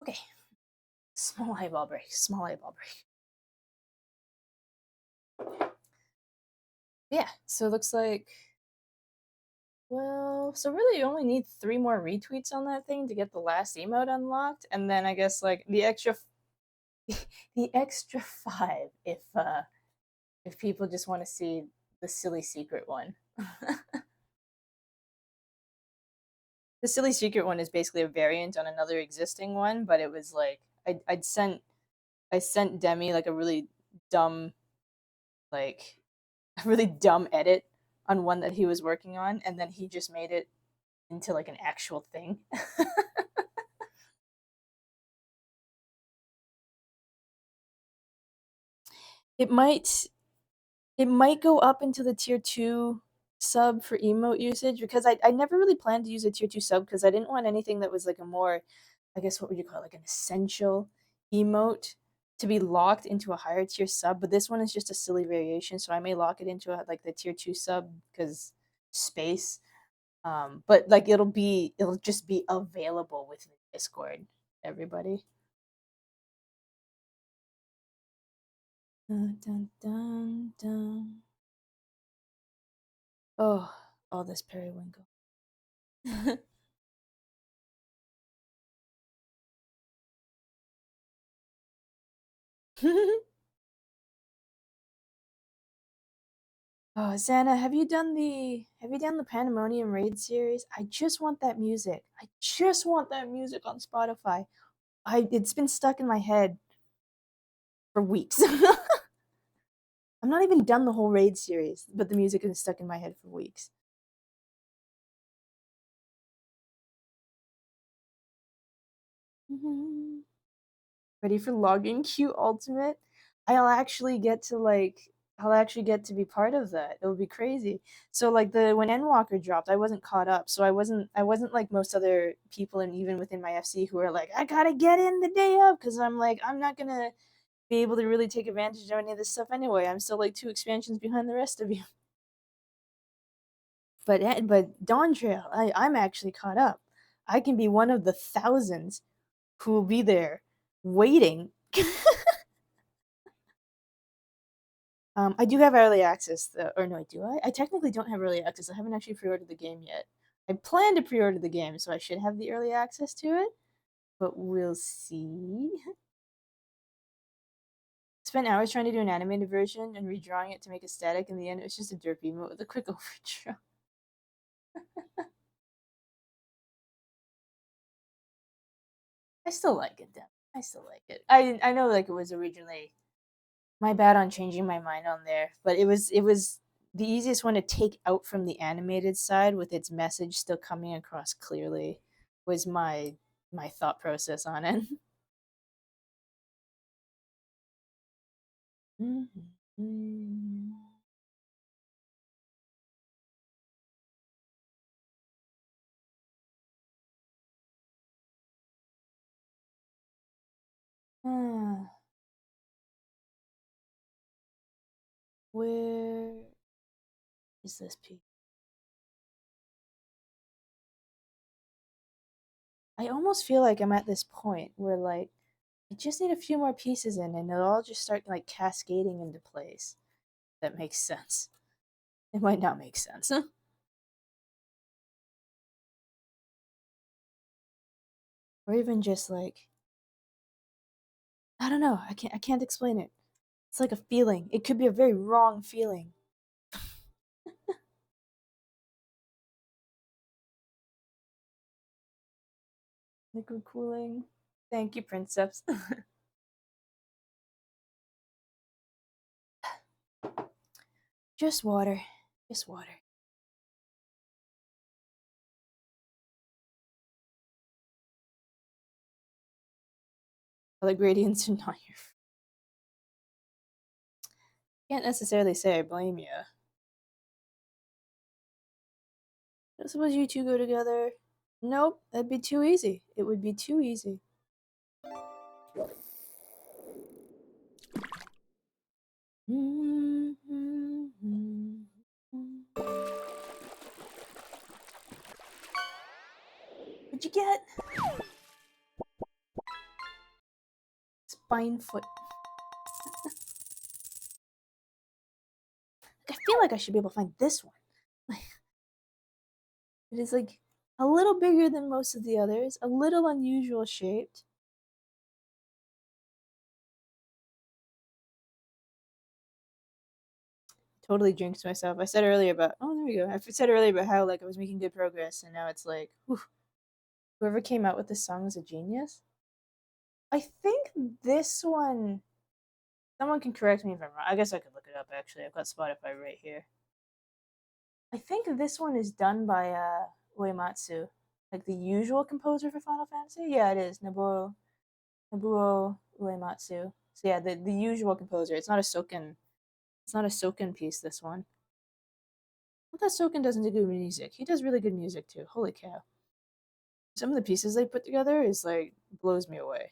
Okay. Small eyeball break. Small eyeball break. Yeah, so it looks like, well, so really you only need 3 more retweets on that thing to get the last emote unlocked, and then I guess like the extra the extra 5 if people just want to see the silly secret one. The silly secret one is basically a variant on another existing one, but it was like I sent Demi like a really dumb like a really dumb edit on one that he was working on, and then he just made it into like an actual thing. it might it might go up into the tier 2 sub for emote usage because I never really planned to use a tier 2 sub because I didn't want anything that was like a more, I guess what would you call it, like an essential emote to be locked into a higher tier sub, but this one is just a silly variation, so I may lock it into like the tier 2 sub because space. But like it'll just be available within Discord, everybody. Dun, dun, dun, dun. Oh, all this periwinkle. Oh, Xana, have you done the Pandemonium Raid series? I just want that music. I just want that music on Spotify. It's been stuck in my head for weeks. I'm not even done the whole Raid series, but the music is stuck in my head for weeks. Ready for login queue ultimate? I'll actually get to like I'll actually get to be part of that. It'll be crazy. So like the when Endwalker dropped, I wasn't caught up. So I wasn't like most other people and even within my FC who are like, I gotta get in the day of because I'm like, I'm not gonna be able to really take advantage of any of this stuff anyway. I'm still like 2 expansions behind the rest of you. But Dawn Trail, I'm actually caught up. I can be one of the thousands who will be there waiting. I do have early access, though. Or no, do I? I technically don't have early access. I haven't actually pre-ordered the game yet. I plan to pre-order the game, so I should have the early access to it. But we'll see. Spent hours trying to do an animated version and redrawing it to make it static. In the end, it was just a derpy emote with a quick overdraw. I still like it, though. I still like it. I know like it was originally my bad on changing my mind on there, but it was the easiest one to take out from the animated side with its message still coming across clearly was my thought process on it. Where is this piece? I almost feel like I'm at this point where like I just need a few more pieces in and it'll all just start like cascading into place. That makes sense. It might not make sense. Or even just like I don't know. I can't explain it. It's like a feeling. It could be a very wrong feeling. Liquid cooling. Thank you, Princeps. Just water. Just water. Other gradients are not your. Can't necessarily say I blame you. I suppose you two go together. Nope, that'd be too easy. It would be too easy. What'd you get? spine foot. I feel like I should be able to find this one. It is like a little bigger than most of the others, a little unusual shaped. Totally jinxed myself. I said earlier about there we go. I said earlier about how like I was making good progress, and now it's like, whew, whoever came out with this song is a genius. I think this one. Someone can correct me if I'm wrong. I guess I could look it up actually. I've got Spotify right here. I think this one is done by Uematsu, like the usual composer for Final Fantasy. Yeah, it is Nobuo Uematsu. So yeah, the usual composer. It's not a Soken. It's not a Soken piece. This one. Not that Soken doesn't do good music. He does really good music too. Holy cow! Some of the pieces they put together is like blows me away.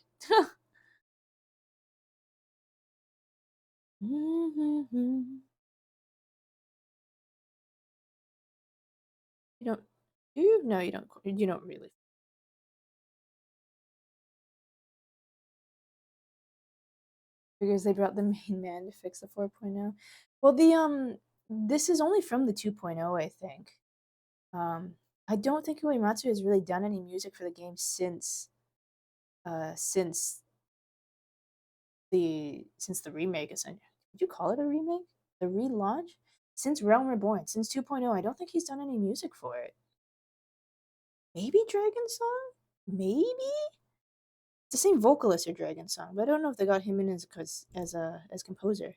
You don't. Do you? No, you don't. You don't really. Because they brought the main man to fix the 4.0. Well, this is only from the 2.0, I think. Um, I don't think Uematsu has really done any music for the game since the remake. Essentially, would you call it a remake? The relaunch? Since Realm Reborn, since 2.0, I don't think he's done any music for it. Maybe Dragon Song? Maybe it's the same vocalist for Dragon Song, but I don't know if they got him in as composer.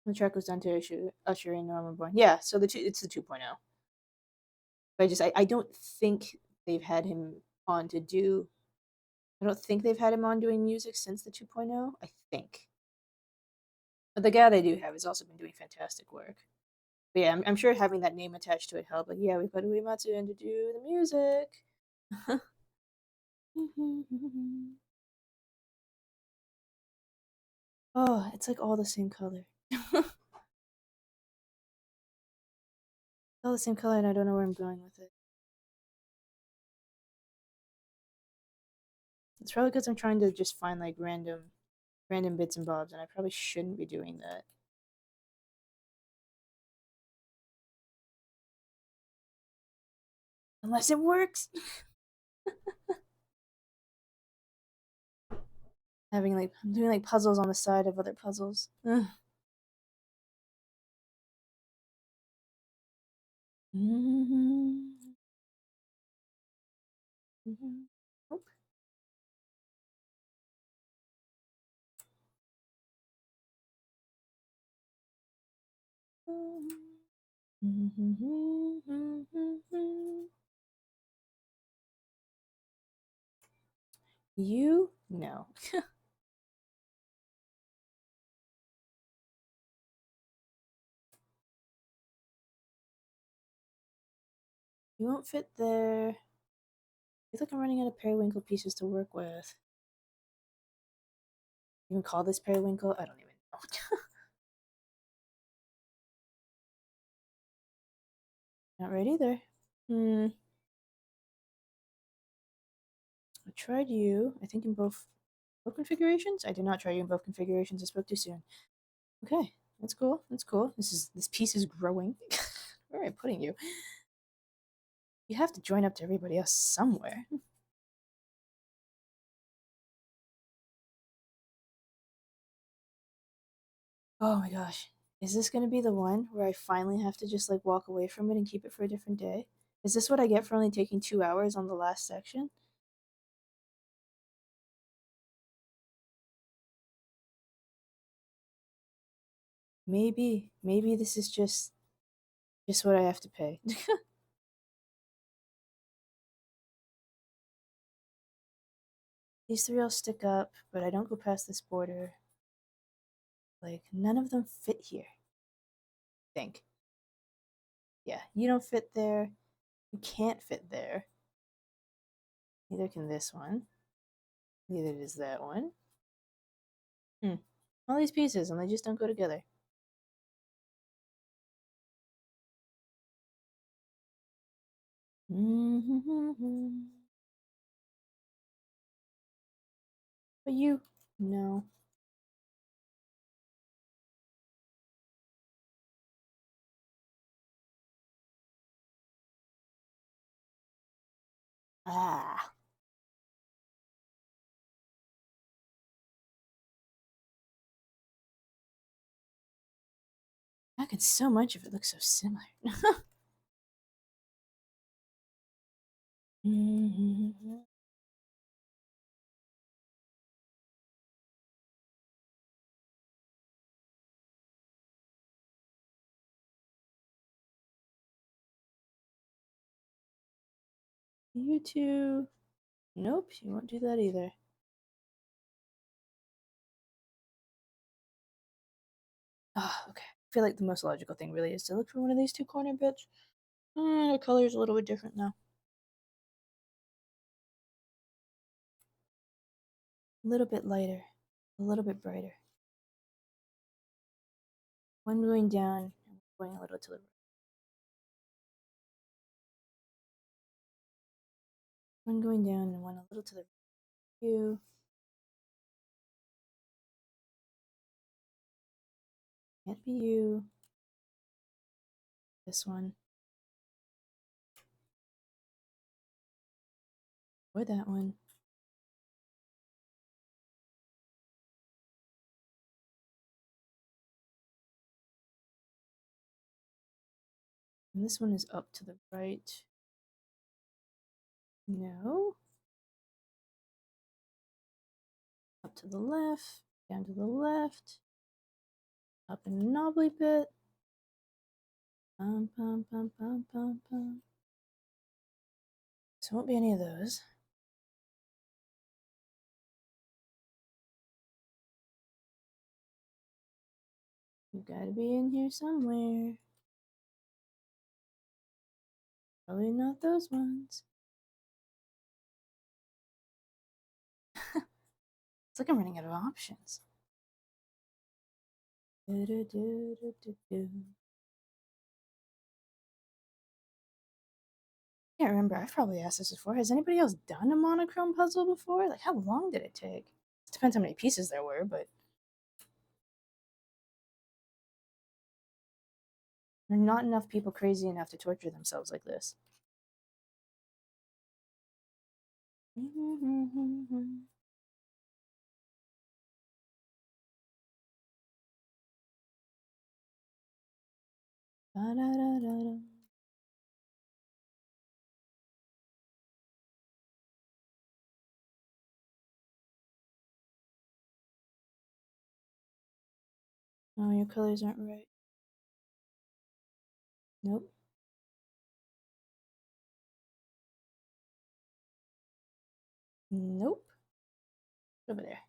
The track was done to usher in Realm Reborn. Yeah, so it's the 2.0. But I don't think they've had him on to do. I don't think they've had him on doing music since the 2.0. I think. But the guy they do have has also been doing fantastic work. But yeah, I'm sure having that name attached to it helped. Like, yeah, we put Uematsu in to do the music. Oh, it's like all the same color. All the same color, and I don't know where I'm going with it. It's probably because I'm trying to just find like random bits and bobs, and I probably shouldn't be doing that. Unless it works. I'm doing like puzzles on the side of other puzzles. Ugh. Nope. You no. You won't fit there. I feel like I'm running out of periwinkle pieces to work with. Even call this periwinkle? I don't even know. Not right either. Hmm. I tried you. I think in both configurations. I did not try you in both configurations. I spoke too soon. Okay, that's cool. That's cool. This piece is growing. Where am I putting you? You have to join up to everybody else somewhere. Oh my gosh. Is this gonna be the one where I finally have to just like walk away from it and keep it for a different day? Is this what I get for only taking 2 hours on the last section? Maybe this is just what I have to pay. These three all stick up, but I don't go past this border. Like none of them fit here. I think. Yeah, you don't fit there. You can't fit there. Neither can this one. Neither does that one. Hmm. All these pieces and they just don't go together. But you, no. Ah. How could so much of it look so similar? You two. Nope, you won't do that either. Ah, okay. I feel like the most logical thing really is to look for one of these two corner bits. The color's a little bit different now. A little bit lighter, a little bit brighter. One going down and going a little to the right. One going down and one a little to the right. You. Can't be you. This one. Or that one. And this one is up to the right. No. Up to the left. Down to the left. Up in a knobbly bit. Pum, pum, pum, pum, pum, pum. So it won't be any of those. You gotta be in here somewhere. Probably not those ones. It's like I'm running out of options. Do, do, do, do, do, do. I can't remember. I've probably asked this before. Has anybody else done a monochrome puzzle before? Like, how long did it take? It depends how many pieces there were, but there are not enough people crazy enough to torture themselves like this. Ba-da-da-da-da. Oh, your colors aren't right. Nope. Nope. Over there.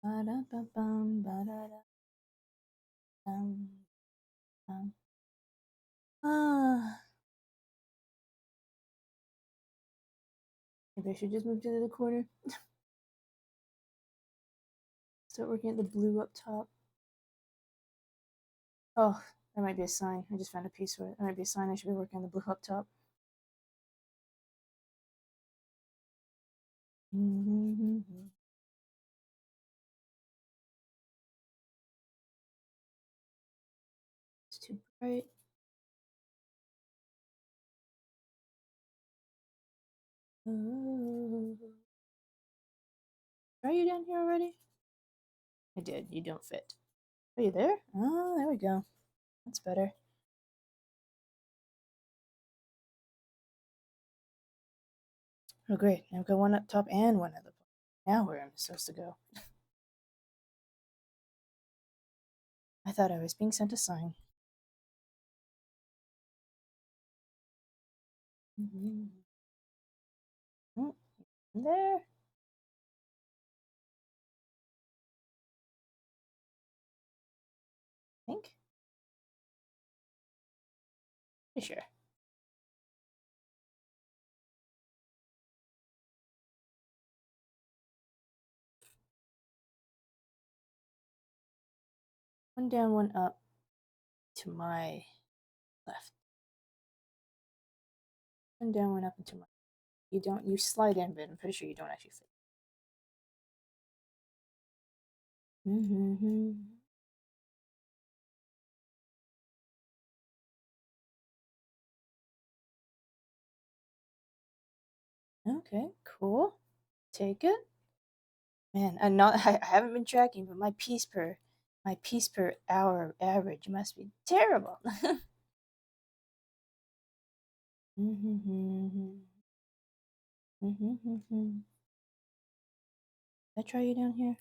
Ba-da-ba-bum, ba-da-da-bum, bum. Ah. Maybe I should just move to the other corner. Start working at the blue up top. Oh, that might be a sign. I just found a piece for it. That might be a sign I should be working on the blue up top. It's too bright. Oh. Are you down here already? I did. You don't fit. Are you there? Oh, there we go. That's better. Oh, great. Now I've got one up top and one at the bottom. Now where am I supposed to go? I thought I was being sent a sign. There. I think. Pretty sure. One down, one up to my left. And down, one up, and two more. You slide in, but I'm pretty sure you don't actually fit. Mm-hmm. Okay, cool. Take it. Man, I'm not. I haven't been tracking, but my piece per hour average must be terrible. Did I try you down here?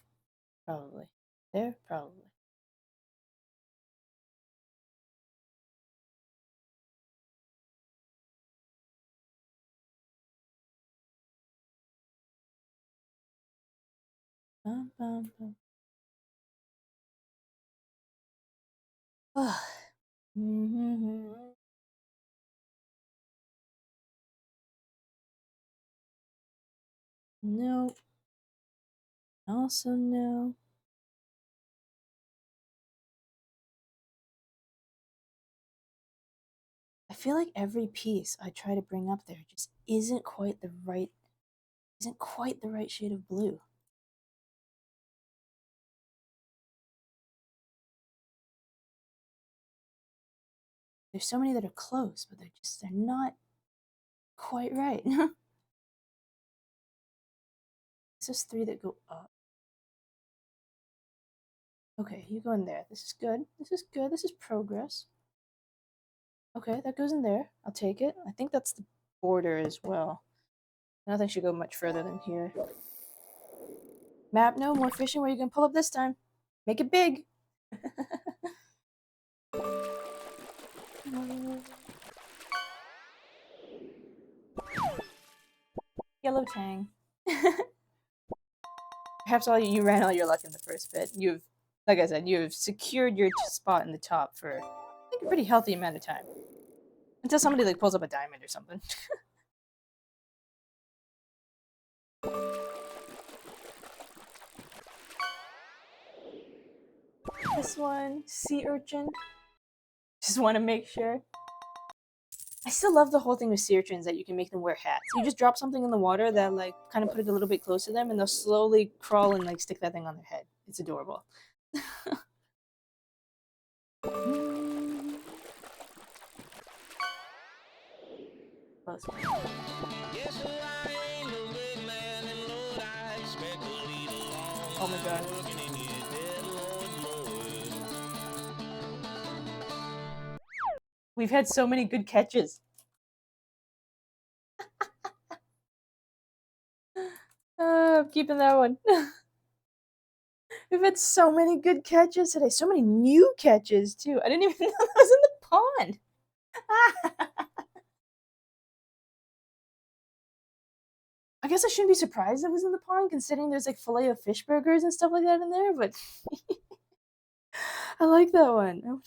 Probably. There, probably. Bum, bum, bum. No. Also no. I feel like every piece I try to bring up there just isn't quite the right shade of blue. There's so many that are close, but they're not quite right. It's just three that go up. Okay, you go in there. This is good. This is good. This is progress. Okay, that goes in there. I'll take it. I think that's the border as well. Nothing should go much further than here. Map, no more fishing. Where are you gonna pull up this time? Make it big. Yellow tang. Perhaps you ran all your luck in the first bit. Like I said, you've secured your spot in the top for I think a pretty healthy amount of time. Until somebody like pulls up a diamond or something. This one, sea urchin. Just want to make sure. I still love the whole thing with sea urchins that you can make them wear hats. You just drop something in the water that like kind of put it a little bit close to them, and they'll slowly crawl and like stick that thing on their head. It's adorable. Close one. Oh my god. We've had so many good catches. I'm keeping that one. We've had so many good catches today. So many new catches too. I didn't even know that was in the pond. I guess I shouldn't be surprised it was in the pond, considering there's like filet of fish burgers and stuff like that in there. But I like that one.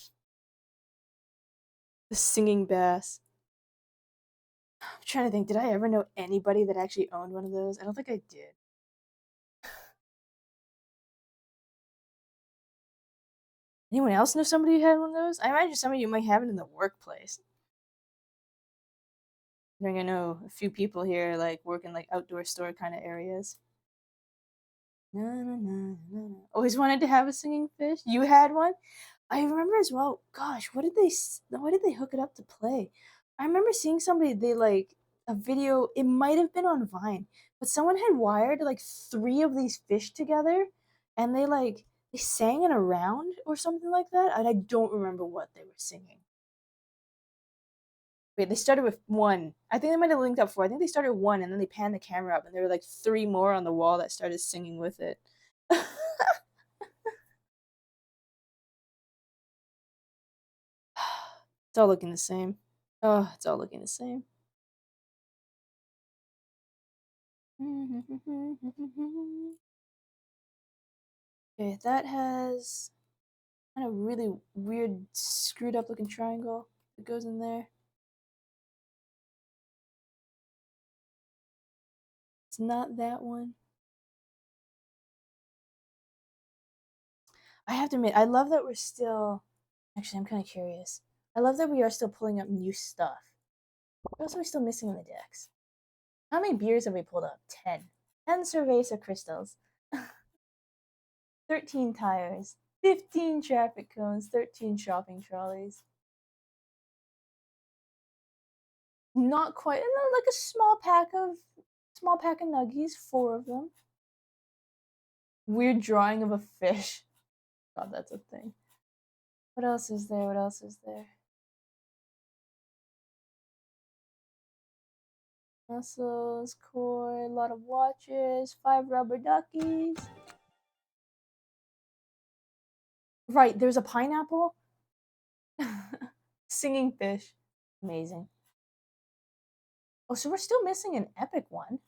The singing bass. I'm trying to think. Did I ever know anybody that actually owned one of those? I don't think I did. Anyone else know somebody who had one of those? I imagine some of you might have it in the workplace. I think I know a few people here like work in like outdoor store kind of areas. Na, na, na, na, na. Always wanted to have a singing fish. You had one? I remember as well. Gosh, what did they hook it up to play? I remember seeing somebody they like a video. It might have been on Vine, but someone had wired like three of these fish together, and they sang in a round or something like that. And I don't remember what they were singing. Wait, they started with one. I think they might have linked up four. I think they started with one, and then they panned the camera up, and there were like three more on the wall that started singing with it. It's all looking the same. Oh, it's all looking the same. Okay, that has kind of really weird, screwed up looking triangle that goes in there. It's not that one. I have to admit, I love that we're still. Actually, I'm kind of curious. I love that we are still pulling up new stuff. What else are we still missing in the decks? How many beers have we pulled up? 10. 10 cerveza crystals. 13 tires. 15 traffic cones. 13 shopping trolleys. Not quite. No, like a small pack of nuggies. 4 of them. Weird drawing of a fish. God, that's a thing. What else is there? What else is there? Muscles, core, a lot of watches, 5 rubber duckies. Right, there's a pineapple. Singing fish. Amazing. Oh, so we're still missing an epic one.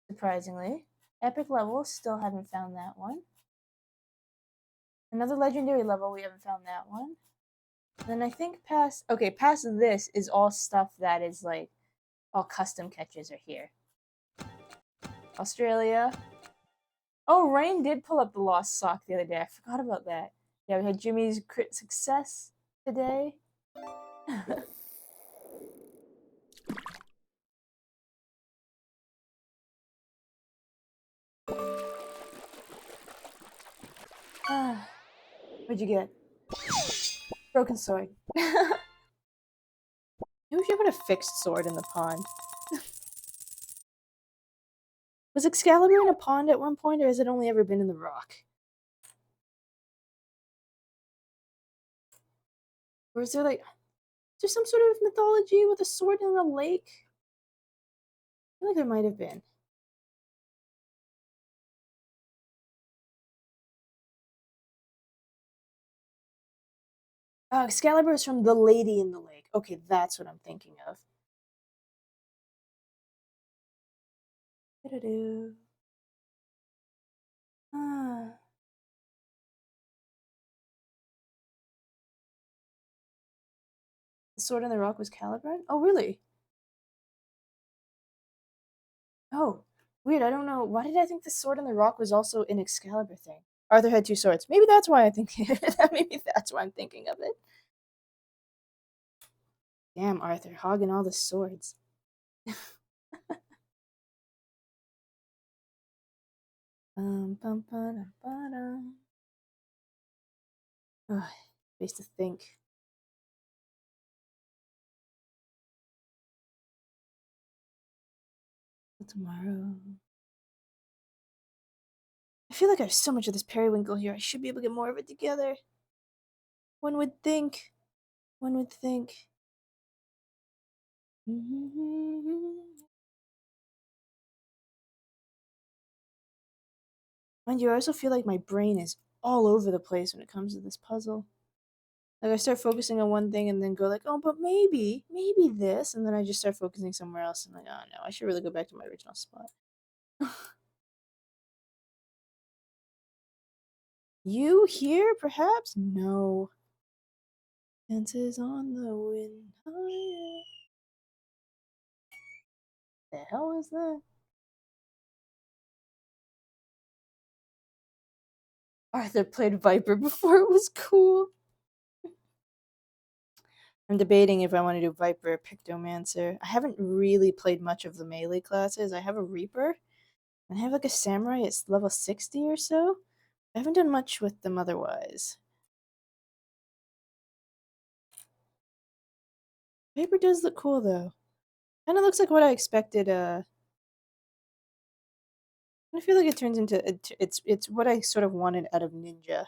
Surprisingly. Epic level, still haven't found that one. Another legendary level, we haven't found that one. Then I think past this is all stuff that is like all custom catches are here. Australia. Oh, Rain did pull up the lost sock the other day. I forgot about that. Yeah, we had Jimmy's crit success today. What'd you get? Broken sword. Maybe we should put a fixed sword in the pond. Was Excalibur in a pond at one point, or has it only ever been in the rock? Or is there like, is there some sort of mythology with a sword in a lake? I feel like there might have been. Excalibur is from The Lady in the Lake. Okay, that's what I'm thinking of. Ah. The sword in the rock was Caliburn? Oh, really? Oh, weird. I don't know. Why did I think the sword in the rock was also an Excalibur thing? Arthur had 2 swords. Maybe that's why I think. Maybe that's why I'm thinking of it. Damn, Arthur, hogging all the swords. Bum, ba-dum. Ugh, space to think. Tomorrow. I feel like I have so much of this periwinkle here. I should be able to get more of it together. One would think. One would think. Mind you, I also feel like my brain is all over the place when it comes to this puzzle. Like I start focusing on one thing and then go like, oh, but maybe this, and then I just start focusing somewhere else and like, oh no, I should really go back to my original spot. You here, perhaps? No. Dances on the wind higher. The hell is that? Arthur played Viper before it was cool. I'm debating if I want to do Viper or Pictomancer. I haven't really played much of the melee classes. I have a Reaper, and I have like a Samurai. It's level 60 or so. I haven't done much with them otherwise. Viper does look cool though. Kind of looks like what I expected. I feel like it turns into it's what I sort of wanted out of Ninja.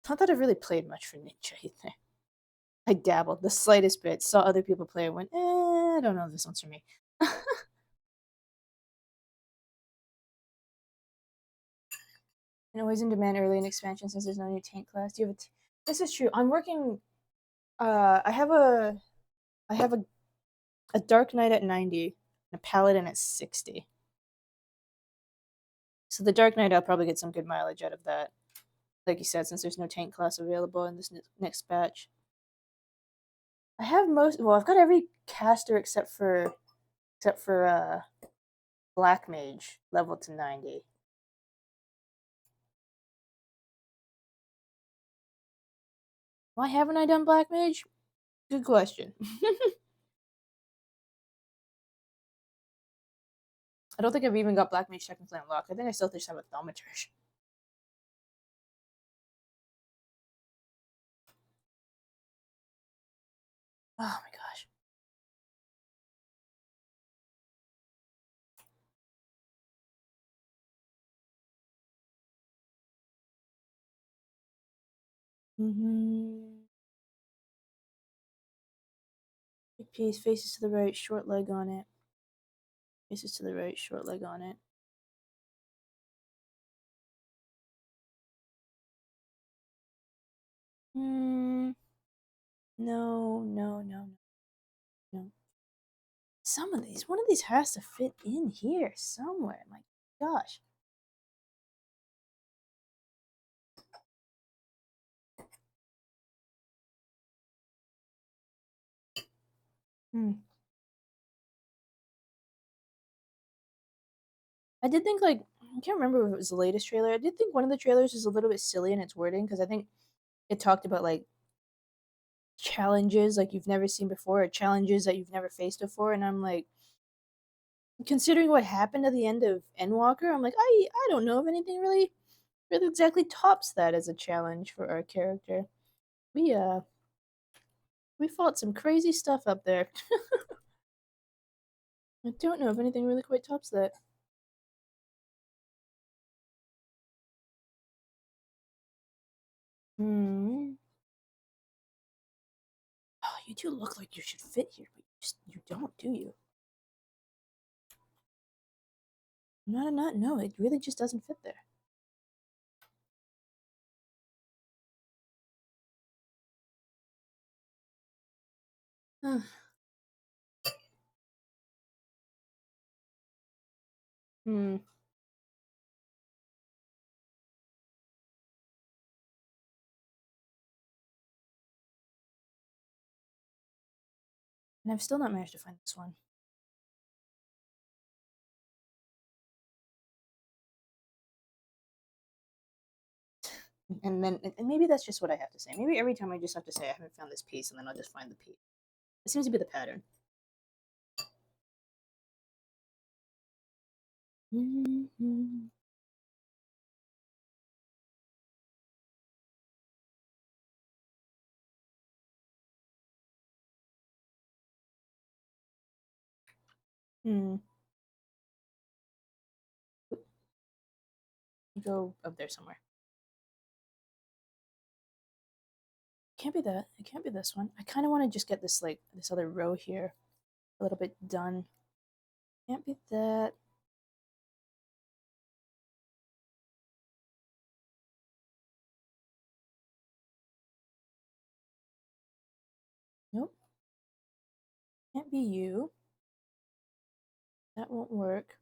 Not that I've really played much for Ninja either. I dabbled the slightest bit, saw other people play it, went, I don't know if this one's for me. And always in demand early in expansion since there's no new tank class. Do you have this is true. I'm working I have a Dark Knight at 90 and a Paladin at 60. So the Dark Knight, I'll probably get some good mileage out of that. Like you said, since there's no tank class available in this next batch. I have I've got every caster except for Black Mage level to 90. Why haven't I done Black Mage? Good question. I don't think I've even got Black Mage technically unlocked. I think I still just have a Thaumaturge. Oh my gosh. Big piece, faces to the right, short leg on it. Faces to the right, short leg on it. No, no, no, no, no. Some of these, one of these has to fit in here somewhere. My gosh. Hmm. I did think like I can't remember if it was the latest trailer. I did think one of the trailers is a little bit silly in its wording because I think it talked about like challenges like you've never seen before or challenges that you've never faced before, and I'm like, considering what happened at the end of Endwalker, I'm like, I don't know if anything really exactly tops that as a challenge for our character. We uh we fought some crazy stuff up there. I don't know if anything really quite tops that. Hmm. Oh, you do look like you should fit here, but you don't, do you? Not no, it really just doesn't fit there. Huh. Hmm. And I've still not managed to find this one. And then and maybe that's just what I have to say. Maybe every time I just have to say I haven't found this piece, and then I'll just find the piece. It seems to be the pattern. Mm-hmm. Hmm. Go up there somewhere. Can't be that. It can't be this one. I kind of want to just get this like this other row here a little bit done. Can't be that. Nope. Can't be you. That won't work.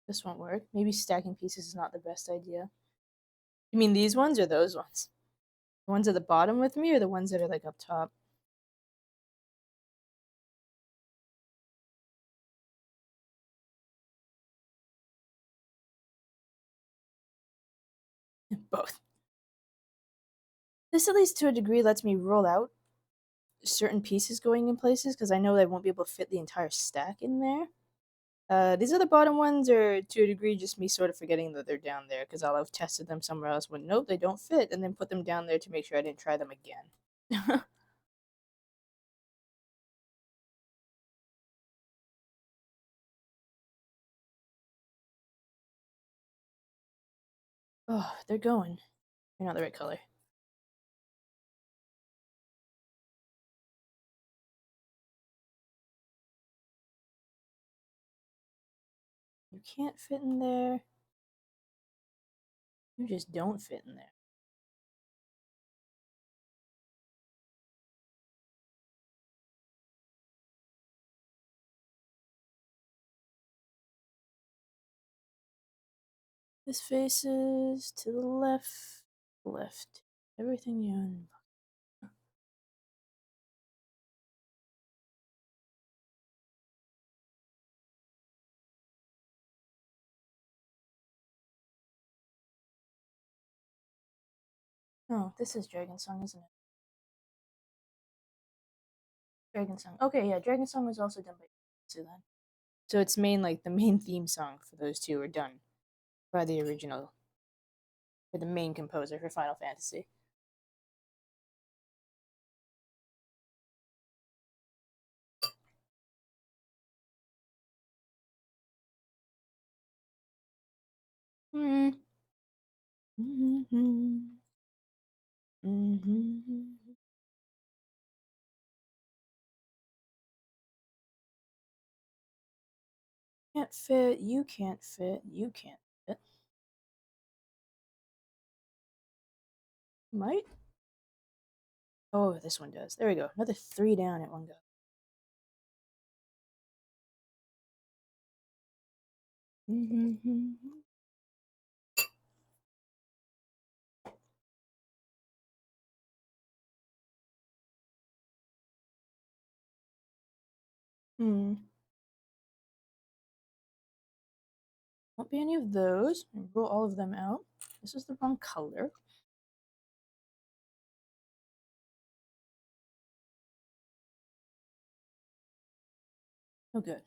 This won't work. Maybe stacking pieces is not the best idea. You mean these ones or those ones? The ones at the bottom with me or the ones that are like up top? Both. This, at least to a degree, lets me roll out certain pieces going in places because I know I won't be able to fit the entire stack in there. These other bottom ones are, to a degree, just me sort of forgetting that they're down there because I'll have tested them somewhere else when nope, they don't fit, and then put them down there to make sure I didn't try them again. Oh, they're going. They're not the right color. You can't fit in there. You just don't fit in there. This faces to the left. Left. Everything you own. Oh, this is Dragon Song, isn't it? Dragon Song. Okay, yeah, Dragon Song was also done by so then. So it's the main theme song for those two are done by the original, by the main composer for Final Fantasy. Mm. Mm-hmm. Mm-hmm. Can't fit, you can't fit, you can't fit. Might? Oh, this one does. There we go. Another 3 down at one go. Mm-hmm. Hmm. Won't be any of those. Roll all of them out. This is the wrong color. Oh, good.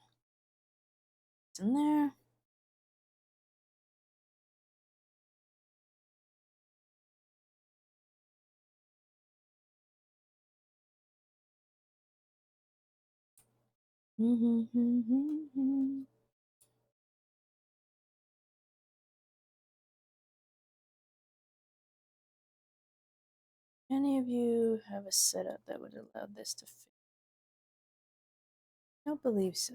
It's in there. Mm-hmm. Any of you have a setup that would allow this to fit? I don't believe so.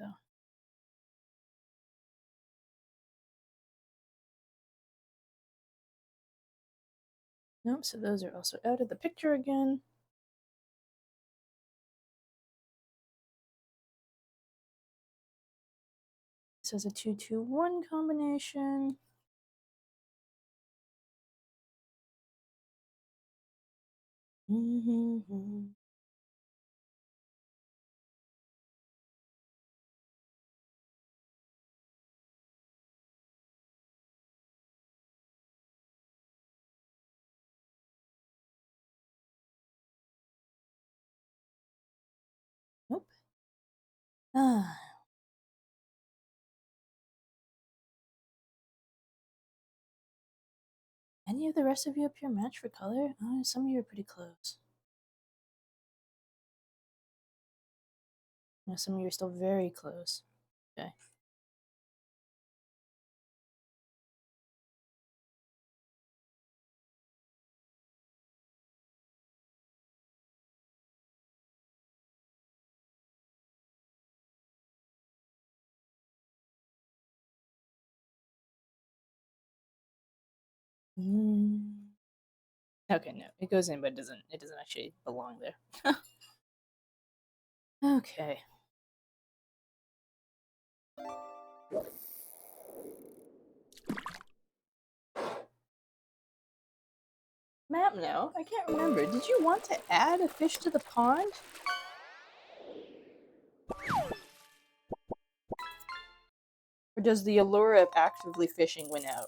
Nope, so those are also out of the picture again. This has a 2-2-1 combination. Mm-hmm. Nope. Ah. Any of the rest of you up here match for color? Some of you are pretty close. Some of you are still very close. Okay. Mm. Okay, no, it goes in, but it doesn't actually belong there. Okay. Map now? I can't remember. Did you want to add a fish to the pond? Or does the allure of actively fishing win out?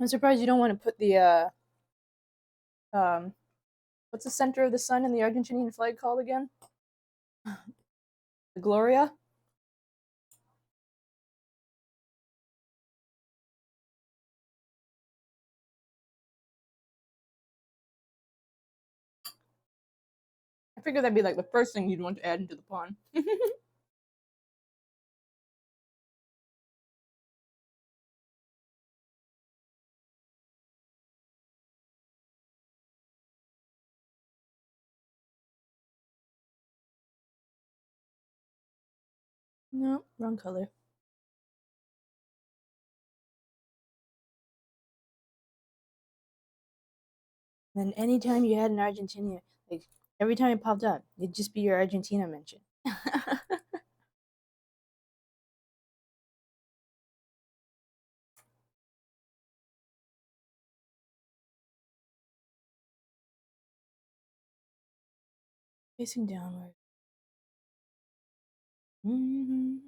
I'm surprised you don't want to put the um what's the center of the sun in the Argentinian flag called again? The Gloria? I figured that'd be like the first thing you'd want to add into the pond. No, wrong color. Then anytime you had an Argentina, like every time it popped up, it'd just be your Argentina mention. Facing downward. We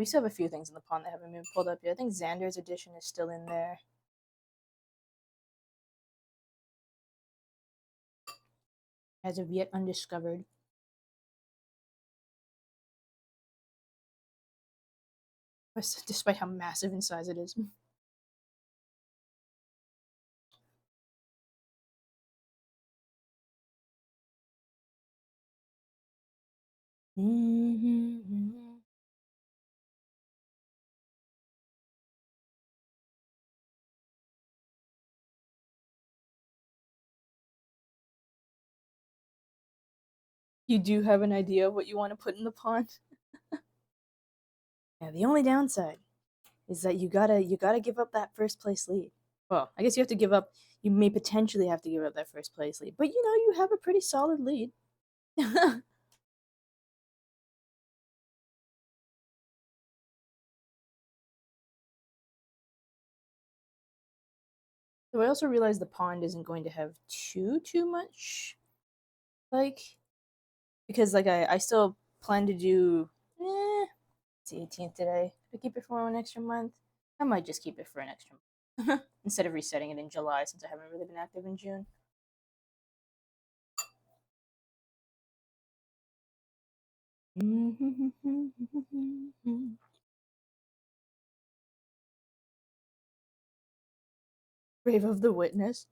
still have a few things in the pond that haven't been pulled up yet. I think Xander's edition is still in there. As of yet undiscovered. Despite how massive in size it is. You do have an idea of what you want to put in the pond? Yeah, the only downside is that you gotta give up that first place lead. Well, I guess you have to give up. You may potentially have to give up that first place lead, but you have a pretty solid lead. So I also realized the pond isn't going to have too much, like, because like I still plan to do. It's the 18th today. If I keep it for one extra month, I might just keep it for an extra month instead of resetting it in July since I haven't really been active in June. Grave of the Witness.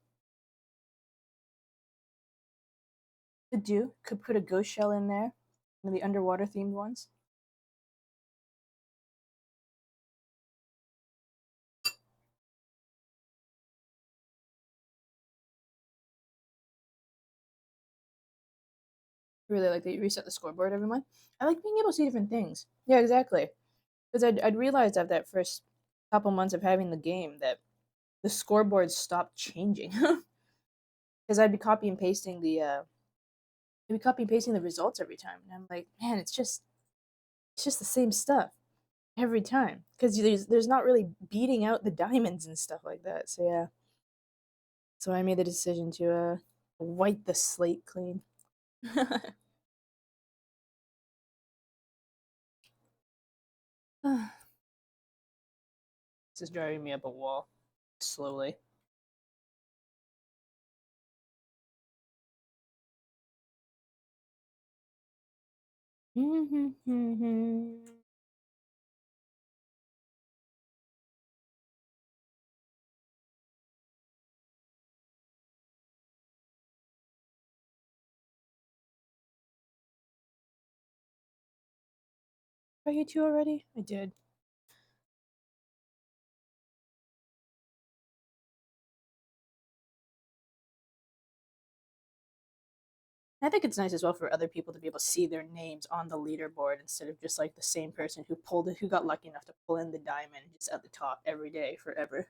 Could put a ghost shell in there. One of the underwater themed ones. I really like that you reset the scoreboard every month. I like being able to see different things. Yeah, exactly. Because I'd realized after that first couple months of having the game that the scoreboard stopped changing. Because I'd be copy and pasting the results every time, and I'm like, man, it's just the same stuff every time. Because there's not really beating out the diamonds and stuff like that. So yeah, so I made the decision to wipe the slate clean. This is driving me up a wall slowly. Are you two already? I did. I think it's nice as well for other people to be able to see their names on the leaderboard instead of just like the same person who got lucky enough to pull in the diamond just at the top every day forever.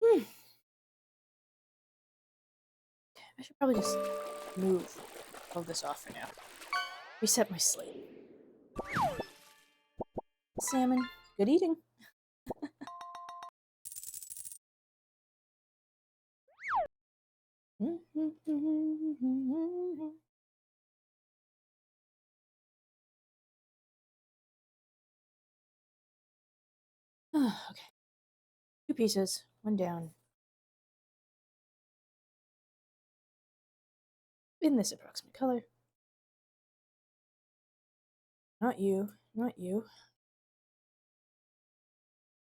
Hmm. I should probably just move all this off for now. Reset my slate. Salmon. Good eating. Okay. Two pieces. One down. In this approximate color. Not you. Not you.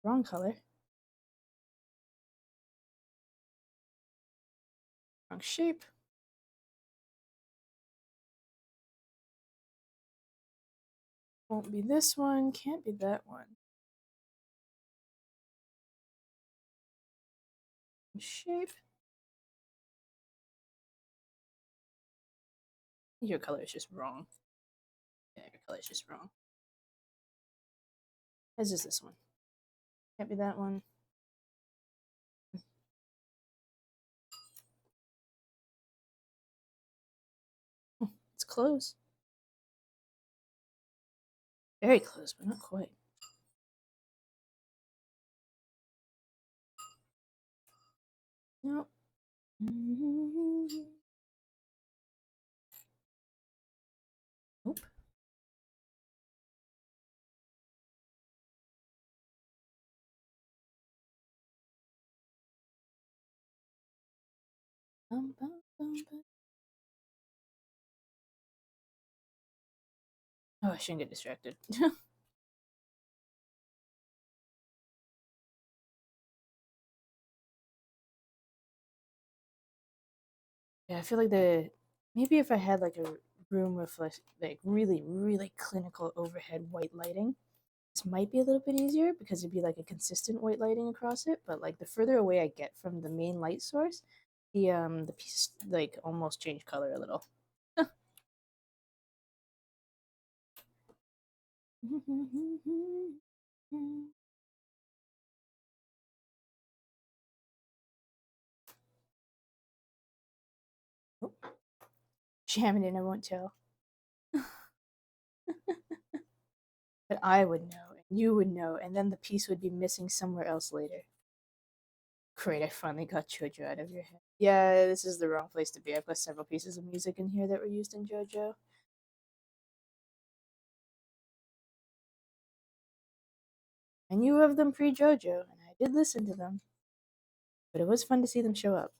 Wrong color. Wrong shape. Won't be this one. Can't be that one. Shape. Your color is just wrong. Yeah, your color is just wrong. As is this one. Can't be that one. close. Very close, but not quite. Nope. Nope. Bum, bum, bum, bum. Oh, I shouldn't get distracted. Yeah, I feel like maybe if I had like a room with like really really clinical overhead white lighting, this might be a little bit easier because it'd be like a consistent white lighting across it. But like the further away I get from the main light source, the pieces like almost change color a little. Oh, jam it in, I won't tell. But I would know, and you would know, and then the piece would be missing somewhere else later. Great, I finally got JoJo out of your head. Yeah, this is the wrong place to be. I've got several pieces of music in here that were used in JoJo. I knew of them pre JoJo, and I did listen to them. But it was fun to see them show up.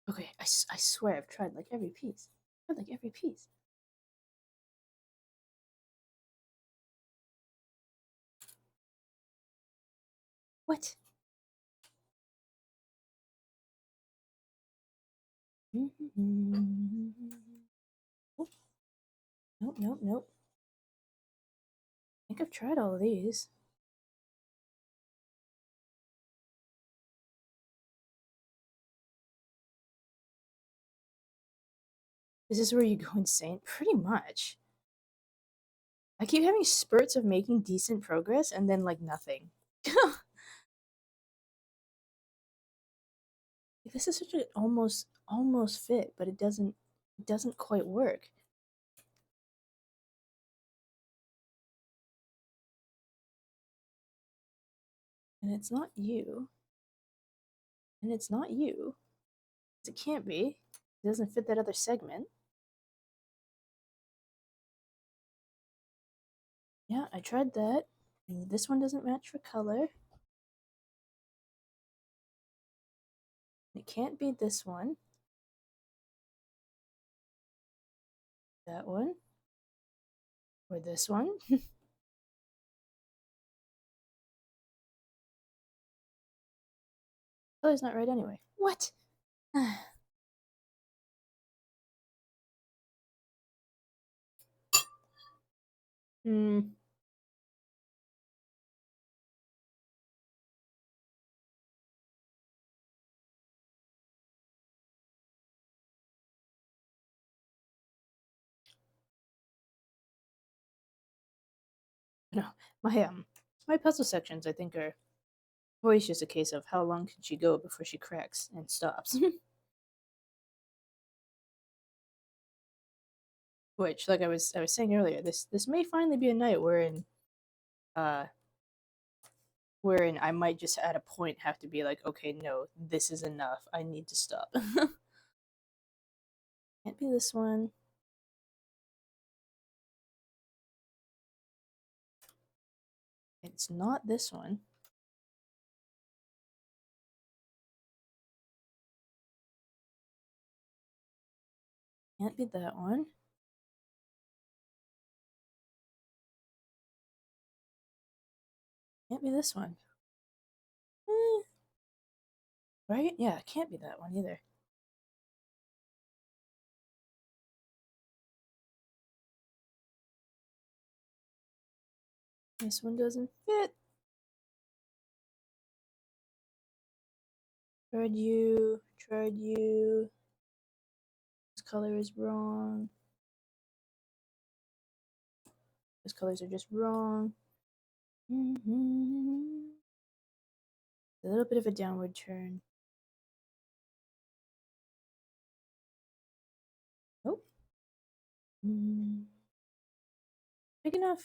Okay, I swear I've tried like every piece. I've tried like every piece. What? Oh, nope, nope, nope. I think I've tried all of these. Is this where you go insane? Pretty much. I keep having spurts of making decent progress and then like nothing. This is such an almost fit, but it doesn't quite work. And it's not you. And it's not you. It can't be. It doesn't fit that other segment. Yeah, I tried that. And this one doesn't match for color. It can't be this one. That one. Or this one. Color's not right anyway. What? Hmm. No. My puzzle sections I think are always just a case of how long can she go before she cracks and stops. Which, like I was saying earlier, this may finally be a night uh wherein I might just at a point have to be like, okay, no, this is enough. I need to stop. Can't be this one. It's not this one. Can't be that one. Can't be this one. Eh, right? Yeah, it can't be that one either. This one doesn't fit. Tried you. This color is wrong. Those colors are just wrong. A little bit of a downward turn. Oh. Big enough.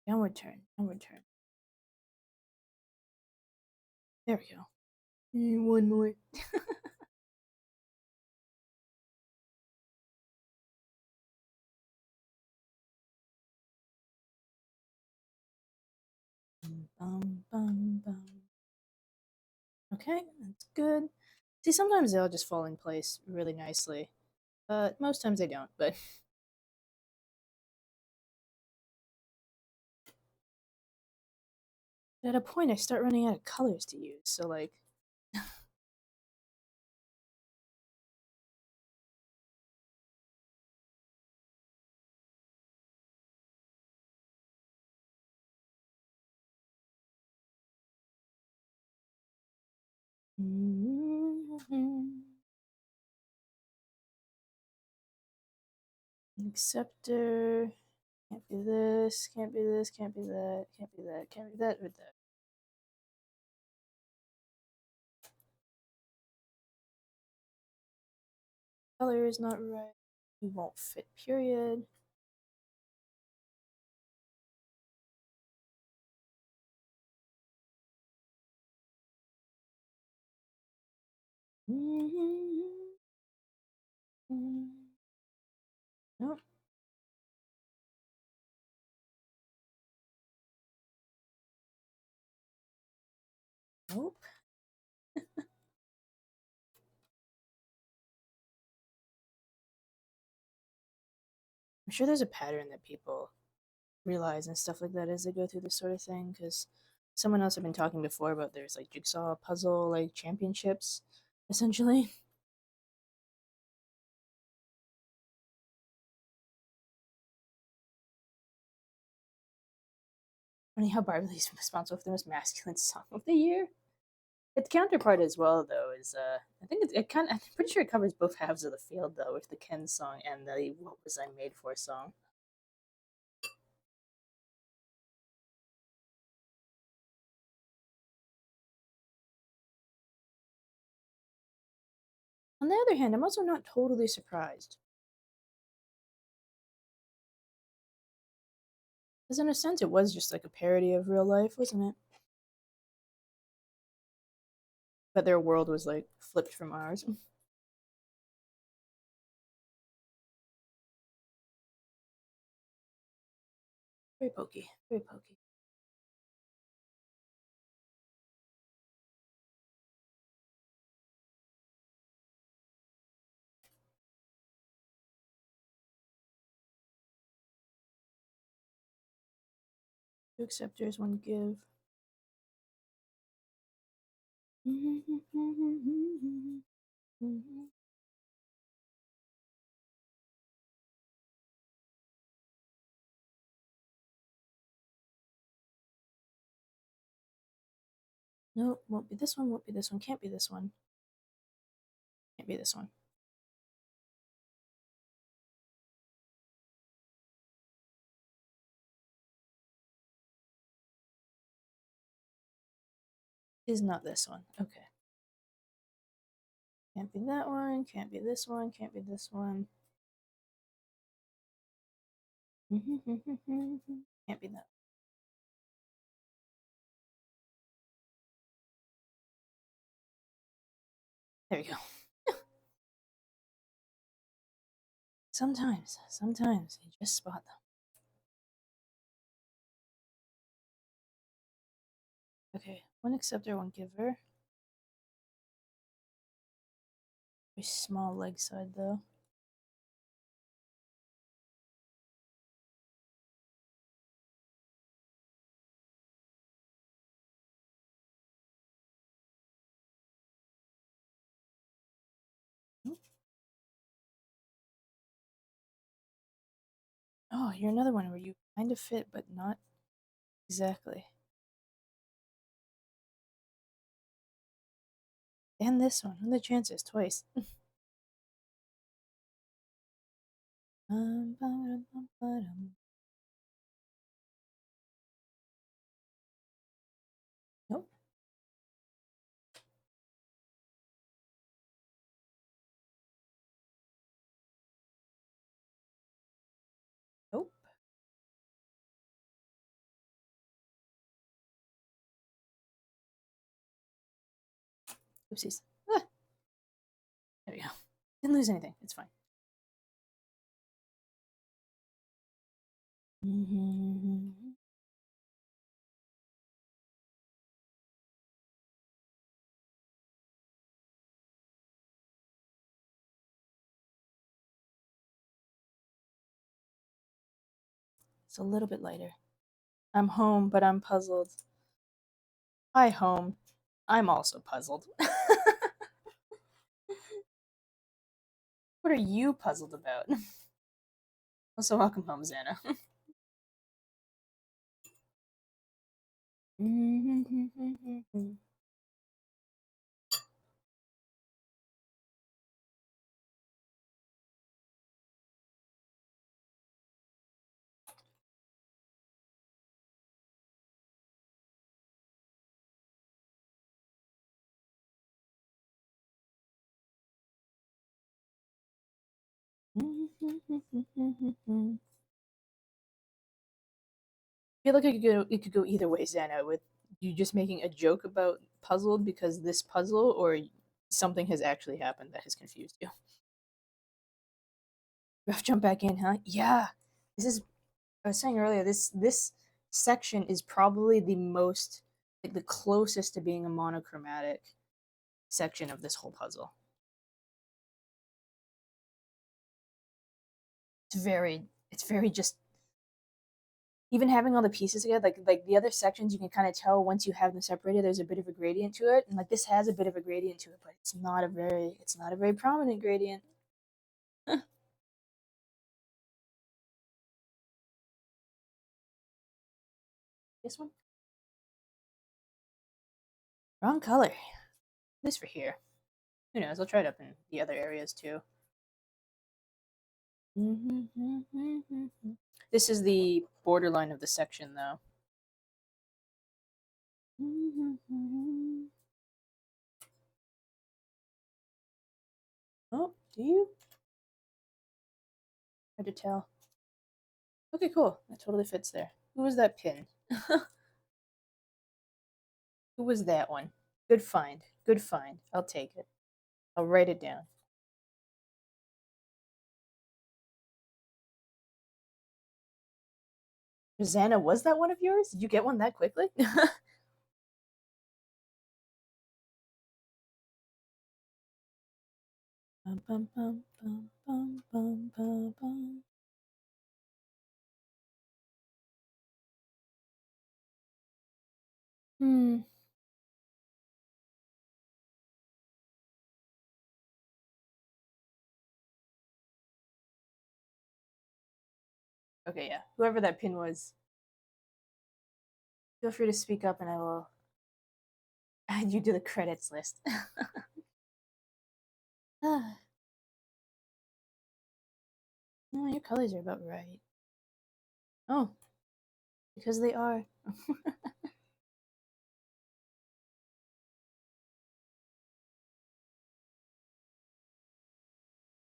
Downward turn. Downward turn. There we go. One more. Bum, bum, bum. Okay, that's good. See, sometimes they'll just fall in place really nicely. Most times they don't, but at a point I start running out of colors to use, so like acceptor. Can't be this, can't be this, can't be that, can't be that, can't be that, or that. Color is not right. You won't fit, period. Nope. Nope. I'm sure there's a pattern that people realize and stuff like that as they go through this sort of thing, because someone else had been talking before about there's like jigsaw puzzle like championships, essentially. Funny how Barley's responsible for the most masculine song of the year. Its counterpart as well, though, is I think it kind of. I'm pretty sure it covers both halves of the field, though, with the Ken song and the "What Was I Made For" song. On the other hand, I'm also not totally surprised, because in a sense, it was just like a parody of real life, wasn't it? But their world was like flipped from ours. Very pokey, very pokey. Two acceptors, one give. Nope, won't be this one, won't be this one, can't be this one. Can't be this one. Is not this one. Okay. Can't be that one, can't be this one, can't be this one. Can't be that. There you go. Sometimes you just spot them. Okay, one acceptor, one giver. Very small leg side though. Oh, you're another one where you kind of fit, but not exactly. And this one. What are the chances? Twice. Nope. Nope. Oopsies. Ah, there we go. Didn't lose anything. It's fine. It's a little bit lighter. I'm home, but I'm puzzled. Hi, home. I'm also puzzled. What are you puzzled about? Also, welcome home, Xana. I feel like it could go either way, Xana, with you just making a joke about puzzled because this puzzle, or something has actually happened that has confused you. We have to jump back in, huh? Yeah. This is I was saying earlier, this section is probably the most, like, the closest to being a monochromatic section of this whole puzzle. It's very just, even having all the pieces together, like the other sections, you can kind of tell once you have them separated, there's a bit of a gradient to it, and like this has a bit of a gradient to it, but it's not a very prominent gradient. This one, wrong color. At least for here. Who knows? I'll try it up in the other areas too. This is the borderline of the section, though. Oh, do you? Hard to tell. Okay, cool. That totally fits there. Who was that pin? Who was that one? Good find. Good find. I'll take it. I'll write it down. Rosanna, was that one of yours? Did you get one that quickly? Bum, bum, bum, bum, bum, bum, bum, bum. Hmm. Okay, yeah. Whoever that pin was, feel free to speak up and I will add you to the credits list. Ah, no, your colors are about right. Oh, because they are.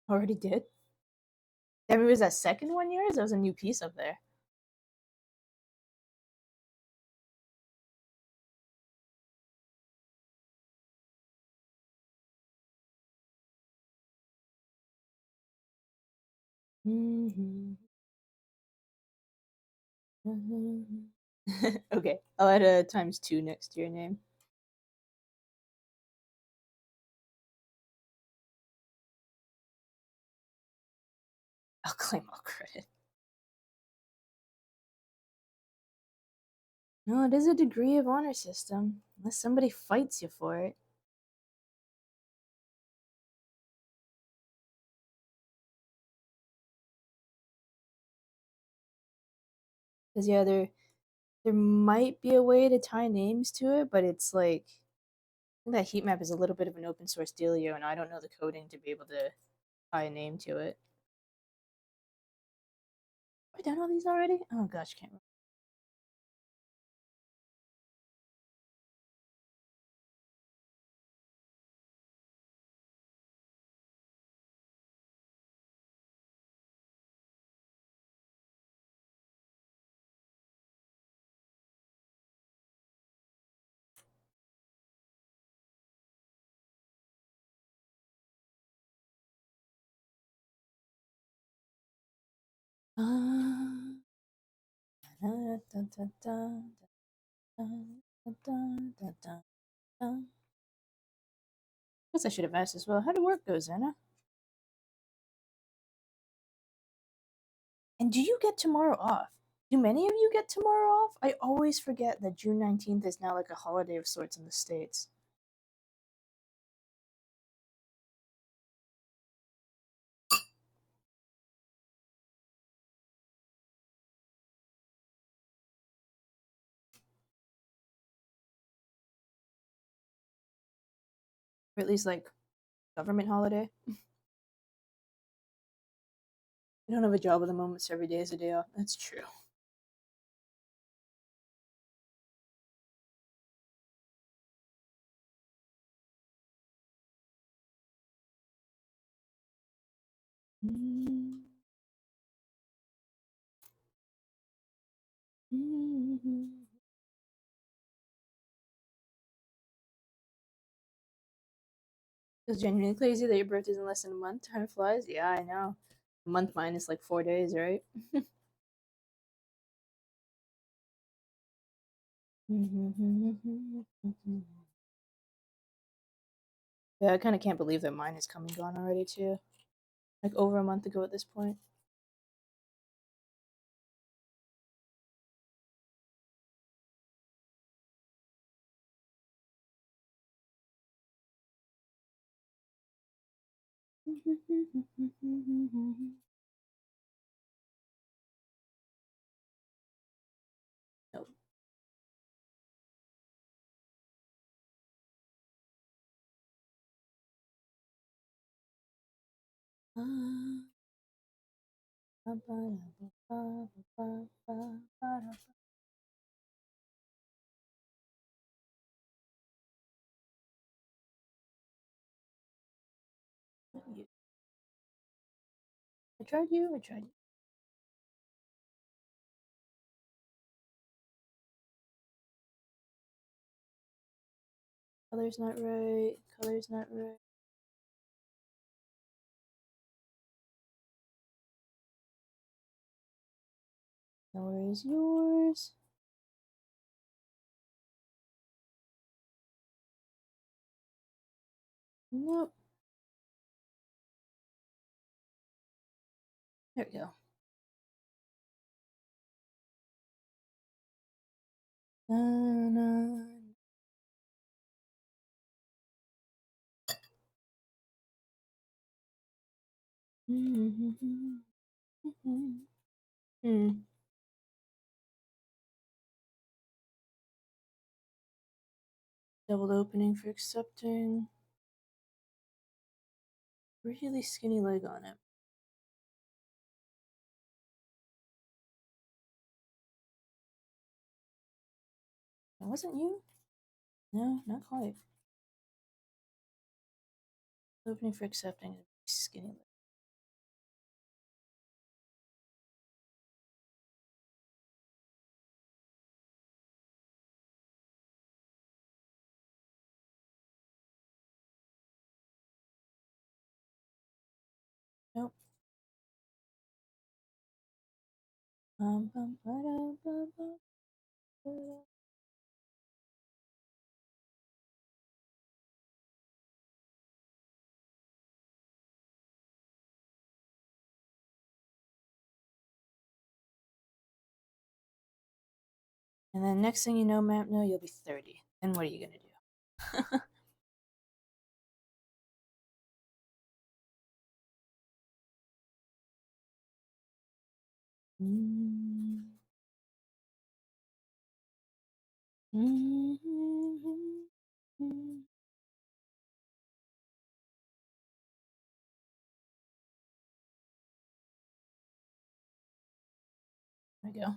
Already did? That was that second one yours? That was a new piece up there. Okay, I'll add a ×2 next to your name. I'll claim all credit. No, it is a degree of honor system, unless somebody fights you for it. Because yeah, there might be a way to tie names to it, but it's like think that heat map is a little bit of an open source dealio, and I don't know the coding to be able to tie a name to it. Have I done all these already? Oh gosh, can't remember. Guess I should have asked as well. How do work go, Anna? And do you get tomorrow off? Do many of you get tomorrow off? I always forget that June 19th is now like a holiday of sorts in the States. Or at least like government holiday. I don't have a job at the moment, so every day is a day off. That's true. It's genuinely crazy that your birthday's in less than a month. Time flies. Yeah, I know. A month minus like 4 days, right? Yeah, I kind of can't believe that mine is come and gone already too. Like over a month ago at this point. Nope. I tried you. I tried you. Color's not right. Color's not right. Nor is yours. Nope. There we go. Na, na. Hmm. Double opening for accepting. Really skinny leg on it. That wasn't you? No, not quite. Opening for accepting is skinny leg. Nope. Bum, ba-da, ba, ba. And then next thing you know, map, no, you'll be 30. Then what are you gonna do? Mm. go.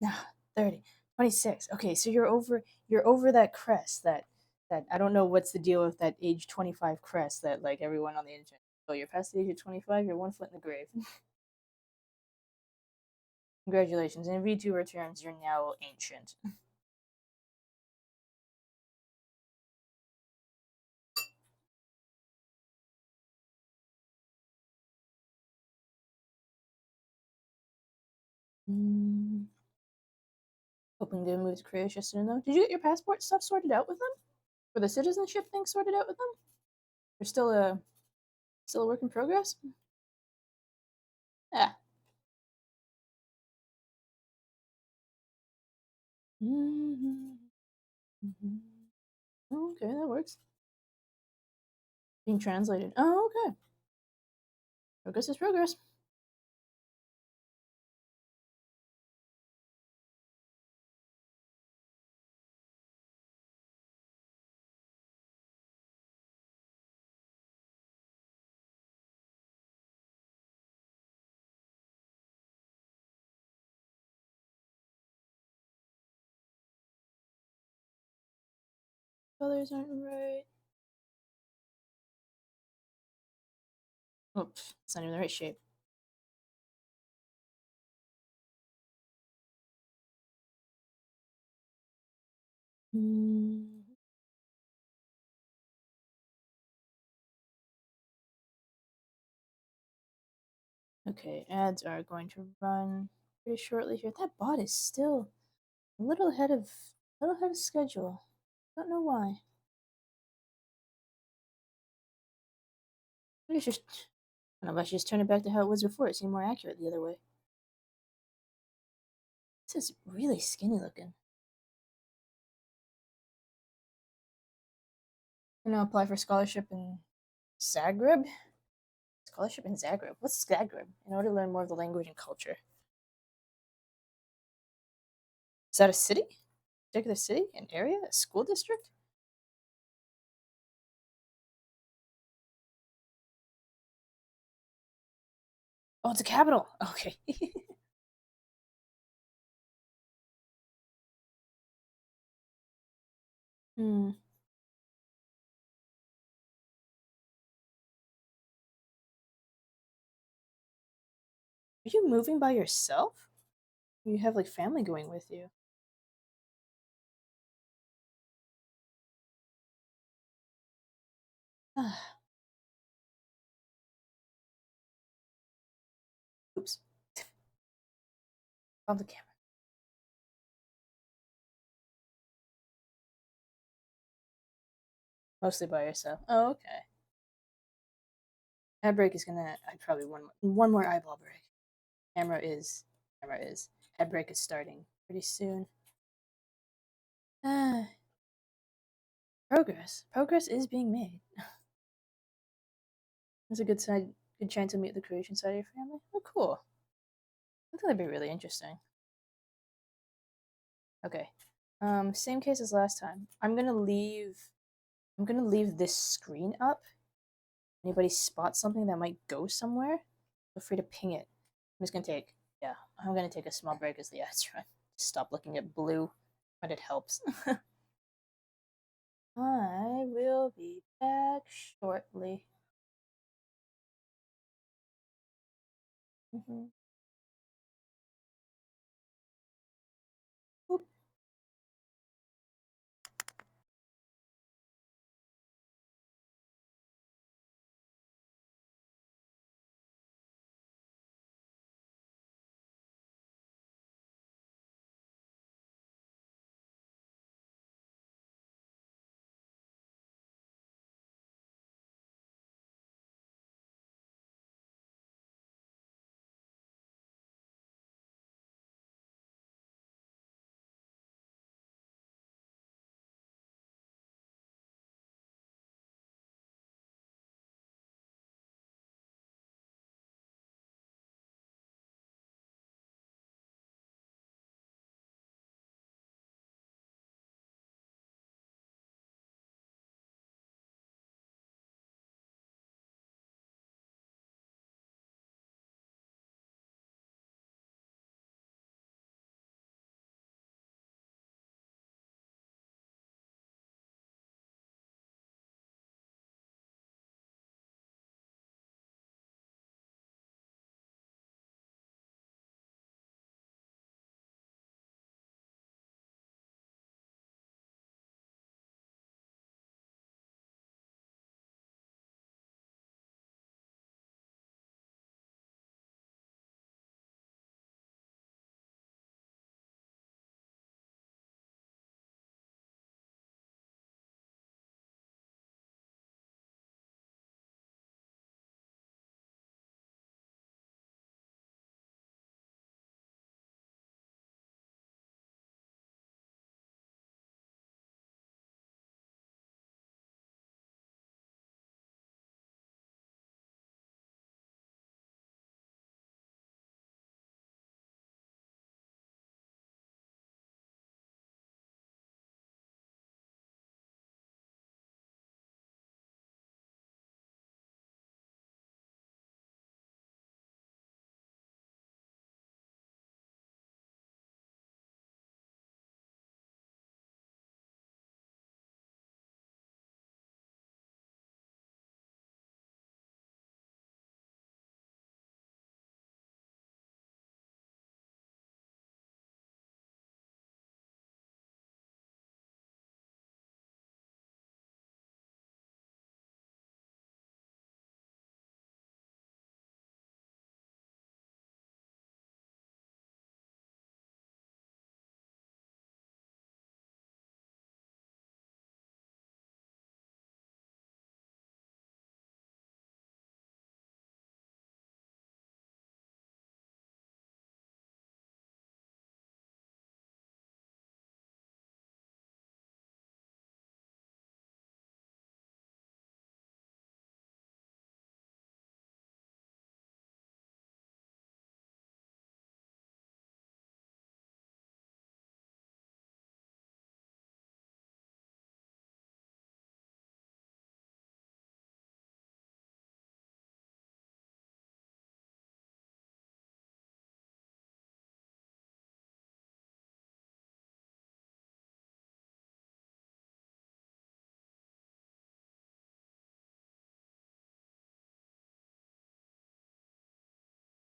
Ah, 30, 26. Okay, so you're over that crest that I don't know what's the deal with that age 25 crest that like everyone on the internet. Oh, you're past the age of 25, you're 1 foot in the grave. Congratulations. In VTuber terms, you're now ancient. Mm, hoping to move to Croatia soon though. Did you get your passport stuff sorted out with them? For the citizenship thing sorted out with them? There's still a work in progress? Yeah. Mm-hmm. Mm-hmm. Oh, okay, that works. Being translated. Oh, okay. Progress is progress. Colors aren't right. Oops, it's not even the right shape. Mm. Okay, ads are going to run pretty shortly here. That bot is still a little ahead of schedule. Don't know why. Maybe it's just I don't know, if I should just turn it back to how it was before. It seemed more accurate the other way. This is really skinny looking. I'm gonna apply for scholarship in Zagreb. Scholarship in Zagreb. What's Zagreb? In order to learn more of the language and culture. Is that a city? Particular city? An area? A school district? Oh, it's a capital. Okay. Hmm. Are you moving by yourself? You have like family going with you. Oops. On the camera. Mostly by yourself. Oh, okay. Head break is gonna. I probably one more eyeball break. Camera is. Head break is starting pretty soon. Ah, progress. Progress is being made. There's a good chance to meet the creation side of your family. Oh, cool. I think that'd be really interesting. Okay. Same case as last time. I'm gonna leave this screen up. Anybody spots something that might go somewhere, feel free to ping it. I'm gonna take a small break as the ads run. Stop looking at blue, but it helps. I will be back shortly. Mhm.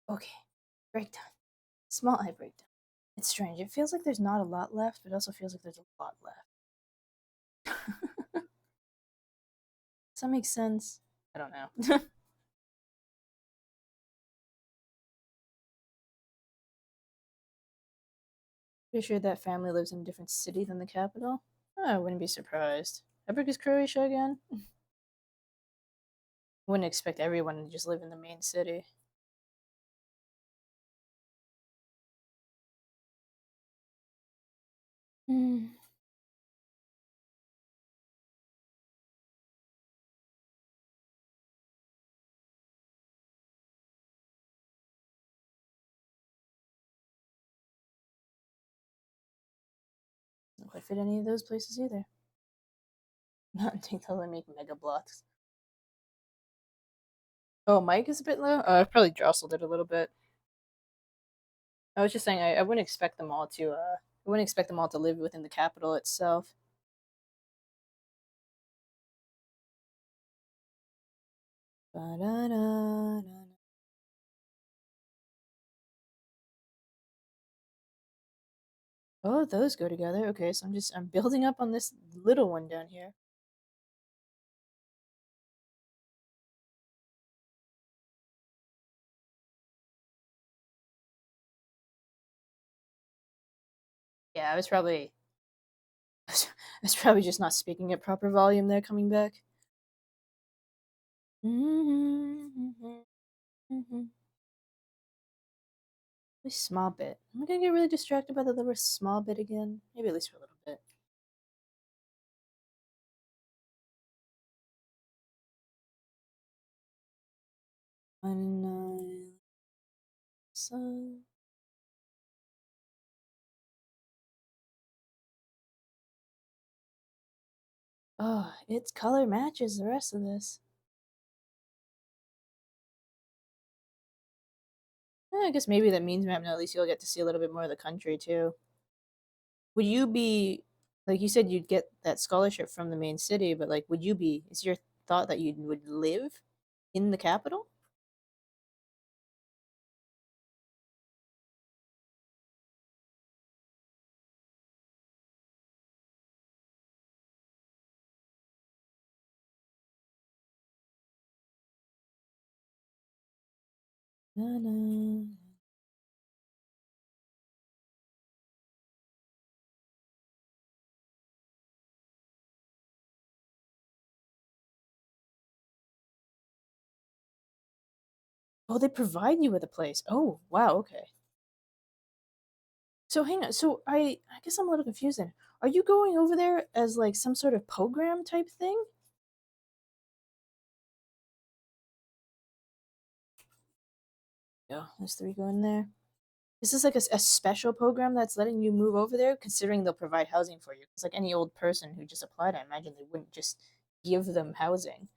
Okay, breakdown. Small eye breakdown. It's strange. It feels like there's not a lot left, but it also feels like there's a lot left. Does that make sense? I don't know. Pretty sure that family lives in a different city than the capital. Oh, I wouldn't be surprised. How big is Croatia again? Wouldn't expect everyone to just live in the main city. Hmm. Not quite fit any of those places either. Not until they make mega blocks. Oh, Mike is a bit low? I probably jostled it a little bit. I was just saying I wouldn't expect them all to I wouldn't expect them all to live within the capital itself. Ba-da-da-da-da. Oh, those go together. Okay, so I'm building up on this little one down here. Yeah, I was probably I was probably just not speaking at proper volume there coming back. A small bit. Am I gonna get really distracted by the little small bit again? Maybe at least for a little bit. One sun. Oh, its color matches the rest of this. I guess maybe that means map now at least you'll get to see a little bit more of the country too. Would you be like you said you'd get that scholarship from the main city, but like would you be is your thought that you would live in the capital? Na, na. Oh, they provide you with a place. Oh, wow, okay. So hang on. So I guess I'm a little confused then. Are you going over there as like some sort of program type thing? Yeah, there's three going there. Is this like a special program that's letting you move over there, considering they'll provide housing for you? It's like any old person who just applied, I imagine they wouldn't just give them housing.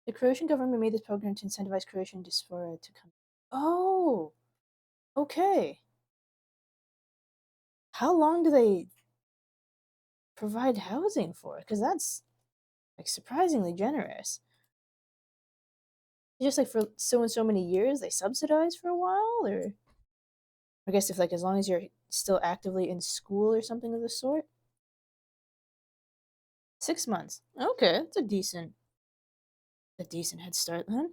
The Croatian government made this program to incentivize Croatian diaspora to come. Oh, okay. How long do they provide housing for? Because that's like surprisingly generous. Just like for so and so many years, they subsidize for a while, or I guess if like as long as you're still actively in school or something of the sort. 6 months. Okay, that's a decent head start then.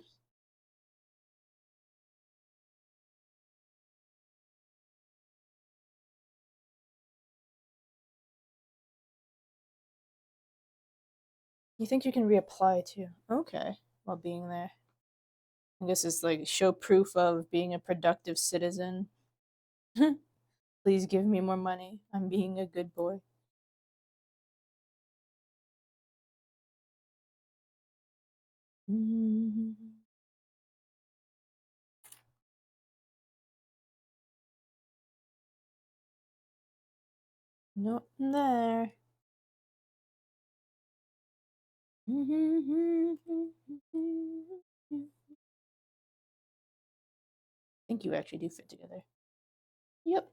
You think you can reapply too? Okay, while being there. I guess it's like show proof of being a productive citizen. Please give me more money. I'm being a good boy. Nothing there. think you actually do fit together. Yep.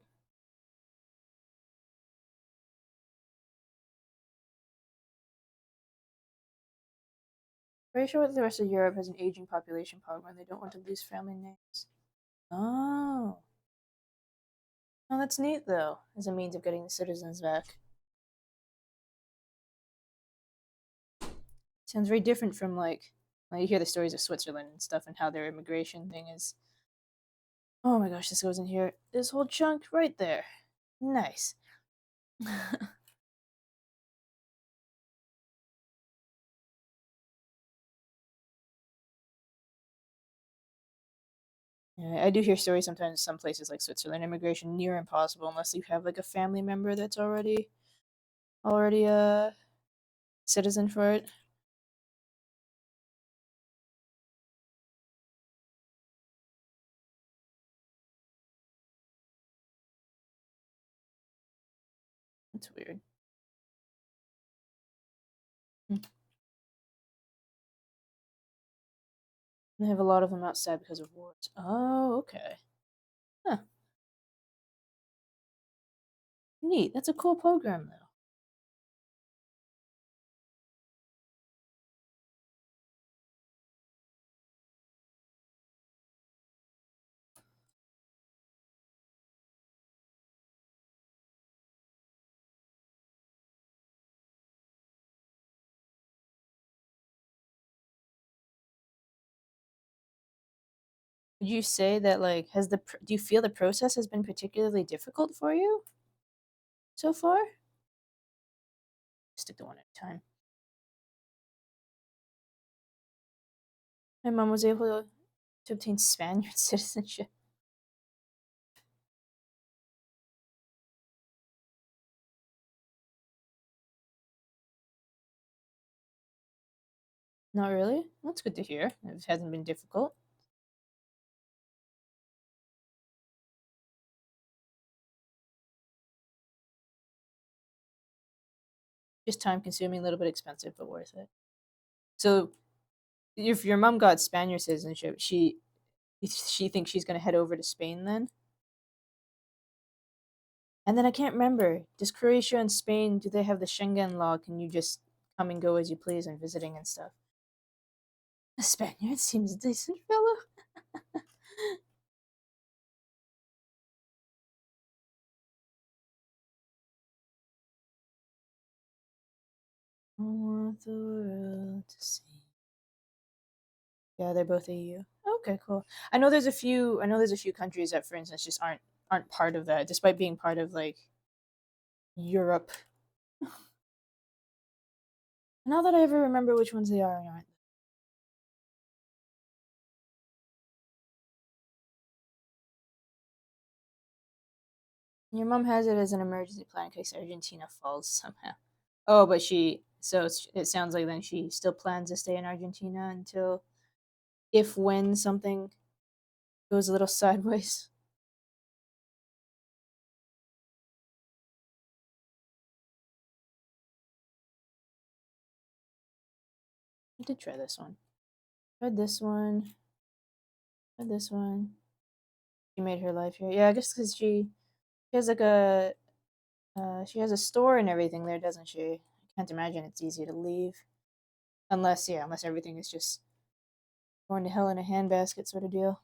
Pretty sure the rest of Europe has an aging population problem and they don't want to lose family names. Oh. Oh, that's neat though, as a means of getting the citizens back. Sounds very different from like when you hear the stories of Switzerland and stuff and how their immigration thing is. Oh my gosh, this goes in here. This whole chunk right there. Nice. Yeah, I do hear stories sometimes some places like Switzerland immigration near impossible unless you have like a family member that's already a citizen for it. That's weird. Hmm. They have a lot of them outside because of wars. Oh, okay. Huh. Neat. That's a cool program though. Would you say that like do you feel the process has been particularly difficult for you so far? Stick to one at a time. My mom was able to obtain Spaniard citizenship. Not really. That's good to hear. It hasn't been difficult. Just time consuming, a little bit expensive, but worth it. So, if your mom got Spaniard citizenship, she thinks she's gonna head over to Spain then. And then I can't remember. Does Croatia and Spain do they have the Schengen law? Can you just come and go as you please and visiting and stuff? A Spaniard seems a decent fellow. I want the world to see. Yeah, they're both EU. Okay, cool. I know there's a few. I know there's a few countries that, for instance, just aren't part of that, despite being part of like Europe. Not that I ever remember which ones they are and aren't. Your mom has it as an emergency plan in case Argentina falls somehow. Oh, but it sounds like then she still plans to stay in Argentina until if when something goes a little sideways. I did try this one. Tried this one. Tried this one. She made her life here. Yeah, I guess because she has like she has a store and everything there, doesn't she? I can't imagine it's easy to leave unless everything is just going to hell in a handbasket sort of deal.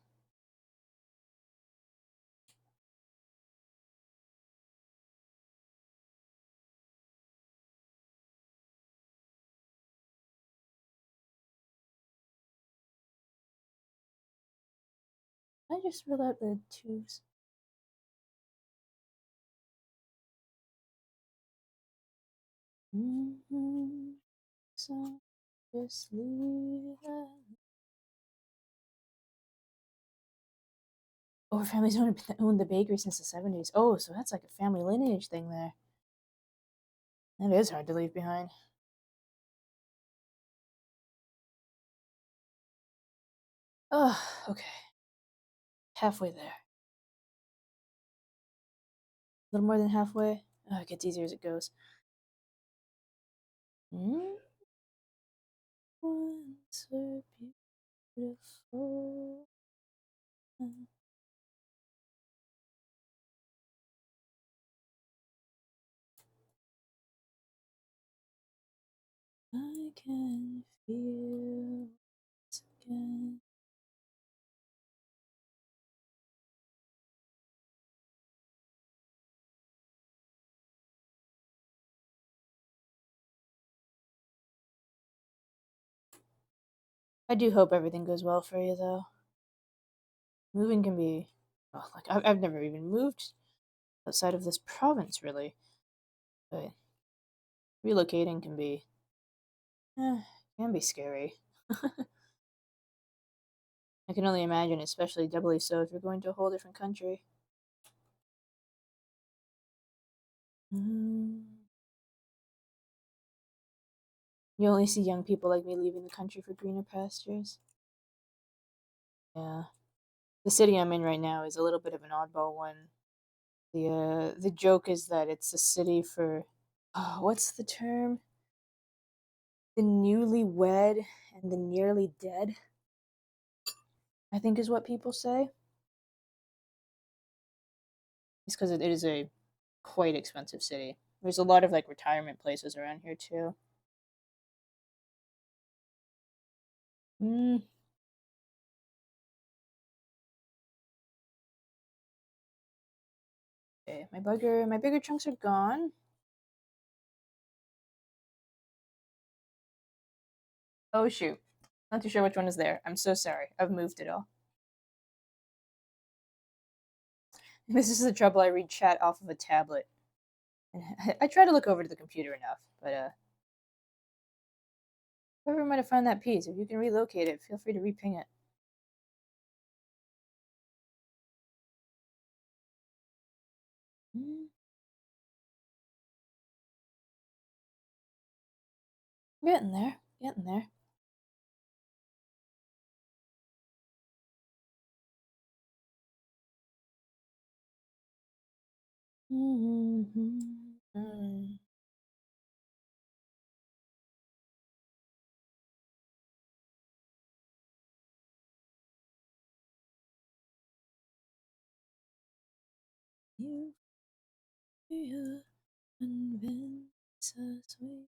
I just roll out the tubes. So just leave it. Oh, her family's owned the bakery since the 70s. Oh, so that's like a family lineage thing there. That is hard to leave behind. Oh, okay. Halfway there. A little more than halfway. Oh, it gets easier as it goes. Mm, once were beautiful. can feel once again. I do hope everything goes well for you, though. Moving can be, well, like I've never even moved outside of this province, really, but relocating eh, can be scary. I can only imagine, especially doubly so if you're going to a whole different country. Mm. You only see young people like me leaving the country for greener pastures. Yeah. The city I'm in right now is a little bit of an oddball one. The joke is that it's a city for, oh, what's the term? The newly wed and the nearly dead, I think is what people say. It's because it is a quite expensive city. There's a lot of like retirement places around here too. Mm, okay, my bigger chunks are gone. Oh shoot, not too sure which one is there. I'm so sorry. I've moved it all. This is the trouble. I read chat off of a tablet. I try to look over to the computer enough, but whoever might have found that piece, if you can relocate it, feel free to reping it. Mm, getting there, getting there. Mm. You feel convince us we.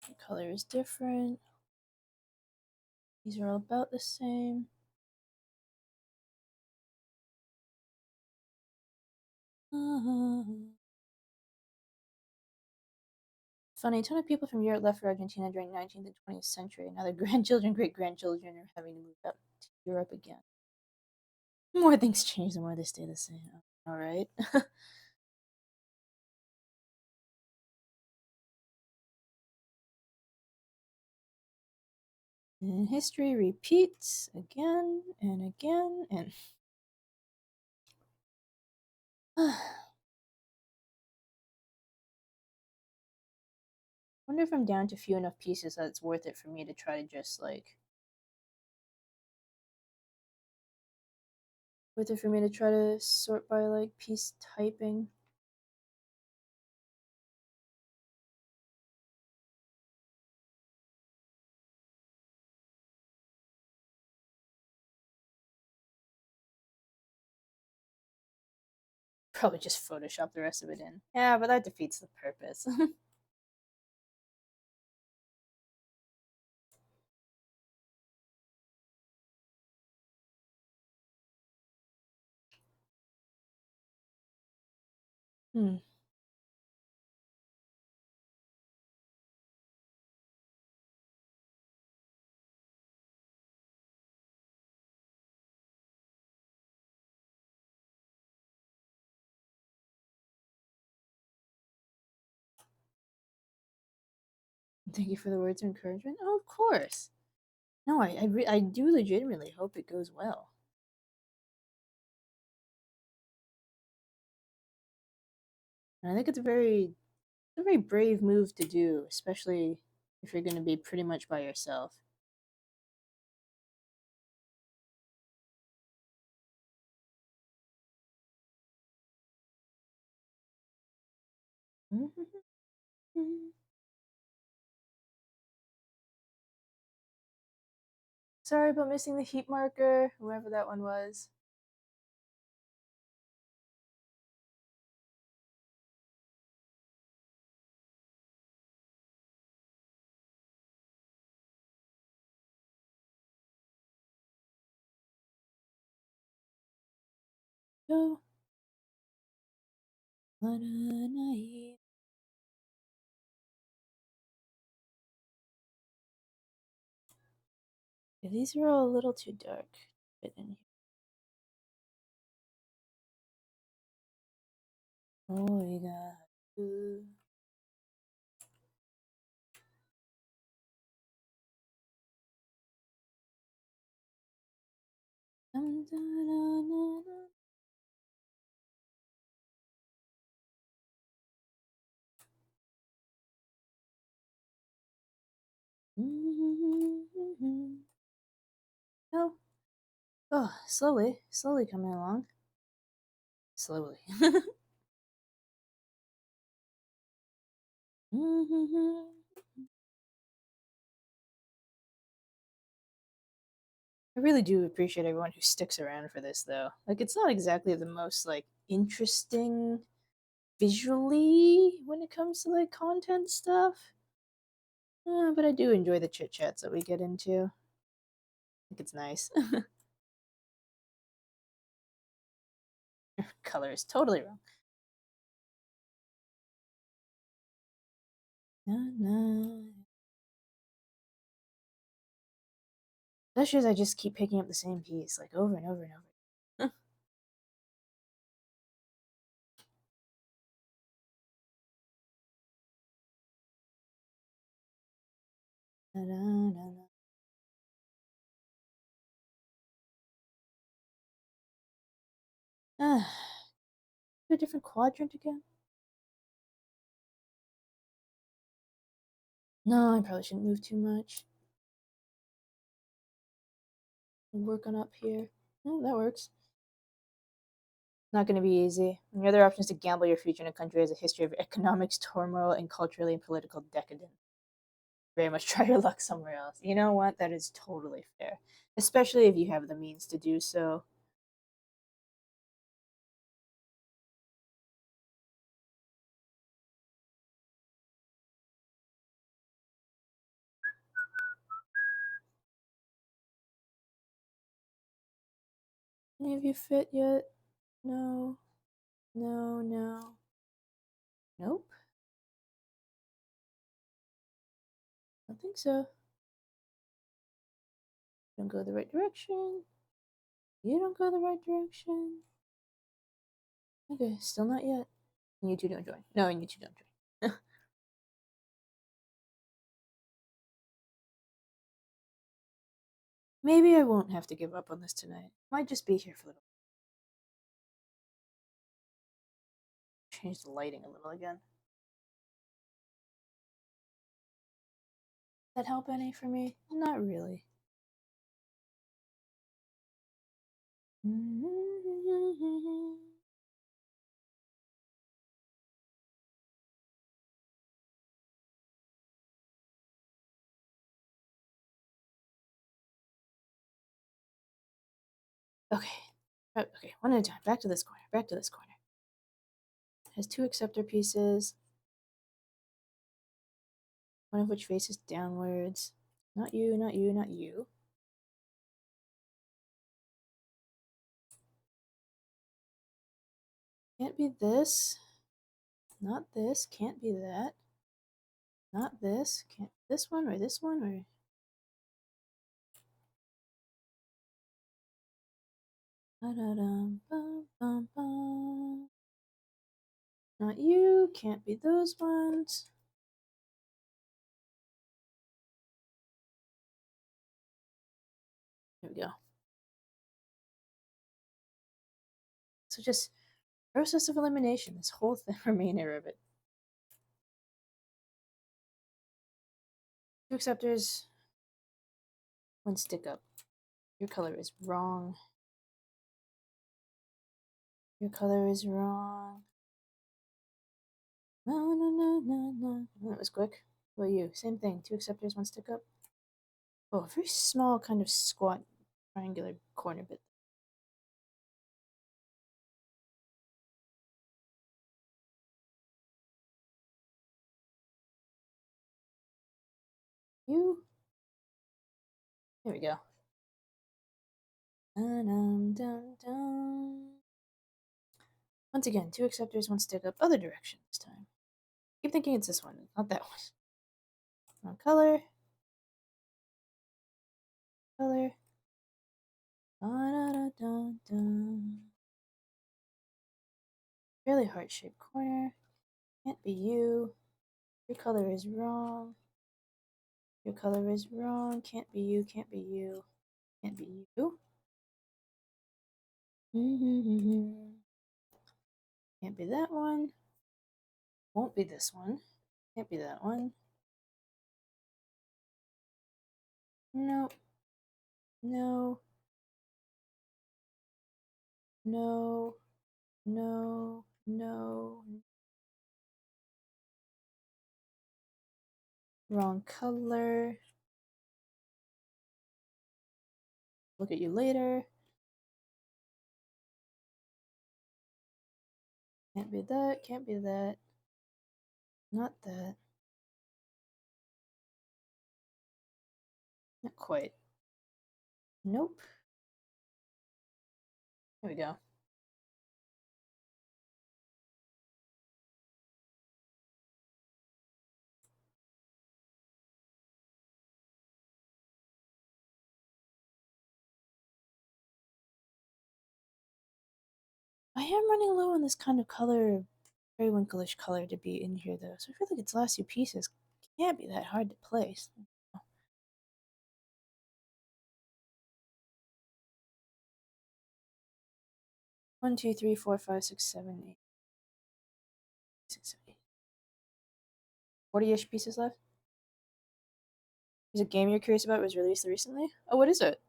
The color is different. These are all about the same. Funny, a ton of people from Europe left for Argentina during 19th and 20th century. Now their grandchildren, great grandchildren are having to move up to Europe again. The more things change, the more they stay the same. All right. And history repeats again and again and. Wonder if I'm down to few enough pieces that it's worth it for me to try to just like. Worth it for me to try to sort by like piece typing. Probably just Photoshop the rest of it in. Yeah, but that defeats the purpose. Hmm. Thank you for the words of encouragement. Oh, of course. No, I do legitimately hope it goes well. And I think it's a very brave move to do, especially if you're going to be pretty much by yourself. Sorry about missing the heat marker, whoever that one was. go. What a night. Yeah, these are all a little too dark to fit in here. Oh, you got. Ooh. Dun, dun, dun, dun, dun. Oh, oh, slowly coming along. Slowly. I really do appreciate everyone who sticks around for this, though. Like, it's not exactly the most, like, interesting visually when it comes to, like, content stuff. But I do enjoy the chit chats that we get into. I think it's nice. Color is totally wrong. Na, na. Especially as I just keep picking up the same piece, like, over and over and over. Na, na, na, na. Ah, a different quadrant again? No, I probably shouldn't move too much. Work on up here. Oh, that works. Not going to be easy. And the other option is to gamble your future in a country that has a history of economics turmoil and culturally and political decadence. Very much try your luck somewhere else. You know what? That is totally fair, especially if you have the means to do so. Any of you fit yet? No, no, no. Nope. I don't think so. Don't go the right direction. You don't go the right direction. Okay, still not yet. And you two don't join. No, and you two don't join. Maybe I won't have to give up on this tonight. Might just be here for a little. Change the lighting a little again. That help any for me? Not really. Okay. Okay, one at a time. Back to this corner. Back to this corner. It has two acceptor pieces, one of which faces downwards. Not you, not you, not you. Can't be this. Not this. Can't be that. Not this. Can't this one or this one or ba-da-dum-bum-bum-bum. Not you. Can't be those ones. There we go. So just process of elimination. This whole thing, remainder of it. Two acceptors. One stick up. Your color is wrong. Your color is wrong. No, no, no, no, no. That was quick. What about you? Same thing. Two acceptors, one stick up. Oh, a very small kind of squat triangular corner bit. You. There we go. Dun, dun, dun, dun. Once again, two acceptors, one stick up, other direction this time. Keep thinking it's this one, not that one. Wrong color. Color. Dun. Really heart-shaped corner. Can't be you. Your color is wrong. Your color is wrong. Can't be you. Can't be you. Can't be you. Can't be that one. Won't be this one. Can't be that one. Nope. No. No. No. No. Wrong color. Look at you later. Can't be that. Can't be that. Not that. Not quite. Nope. There we go. I am running low on this kind of color, periwinkleish color to be in here though, so I feel like its last few pieces can't be that hard to place. 1, 2, 3, 4, 5, 6, 7, 8, 6, 7, 8. 40-ish pieces left. Is a game you're curious about was released recently? Oh, what is it?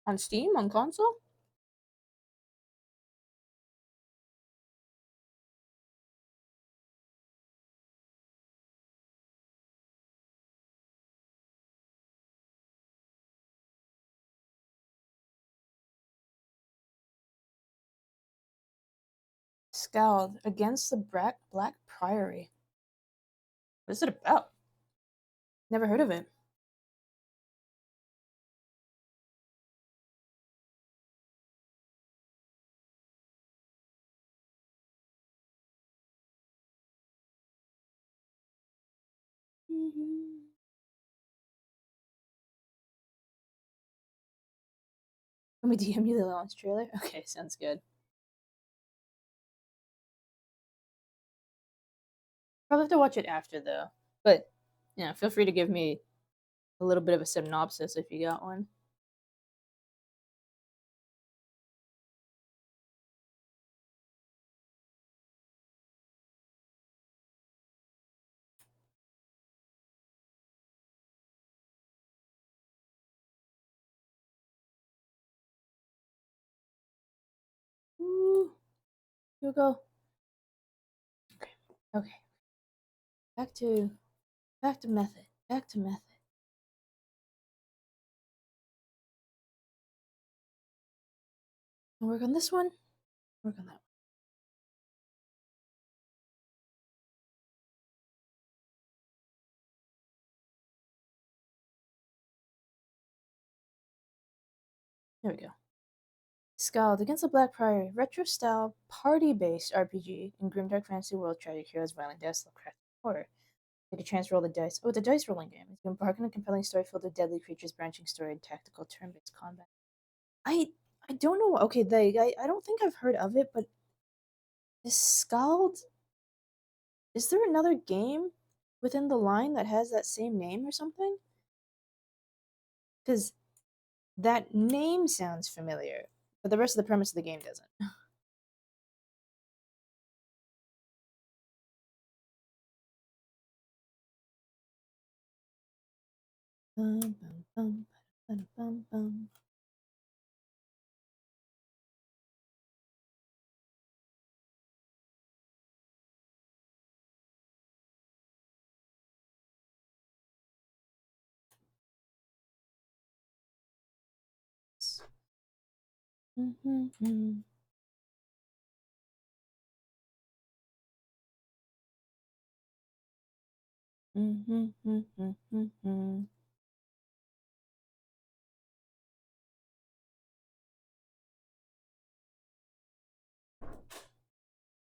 On Steam? On console? Scowled against the Black Priory. What is it about? Never heard of it. Let me DM you the launch trailer. Okay, sounds good. Probably have to watch it after though. But yeah, feel free to give me a little bit of a synopsis if you got one. Ooh, here we go. Okay. Okay. Back to method. Back to method. Work on this one. Work on that one. There we go. Scald against the Black Priory, retro style party based RPG in grimdark fantasy world. Tragic heroes, violent deaths, Lovecraft horror. Take a chance to roll the dice. Oh, it's a dice rolling game. It's been embark on a compelling story filled with deadly creatures, branching story, and tactical turn based combat. I I don't know. Okay, I don't think I've heard of it, but is Scald. Is there another game within the line that has that same name or something? Because that name sounds familiar, but the rest of the premise of the game doesn't. Bum, bum, bum, bum, bum. Mm-hmm. Mm-hmm.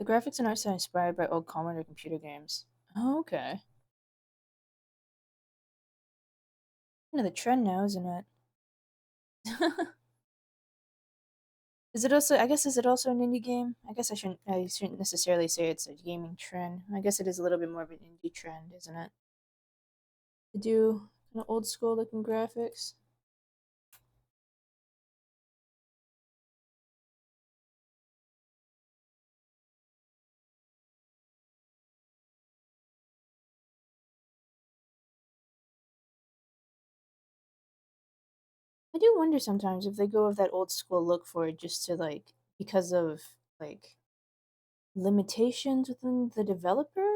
The graphics and art are inspired by old Commodore computer games. Oh, okay. You know the trend now, isn't it? Is it also? I guess is it also an indie game? I guess I shouldn't. I shouldn't necessarily say it's a gaming trend. I guess it is a little bit more of an indie trend, isn't it? To do kind of old school looking graphics. I do wonder sometimes if they go with that old school look for it just to like because of like limitations within the developer,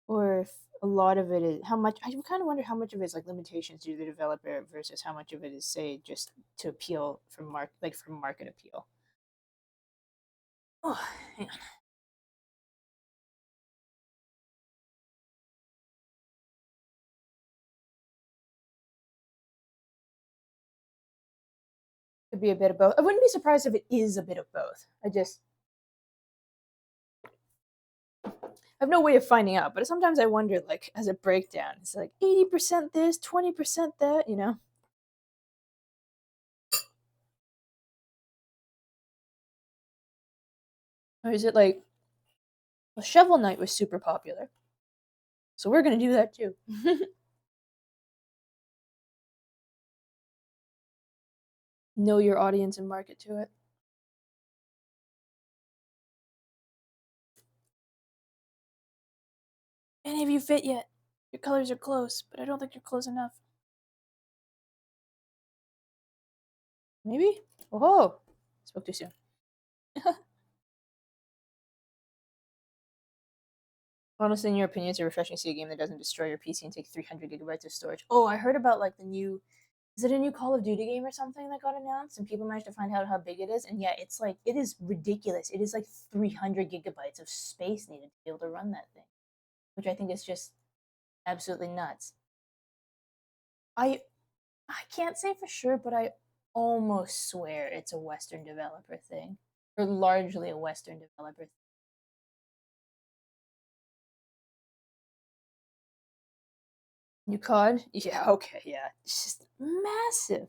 or if a lot of it is how much. I kind of wonder how much of it is like limitations due to the developer versus how much of it is say just to appeal from market appeal. Oh, hang on. Could be a bit of both. I wouldn't be surprised if it is a bit of both. I have no way of finding out, but sometimes I wonder, like, as a breakdown, it's like 80% this, 20% that, you know? Or is it like, well, Shovel Knight was super popular, so we're gonna do that too. Know your audience and market to it. Any of you fit yet? Your colors are close, but I don't think you're close enough. Maybe? Oh, spoke too soon. Honestly, in your opinion, it's refreshing to see a game that doesn't destroy your PC and take 300 gigabytes of storage. Oh, I heard about like the new. Is it a new Call of Duty game or something that got announced? And people managed to find out how big it is. And yeah, it's like it is ridiculous. It is like 300 gigabytes of space needed to be able to run that thing, which I think is just absolutely nuts. I I can't say for sure, but I almost swear it's a Western developer thing, or largely a Western developer thing. New COD? Yeah, okay, yeah. It's just massive.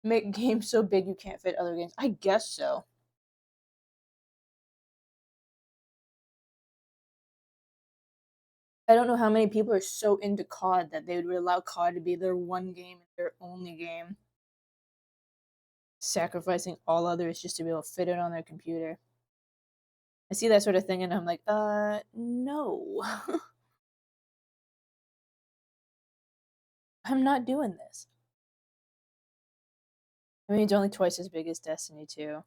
Make games so big you can't fit other games. I guess so. I don't know how many people are so into COD that they would allow COD to be their one game and their only game, sacrificing all others just to be able to fit it on their computer. I see that sort of thing and I'm like, no. I'm not doing this. I mean, it's only twice as big as Destiny 2.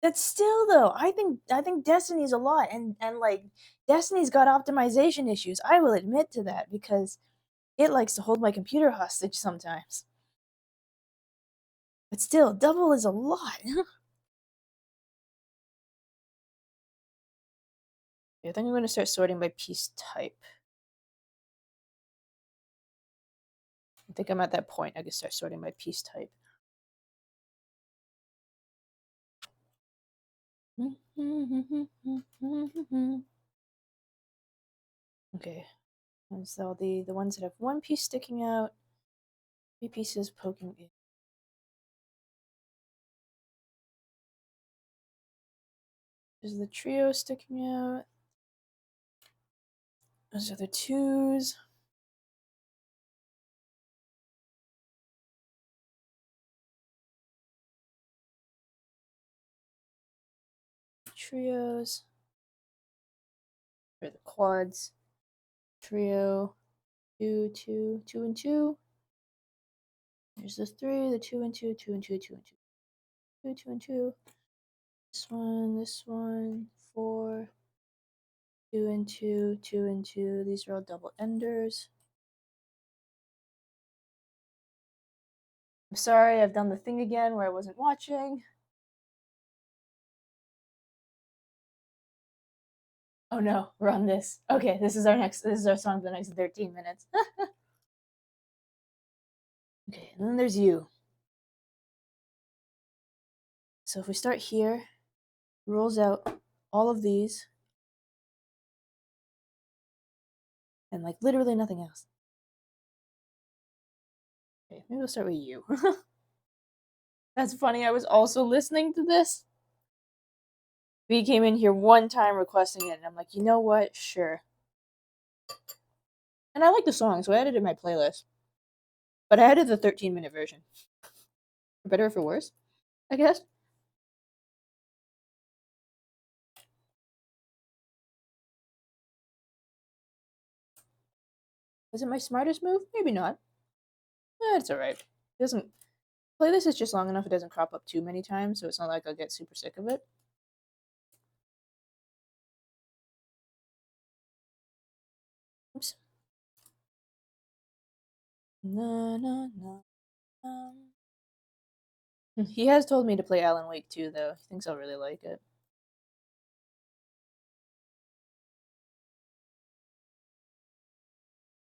That's still though. I think Destiny's a lot, and like Destiny's got optimization issues. I will admit to that because it likes to hold my computer hostage sometimes. But still, double is a lot. I think I'm gonna start sorting by piece type. I think I'm at that point. I can start sorting by piece type. Okay. And so the ones that have one piece sticking out, three pieces poking in. There's the trio sticking out. Those are the twos. Trios. Or the quads. Trio. Two, two, two, and two. There's the three, the two and two, two and two, two and two. Two, two and two. This one, four, two and two, two and two. These are all double enders. I'm sorry, I've done the thing again where I wasn't watching. Oh no, we're on this. Okay, this is our song for the next 13 minutes. Okay, and then there's you. So if we start here, rolls out all of these, and like literally nothing else. Okay, maybe we'll start with you. That's funny, I was also listening to this. V came in here one time requesting it, and I'm like, you know what? Sure. And I like the song, so I added it in my playlist. But I added the 13-minute version. For better or for worse, I guess. Is it my smartest move? Maybe not. It's alright. It doesn't. Playlist is just long enough, it doesn't crop up too many times, so it's not like I'll get super sick of it. Oops. Na, na, na, He has told me to play Alan Wake 2, though. He thinks I'll really like it.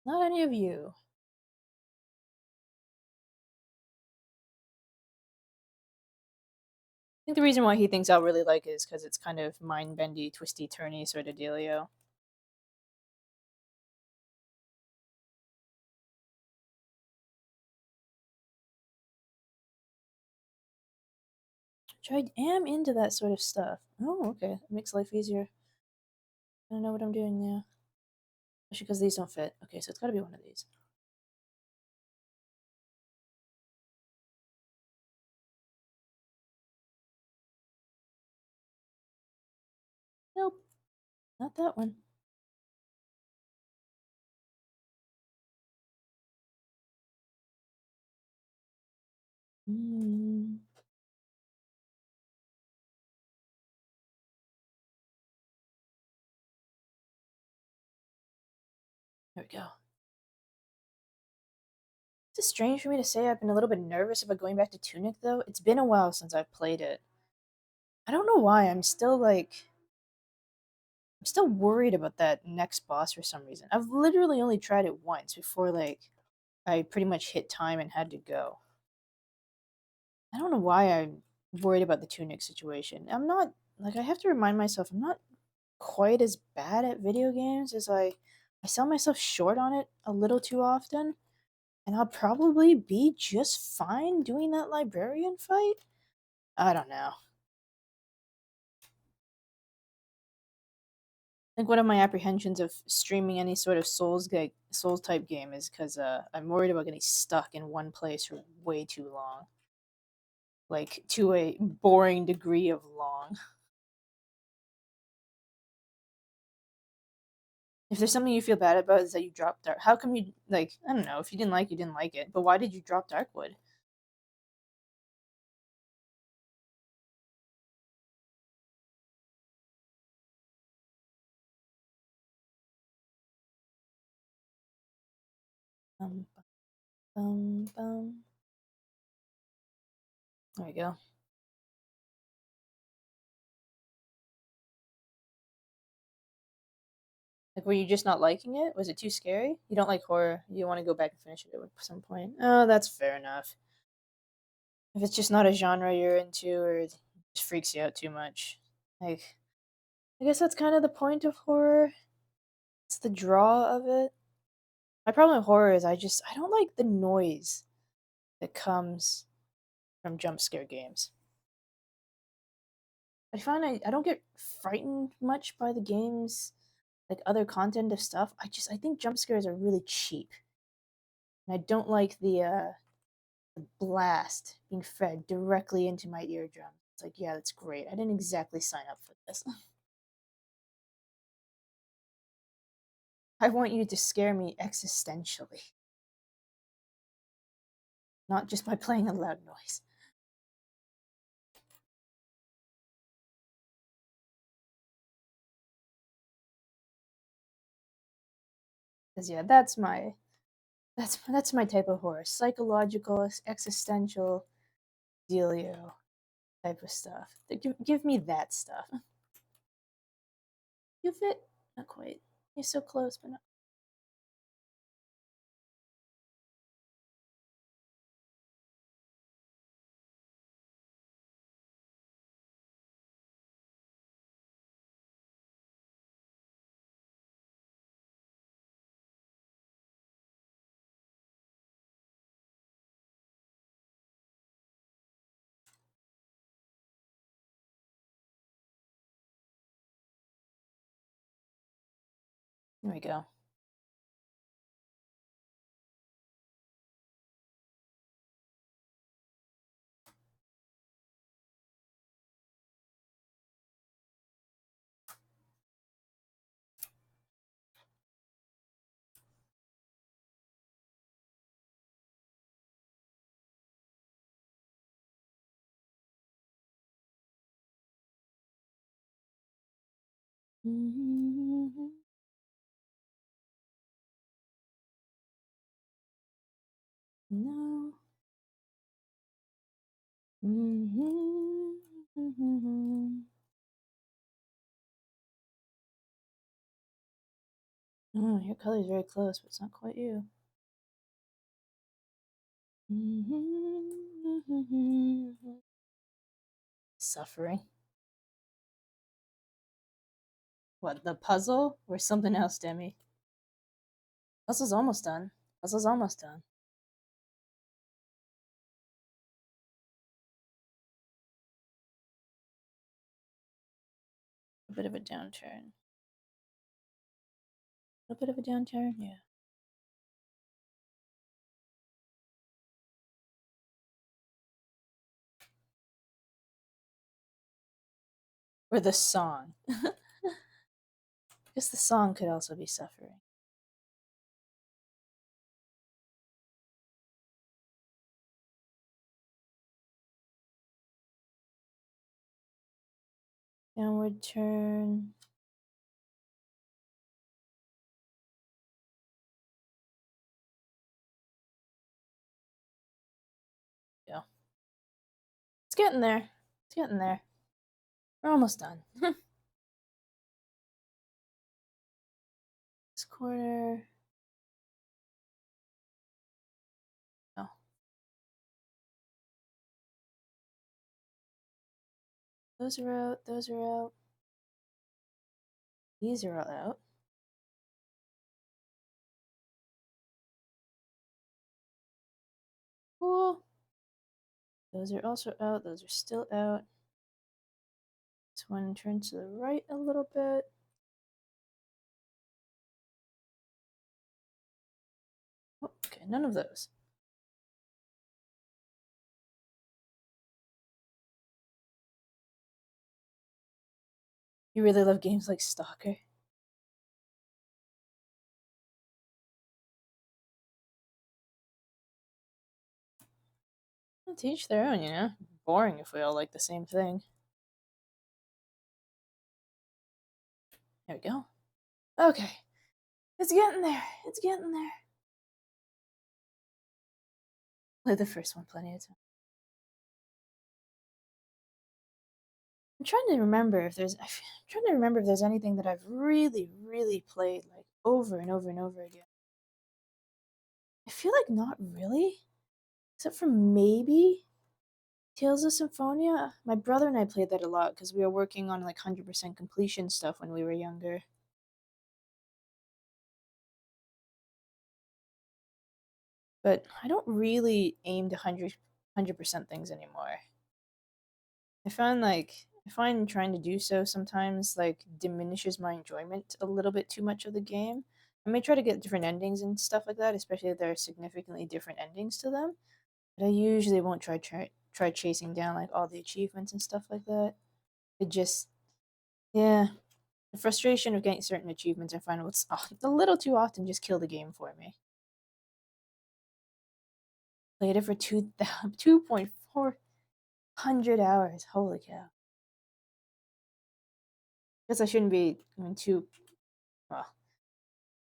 Not any of you. I think the reason why he thinks I'll really like it is because it's kind of mind-bendy, twisty-turny sort of dealio. Which I am into that sort of stuff. Oh, okay. It makes life easier. I don't know what I'm doing now. Especially because these don't fit. Okay, so it's gotta be one of these. Nope. Not that one. Mm. There we go. It's strange for me to say I've been a little bit nervous about going back to Tunic, though. It's been a while since I've played it. I don't know why. I'm still worried about that next boss for some reason. I've literally only tried it once before, like, I pretty much hit time and had to go. I don't know why I'm worried about the Tunic situation. I'm not, like, I have to remind myself, I'm not quite as bad at video games as I sell myself short on it a little too often. And I'll probably be just fine doing that librarian fight. I don't know. I think one of my apprehensions of streaming any sort of Souls type game is because I'm worried about getting stuck in one place for way too long, like to a boring degree of long. If there's something you feel bad about, is that you dropped Dark. How come you like? I don't know. If you didn't like it. But why did you drop Darkwood? Um, bum. There we go. Like, were you just not liking it? Was it too scary? You don't like horror. You want to go back and finish it at some point. Oh, that's fair enough. If it's just not a genre you're into, or it just freaks you out too much, like, I guess that's kind of the point of horror. It's the draw of it. My problem with horror is I don't like the noise that comes from jump scare games. I find I don't get frightened much by the games, like other content of stuff. I think jump scares are really cheap. And I don't like the blast being fed directly into my eardrum. It's like, yeah, that's great. I didn't exactly sign up for this. I want you to scare me existentially, not just by playing a loud noise. Because yeah, that's my type of horror. Psychological, existential, dealio type of stuff. Give me that stuff. You fit? Not quite. You're so close, but not. There we go. Mm-hmm. No. Mm-hmm. Oh, your color is very close, but it's not quite you. Mm-hmm. Suffering. What, the puzzle or something else, Demi? Puzzle's almost done. Puzzle's almost done. A bit of a downturn. A bit of a downturn, yeah. Or the song. I guess the song could also be suffering. Downward turn. Yeah. It's getting there. It's getting there. We're almost done. This corner. Oh. Those are out. Those are out. These are all out. Cool. Those are also out. Those are still out. This one turns to the right a little bit. Oh, okay, none of those. You really love games like Stalker? Well, to each their own, you know? Boring if we all like the same thing. There we go. Okay. It's getting there. It's getting there. Play the first one plenty of time. I'm trying to remember if there's. I'm trying to remember if there's anything that I've really, really played like over and over and over again. I feel like not really, except for maybe Tales of Symphonia. My brother and I played that a lot because we were working on like 100% completion stuff when we were younger. But I don't really aim to 100% things anymore. I find trying to do so sometimes like diminishes my enjoyment a little bit too much of the game. I may try to get different endings and stuff like that, especially if there are significantly different endings to them. But I usually won't try chasing down like all the achievements and stuff like that. It just yeah, the frustration of getting certain achievements I find what's a little too often just kill the game for me. Played it for 2.400 hours. Holy cow. Guess I shouldn't be too well,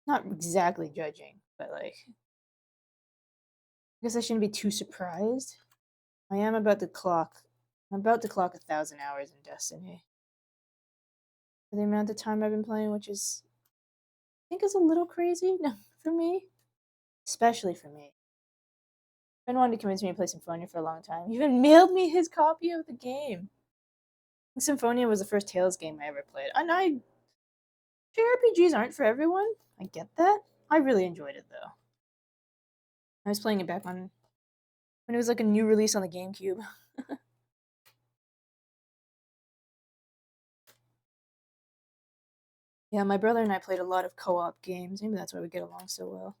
not exactly judging, but like I guess I shouldn't be too surprised. I am about to clock. I'm about to clock 1,000 hours in Destiny for the amount of time I've been playing, which is I think is a little crazy for me, especially for me. Been wanting to convince me to play Symphonia for a long time. He even mailed me his copy of the game. Symphonia was the first Tales game I ever played, and JRPGs aren't for everyone. I get that. I really enjoyed it though. I was playing it back when it was like a new release on the GameCube. Yeah, my brother and I played a lot of co-op games. Maybe that's why we get along so well.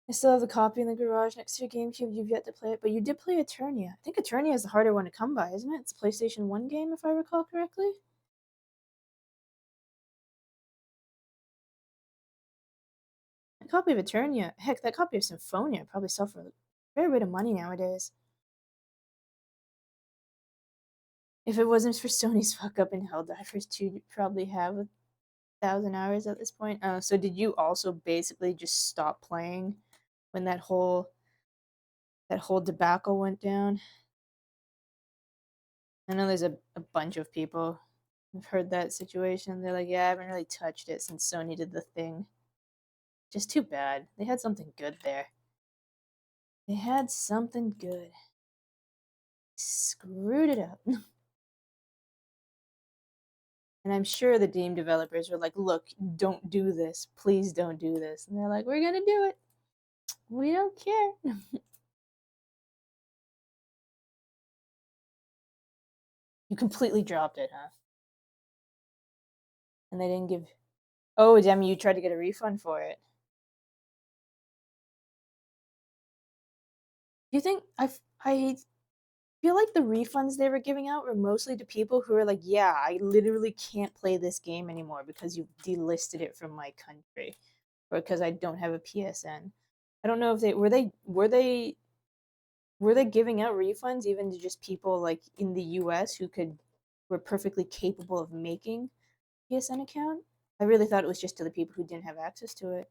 I still have the copy in the garage next to your GameCube. You've yet to play it, but you did play Eternia. I think Eternia is the harder one to come by, isn't it? It's a PlayStation 1 game, if I recall correctly. A copy of Eternia, heck, that copy of Symphonia probably sell for a fair bit of money nowadays. If it wasn't for Sony's fuck up in Helldivers 2, you'd probably have 1,000 hours at this point. So did you also basically just stop playing when that whole debacle went down? I know there's a bunch of people who've heard that situation. They're like, yeah, I haven't really touched it since Sony did the thing. Just too bad. They had something good there. They had something good. Screwed it up. And I'm sure the game developers were like, look, don't do this. Please don't do this. And they're like, we're going to do it. We don't care. You completely dropped it, huh? And they didn't give. Oh, damn, you tried to get a refund for it. Do you think I feel like the refunds they were giving out were mostly to people who are like, yeah, I literally can't play this game anymore because you delisted it from my country, or because I don't have a PSN. I don't know if they were they giving out refunds even to just people like in the US who were perfectly capable of making PSN account. I really thought it was just to the people who didn't have access to it.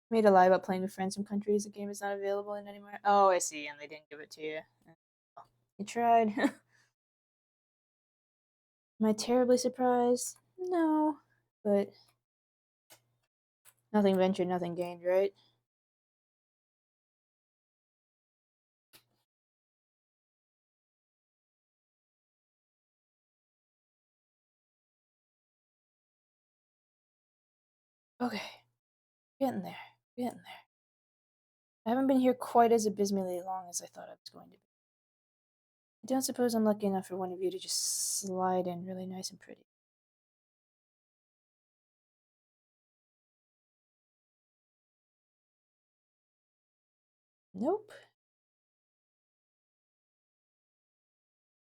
Made a lie about playing with friends from countries the game is not available in anymore. Oh, I see, and they didn't give it to you. You tried. Am I terribly surprised? No, but nothing ventured, nothing gained, right? Okay, getting there, getting there. I haven't been here quite as abysmally long as I thought I was going to be. I don't suppose I'm lucky enough for one of you to just slide in really nice and pretty. Nope.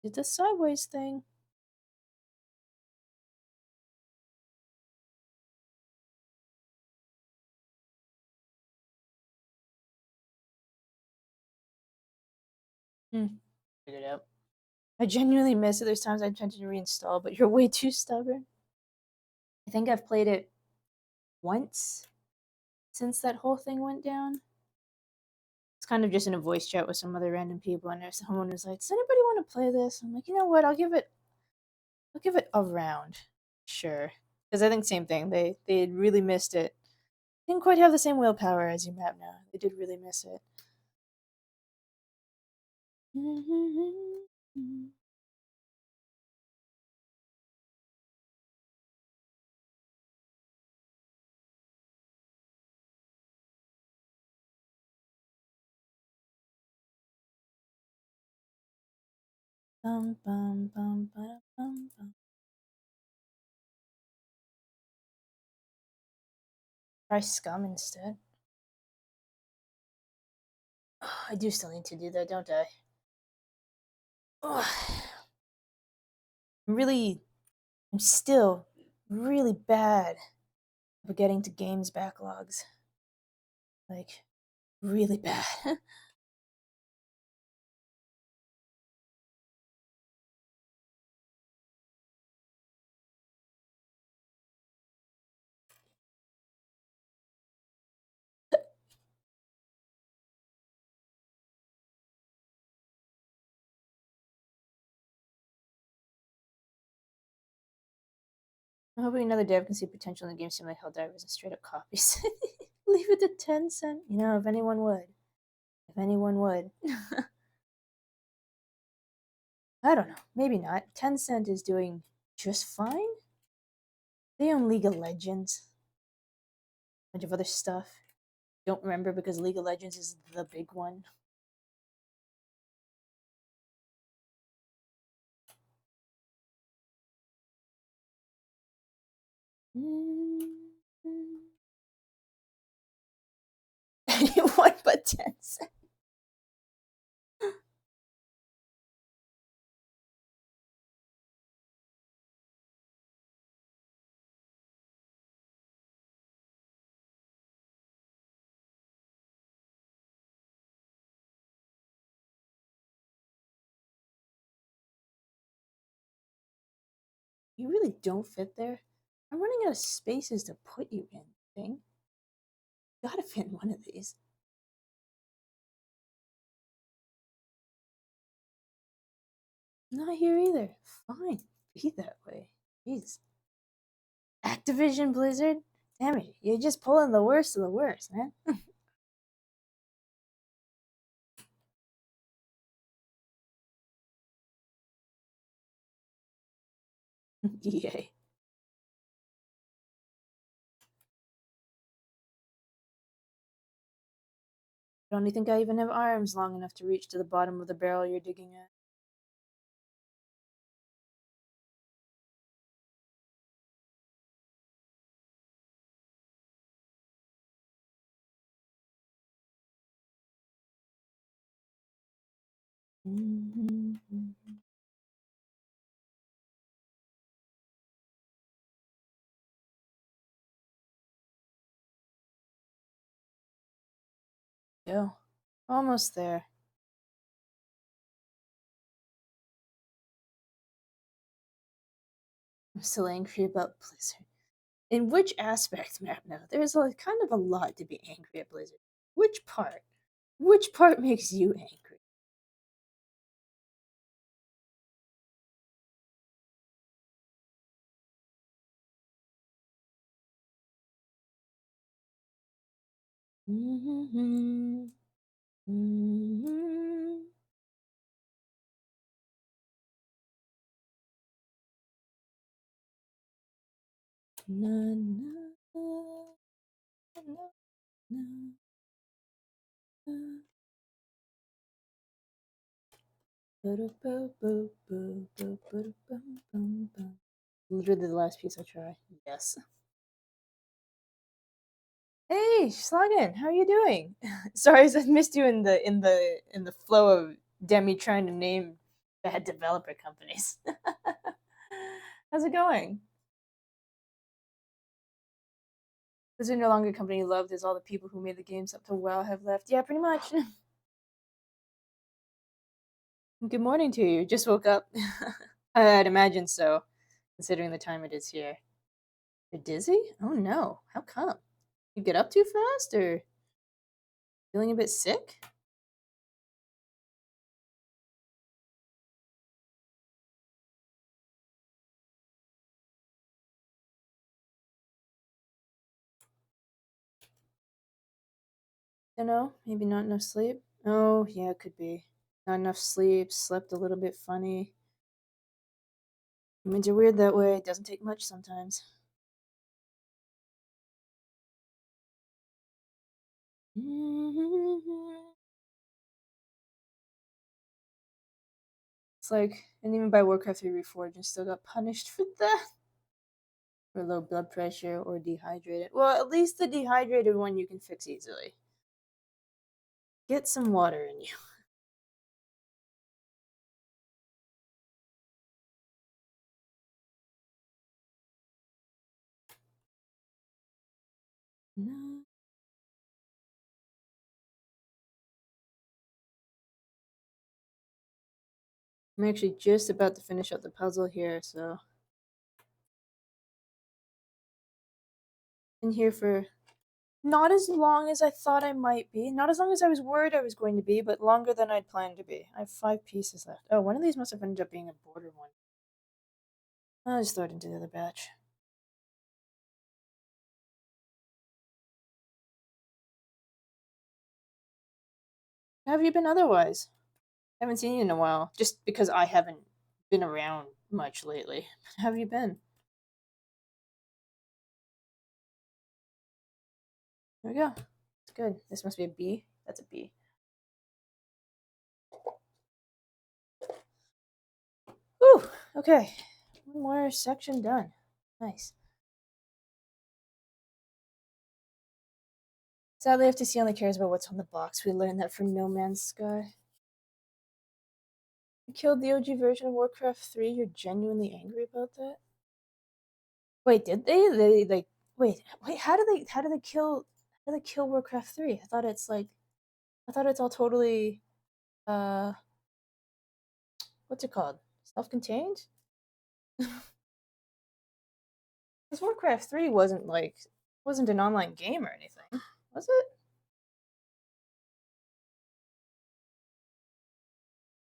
Did the sideways thing. Figured it out. I genuinely miss it. There's times I've tried to reinstall, but you're way too stubborn. I think I've played it once since that whole thing went down. It's kind of just in a voice chat with some other random people, and if someone was like, "Does anybody want to play this?" I'm like, you know what? I'll give it a round, sure. Because I think same thing. They really missed it. Didn't quite have the same willpower as you map now. They did really miss it. Bum, bum, bum, bum, bum, bum. Try scum instead. I do still need to do that, don't I? Ugh. I'm still really bad at getting to games backlogs. Like, really bad. I'm hoping another dev can see potential in the game sim like Helldivers and straight up copies. Leave it to Tencent. You know, if anyone would. If anyone would. I don't know. Maybe not. Tencent is doing just fine. They own League of Legends. bunch of other stuff. Don't remember because League of Legends is the big one. Anyone but Tencent. You really don't fit there. I'm running out of spaces to put you in, thing. You gotta fit in one of these. Not here either. Fine, be that way. Jeez. Activision Blizzard? Damn it, you're just pulling the worst of the worst, man. EA. Don't you think I even have arms long enough to reach to the bottom of the barrel you're digging at? Go. Almost there. I'm still angry about Blizzard. In which aspect, map now? There's kind of a lot to be angry at Blizzard. Which part? Which part makes you angry? Na, na, na, na, na. Literally the last piece I try. Yes. Hey, Schlagen, how are you doing? Sorry, I missed you in the flow of Demi trying to name bad developer companies. How's it going? Is there no longer a company you loved as all the people who made the games up to WoW have left? Yeah, pretty much. Good morning to you. Just woke up. I'd imagine so, considering the time it is here. You're dizzy? Oh no. How come? You get up too fast or feeling a bit sick? Don't know. Maybe not enough sleep? Oh, yeah, it could be. Not enough sleep, slept a little bit funny. Humans are weird that way. It doesn't take much sometimes. It's like, and even by Warcraft 3 Reforged, I still got punished for that. For low blood pressure or dehydrated. Well, at least the dehydrated one you can fix easily. Get some water in you. No. I'm actually just about to finish up the puzzle here, so. In here for not as long as I thought I might be. Not as long as I was worried I was going to be, but longer than I'd planned to be. I have 5 pieces left. Oh, one of these must have ended up being a border one. I'll just throw it into the other batch. How have you been otherwise? I haven't seen you in a while, just because I haven't been around much lately. How have you been? There we go. It's good. This must be a B. That's a B. Whew. Okay. One more section done. Nice. Sadly, FTC only cares about what's on the box. We learned that from No Man's Sky. You killed the OG version of Warcraft 3. You're genuinely angry about that? Wait, did they? They like wait. How do they kill Warcraft 3? I thought it's all totally uh what's it called? Self-contained? Because Warcraft 3 wasn't an online game or anything, was it?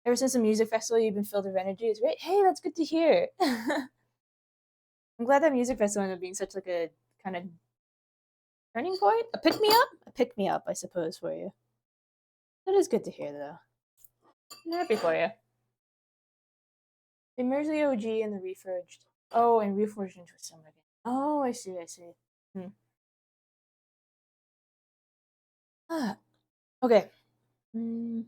Ever since the music festival, you've been filled with energy. It's great. Hey, that's good to hear. I'm glad that music festival ended up being such like a kind of turning point. A pick me up? A pick me up, I suppose, for you. That is good to hear, though. I'm happy for you. They merged the OG and the Reforged. Oh, and Reforged into a summer game. Oh, I see, I see. Hmm. Ah, okay. Mm.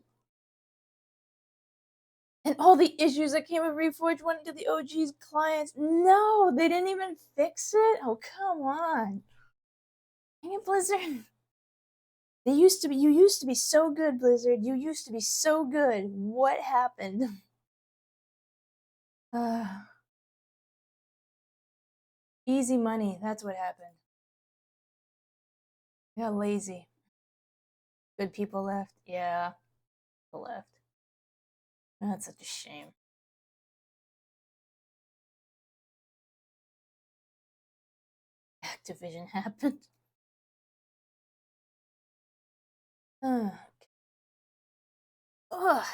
And all the issues that came with Reforged went into the OG's clients. No, they didn't even fix it? Oh, come on. Dang it, Blizzard. You used to be so good, Blizzard. You used to be so good. What happened? Easy money. That's what happened. Got lazy. Good people left. Yeah, people left. That's such a shame. Activision happened. Ugh. Ugh.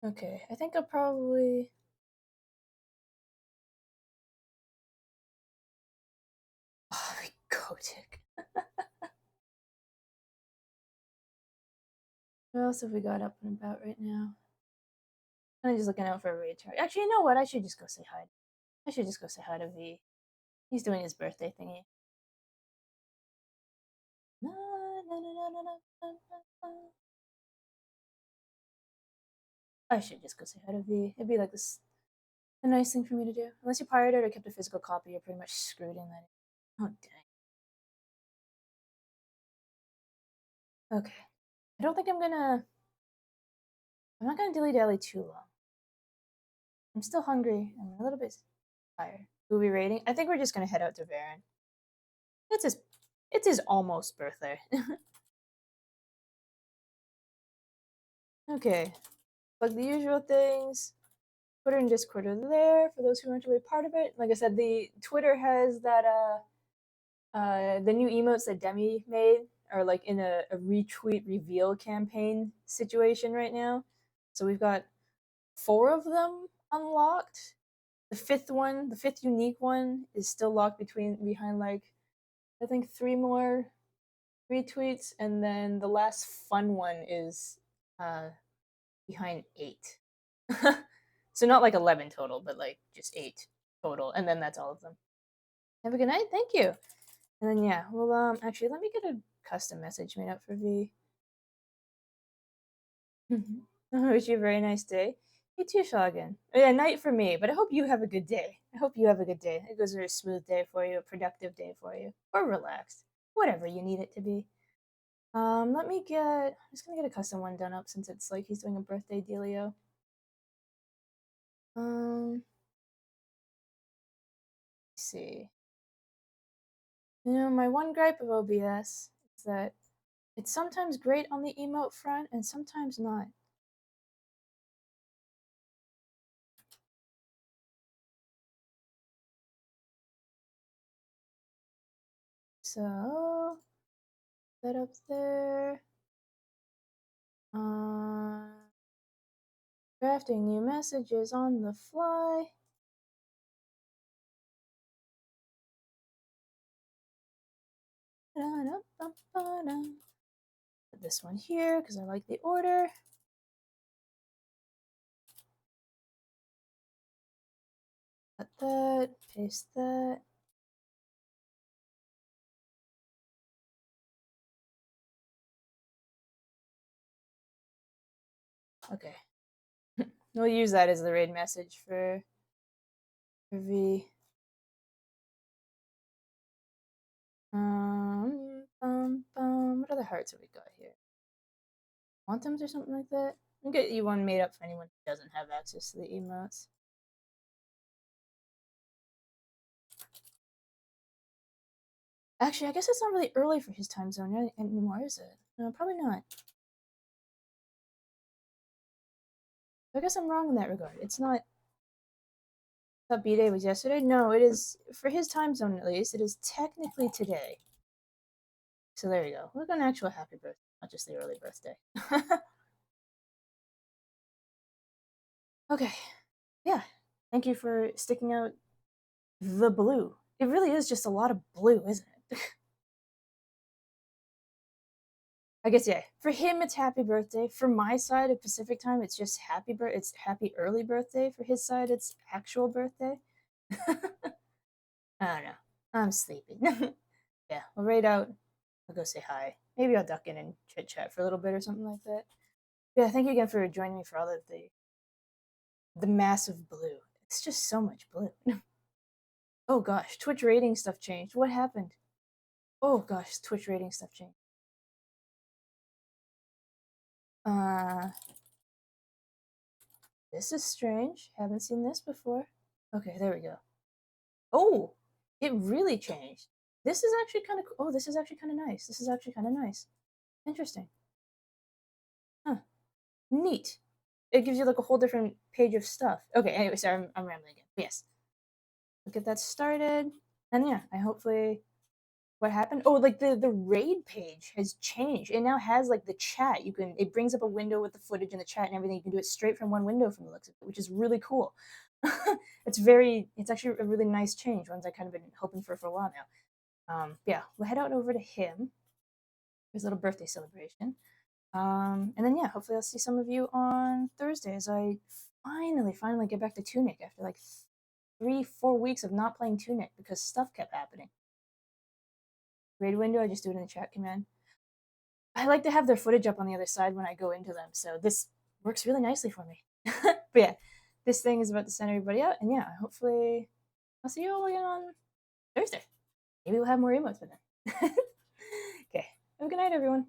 Okay, I think I'll probably. Oh, Kotick. What else have we got up and about right now? I'm just looking out for a raid target. Actually, you know what? I should just go say hi. I should just go say hi to V. He's doing his birthday thingy. Na, na, na, na, na, na, na. I should just go say hi to V. It'd be like this a nice thing for me to do. Unless you pirated or kept a physical copy, you're pretty much screwed in that. Oh dang. Okay. I don't think I'm not gonna dilly dally too long. I'm still hungry. I'm a little bit tired. Who we rating? I think we're just gonna head out to Varen. It's his it's his almost birthday. Okay. Like the usual things. Twitter and Discord are there for those who aren't really part of it. Like I said, the Twitter has that the new emotes that Demi made are like in a retweet reveal campaign situation right now. So we've got 4 of them unlocked. The fifth unique one, is still locked behind like I think 3 more retweets, and then the last fun one is uh behind 8. So not like 11 total, but like just 8 total, and then that's all of them. Have a good night. Thank you. And then yeah, well actually let me get a custom message made up for V. I wish you a very nice day. You too, Shogun. Yeah, night for me, but I hope you have a good day. I hope you have a good day. It goes a smooth day for you, a productive day for you, or relaxed, whatever you need it to be. Let me get. I'm just gonna get a custom one done up since it's like he's doing a birthday dealio. Let's see. You know, my one gripe of OBS is that it's sometimes great on the emote front and sometimes not. So, that up there. Drafting new messages on the fly. Put this one here because I like the order. that, paste that. Okay. We'll use that as the raid message for V. What other hearts have we got here? Quantums or something like that? We'll get you one made up for anyone who doesn't have access to the emotes. Actually, I guess it's not really early for his time zone anymore, is it? No, probably not. I guess I'm wrong in that regard. It's not. I thought B-Day was yesterday. No, it is, for his time zone at least, it is technically today. So there you go. Look, an actual happy birthday, not just the early birthday. Okay. Yeah. Thank you for sticking out the blue. It really is just a lot of blue, isn't it? I guess, yeah. For him, it's happy birthday. For my side of Pacific time, it's just it's happy early birthday. For his side, it's actual birthday. I don't know. I'm sleepy. Yeah, we'll raid out. I'll go say hi. Maybe I'll duck in and chit chat for a little bit or something like that. Yeah, thank you again for joining me for all of the massive blue. It's just so much blue. Oh gosh, Twitch rating stuff changed. What happened? Oh gosh, Twitch rating stuff changed. This is strange. Haven't seen this before. Okay, there we go. Oh, it really changed. This is actually kind of, oh, this is actually kind of nice. This is actually kind of nice. Interesting. Huh. Neat. It gives you like a whole different page of stuff. Okay, anyway, sorry, I'm rambling again. But yes. We'll get that started. And yeah, I hopefully, what happened? Oh, like the raid page has changed. It now has like the chat. It brings up a window with the footage and the chat and everything. You can do it straight from one window from the looks of it, which is really cool. It's actually a really nice change, ones I kind of been hoping for a while now. Yeah, we'll head out over to him for his little birthday celebration. And then yeah, hopefully I'll see some of you on Thursday as I finally get back to Tunic after like 3-4 weeks of not playing Tunic because stuff kept happening. Raid window, I just do it in the chat command. I like to have their footage up on the other side when I go into them, so this works really nicely for me. But yeah, this thing is about to send everybody out, and yeah, hopefully I'll see you all again on Thursday. Maybe we'll have more emotes by then. Okay, have a good night, everyone.